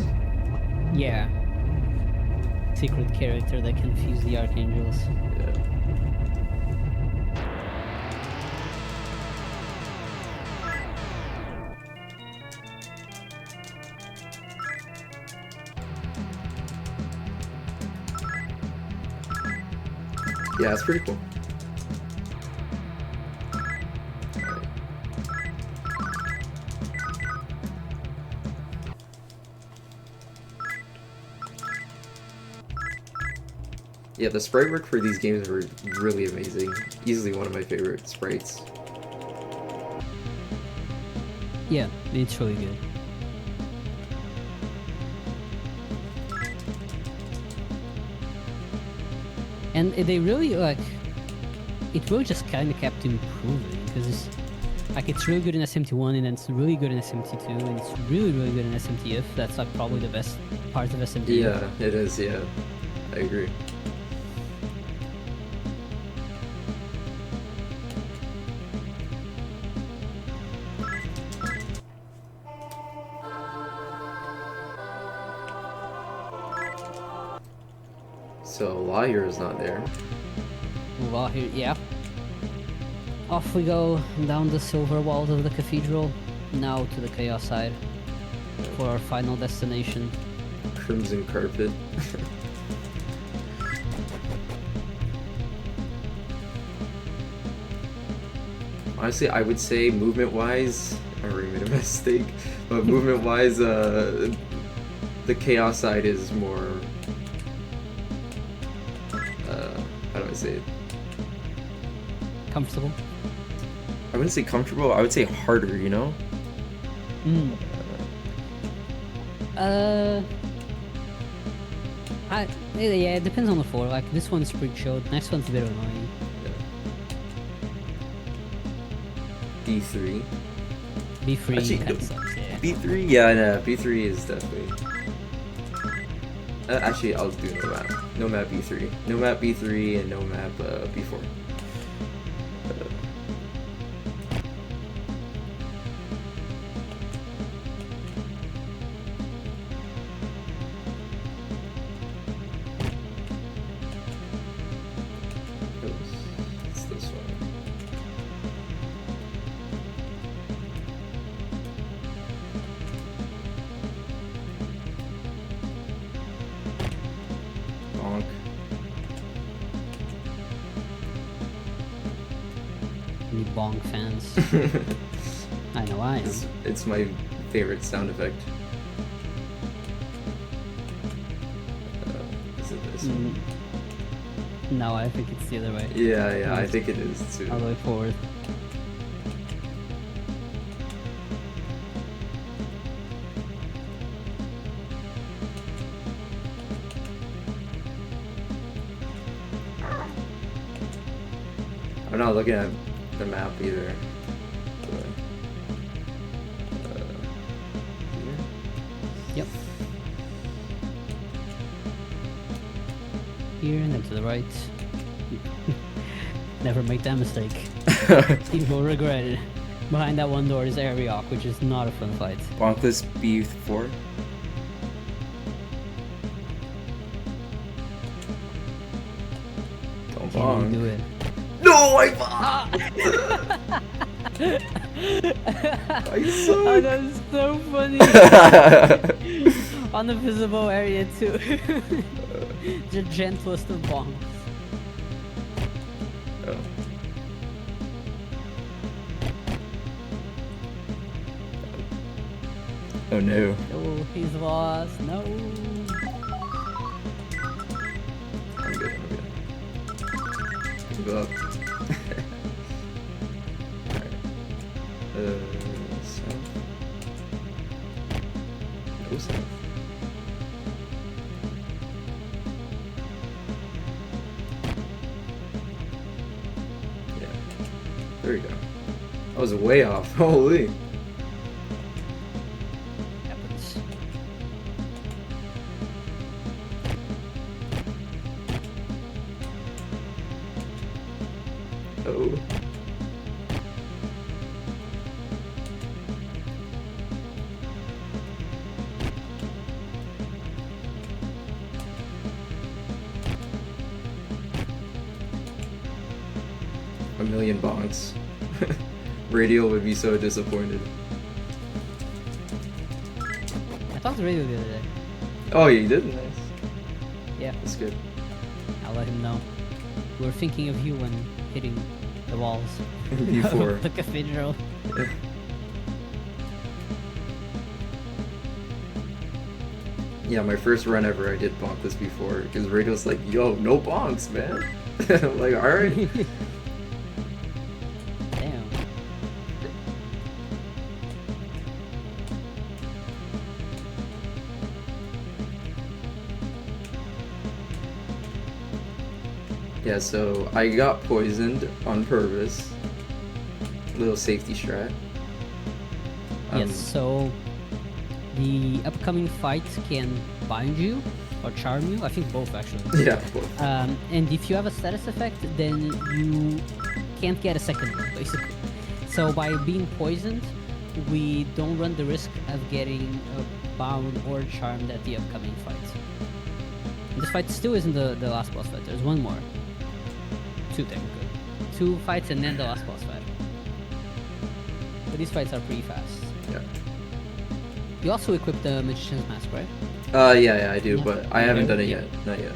Yeah. Secret character that can fuse the archangels. Yeah. Yeah, it's pretty cool. Alright. Yeah, the sprite work for these games were really amazing. Easily one of my favorite sprites. Yeah, it's really good. And they really it really just kind of kept improving because it's really good in SMT1 and then it's really good in SMT2 and it's really good in SMTF. That's like probably the best part of SMTF. Yeah, it is. Yeah, I agree. So Lahir is not there. Well, here, yeah. Off we go down the silver walls of the cathedral, now to the chaos side, for our final destination. Crimson carpet. Honestly, I would say movement-wise, I already made a mistake, but movement-wise, the chaos side is more. How do I say it? Comfortable? I wouldn't say comfortable, I would say harder, you know? Yeah, it depends on the floor. Like, this one's pretty chill, next one's a bit annoying. Yeah. B3. B3 Actually, kinda sucks, yeah. B3? Yeah, no, B3 is definitely... actually, I'll do no map. No map B3. No map B3 and no map B4. It's this one. Bonk. Any Bong fans? I know I am. It's my favorite sound effect. Is it this one? No, I think it's the other way. Yeah, I think it is too. All the way forward. I'm not looking at the map either. Here? Yep. Here and then to the right. Never make that mistake. You will regret it. Behind that one door is Ariok, which is not a fun fight. Bonkless B4. Don't Can't even do bonk. it. No, I bonked! I suck. Oh, that's so funny. On the visible area too. The gentlest of bonks. Oh no. Oh, he's lost. No. I'm good. Go up. Alright. South. Go south. Yeah. There we go. I was way off. Holy. Happens. Oh. A million bonks. Radial would be so disappointed. I talked to Radio the other day. Oh, yeah, you did? Nice. Yeah, That's good. I'll let him know. We're thinking of you when hitting the walls. Before. The cathedral. Yeah, my first run ever, I did bonk this before, because Radial's like, yo, no bonks, man. I'm like, alright. Damn. Yeah, so I got poisoned on purpose. Little safety strat. Yes, so the upcoming fight can bind you or charm you. I think both actually. Yeah, both. And if you have a status effect, then you can't get a second one, basically. So by being poisoned, we don't run the risk of getting bound or charmed at the upcoming fight. And this fight still isn't the last boss fight. There's one more. Two technically. 2 fights and then the last boss fight. But these fights are pretty fast. Yeah. You also equip the Magician's Mask, right? Yeah, I do, Yeah. but I haven't done it Yeah. yet. Not yet.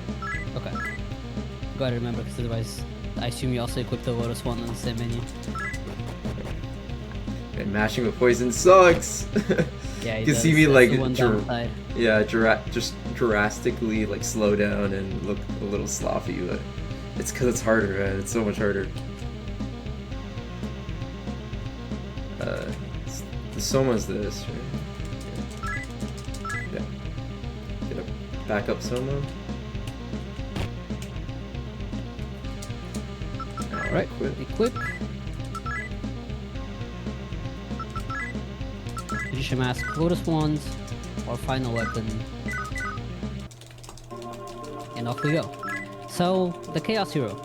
Okay. Gotta remember, because otherwise, I assume you also equip the Lotus one on the same menu. And mashing with poison sucks! Yeah, You can see me like, one downside. yeah, just drastically like slow down and look a little sloppy, but it's because it's harder, man. It's so much harder. The Soma's this, right? Yeah. Get a backup Soma. Right, quit. equip. Magician Mask, Lotus Wands, or Final Weapon. And off we go. So, the Chaos Hero.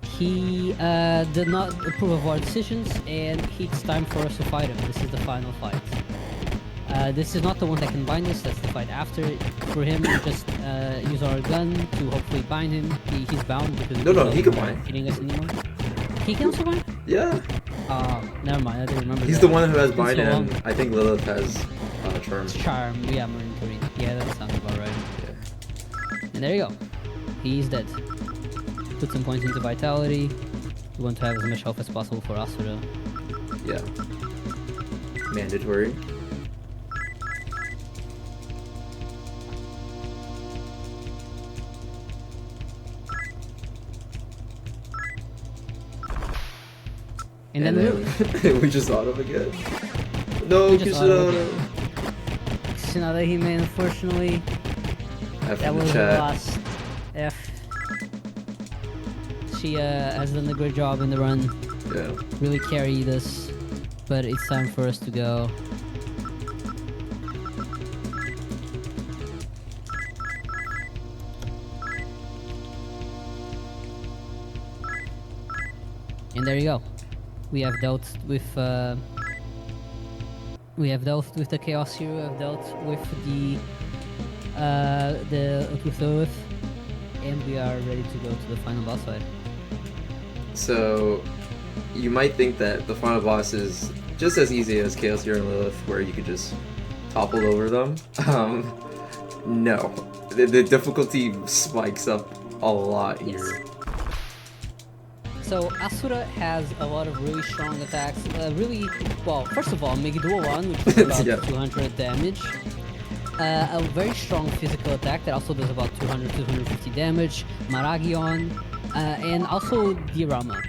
He did not approve of our decisions, and it's time for us to fight him. This is the final fight. This is not the one that can bind us, that's the fight after. For him, we just use our gun to hopefully bind him. He's bound because No, he can not bind. hitting us anymore. He can also bind? Yeah. Never mind, I didn't remember He's that. the one who has It's been bind, so and long. I think Lilith has charm. Charm, yeah, Marine Terrain. Yeah, that sounds about right. Yeah. And there you go. He's dead. Put some points into Vitality. We want to have as much health as possible for Asura. Yeah. Mandatory. And then really, we just auto again. No, We just auto Kishinada. Tsunade Hime, unfortunately, F that in the was the chat. last F. She has done a great job in the run, Yeah. really carried us, but it's time for us to go. And there you go. We have dealt with the Chaos Hero. We have dealt with with Lilith, and we are ready to go to the final boss fight. So, you might think that the final boss is just as easy as Chaos Hero and Lilith, where you could just topple over them. No. The difficulty spikes up a lot here. So So Asura has a lot of really strong attacks. Well, first of all, Megiddo 1, which is about Yeah. 200 damage. A very strong physical attack that also does about 200-250 damage. Maragion, and also Diorama.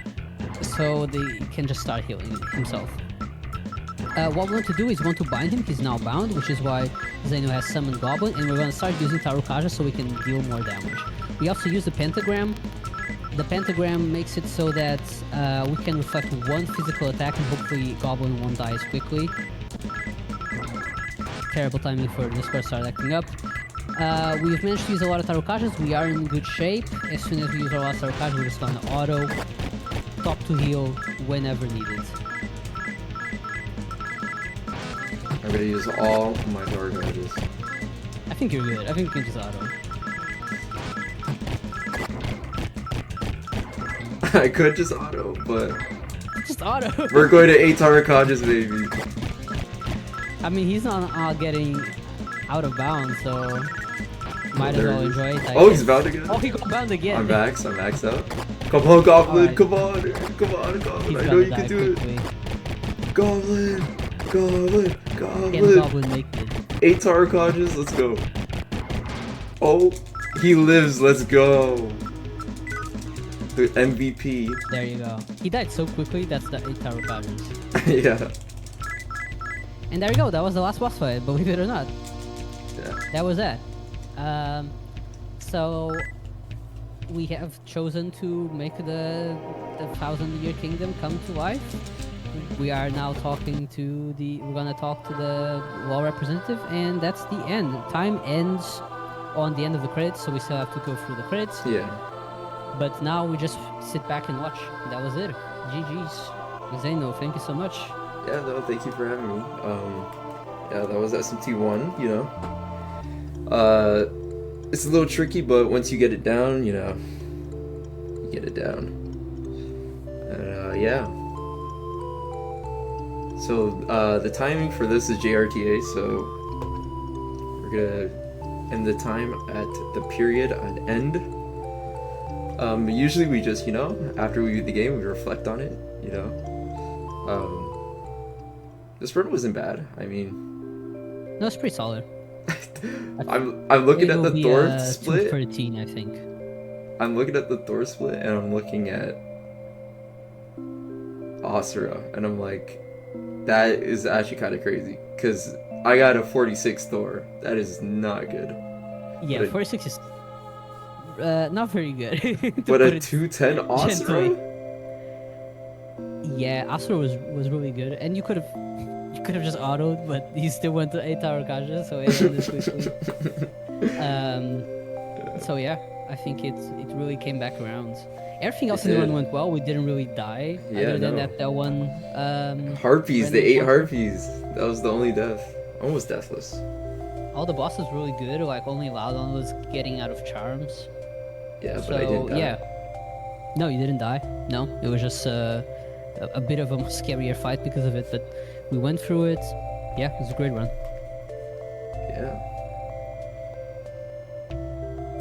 So they can just start healing himself. What we want to do is we want to bind him. He's now bound, which is why Zeno has summoned Goblin, and we're going to start using Tarukaja so we can deal more damage. We also use the Pentagram. The Pentagram makes it so that we can reflect one physical attack and hopefully Goblin won't die as quickly. Terrible timing for Discord to start acting up. We've managed to use a lot of Tarukajas. We are in good shape. As soon as we use our last Tarukaja, we're just going to auto top to heal whenever needed. I'm gonna use all my Tarukajas. I think you're good. I think you can just auto. I could just auto, but Just auto. we're going to 8 Tarukajas, baby. I mean, he's not getting out of bounds, so might as There well he is. enjoy it. I Oh, guess. he's bound again. Oh, he got bound again. I'm maxed out. Come on, Goblin, Alright. come on, Goblin. He's I know gonna you die can do quickly. it. Goblin. Can Goblin make it? 8 Tarukajas, let's go. Oh, he lives, let's go. The MVP. There you go. He died so quickly, that's the 8 Tarukajas. Yeah. And there you go, that was the last boss fight, believe it or not. Yeah. That was that. So we have chosen to make the 1,000-year kingdom come to life. We are now talking to we're gonna talk to the law representative, and that's the end. Time ends on the end of the credits, so we still have to go through the credits. Yeah. But now we just sit back and watch. That was it. GG's. Zeno, thank you so much. Yeah, no, thank you for having me. Yeah, that was SMT1, you know. It's a little tricky, but once you get it down, you know, you get it down. And, yeah. So, the timing for this is JRTA, so we're gonna end the time at the period on end. Usually we just, you know, after we beat the game, we reflect on it, you know. This run wasn't bad. I mean, No, it's pretty solid. I'm looking at the Thor split. 213, I think. I'm looking at the Thor split, and I'm looking at Asura, and I'm like, that is actually kind of crazy, because I got a 46 Thor. That is not good. Yeah, But 46 is not very good. to But put a it 210 Asura? gently. Yeah, Asura was really good, and you could have just autoed, but he still went to 8 Tarukaja, so it ended quickly. So yeah, I think it really came back around. Everything else in the did. run went well. We didn't really die, Yeah, other than no. that one. Harpies, the random 8 one. Harpies. That was the only death. Almost deathless. All the bosses really good. Like only Loudon was getting out of charms. Yeah, So but I didn't die. yeah, no, you didn't die. No, it was just a bit of a scarier fight because of it, but we went through it. Yeah, it was a great run. Yeah.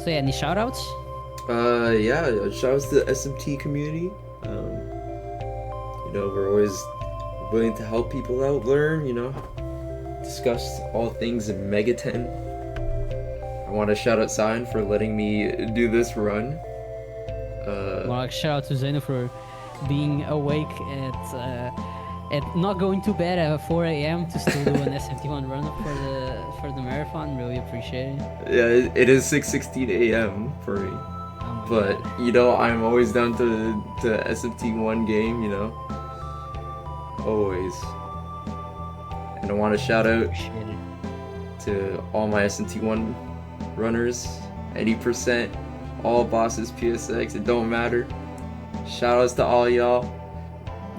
So yeah, any shoutouts? Yeah, shout outs to the SMT community. You know, we're always willing to help people out, learn, you know, discuss all things in Megaten. I want to shout out Sign for letting me do this run. Well, shout out to Zeno for being awake at not going to bed at 4 a.m. to still do an SMT1 run for the marathon. Really appreciate it. Yeah, it is 6:16 a.m. for me. Oh my But, God. you know, I'm always down to SMT1 game, you know. Always. And I want to shout out Appreciate it. to all my SMT1 runners, 80%, all bosses, PSX, it don't matter. Shout outs to all y'all.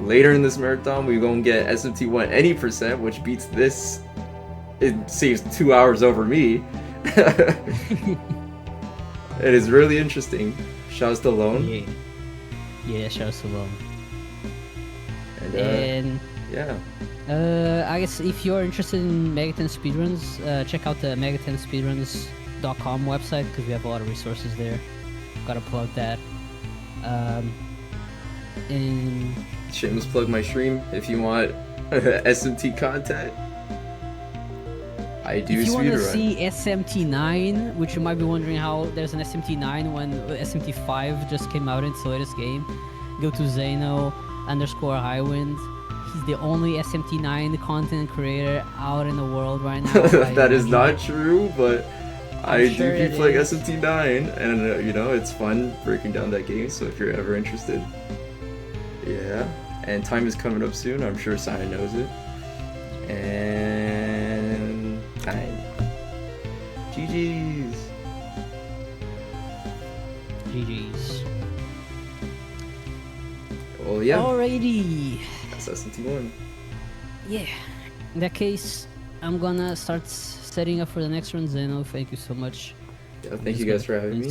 Later in this marathon, we're gonna get SMT1 any percent, which beats this. It saves 2 hours over me. It is really interesting. Shouts to Lone. Yeah, shout out to Lone. And, And yeah. I guess if you're interested in Megaten speedruns, check out the megatenspeedruns.com website because we have a lot of resources there. Gotta plug that. And Shameless plug my stream if you want SMT content. I do if you want to speedrun. see SMT9, which you might be wondering how there's an SMT9 when SMT5 just came out in its latest game, go to Zeno_Highwind. He's the only SMT9 content creator out in the world right now. That is not true, but I sure do it be playing is. SMT9, and you know, it's fun breaking down that game. So if you're ever interested, yeah. And time is coming up soon. I'm sure Simon knows it. And GG's. GG's. Well, yeah. Alrighty. That's SMT1. Yeah. In that case, I'm gonna start setting up for the next run. Zeno, thank you so much. Yeah, thank you guys for having me.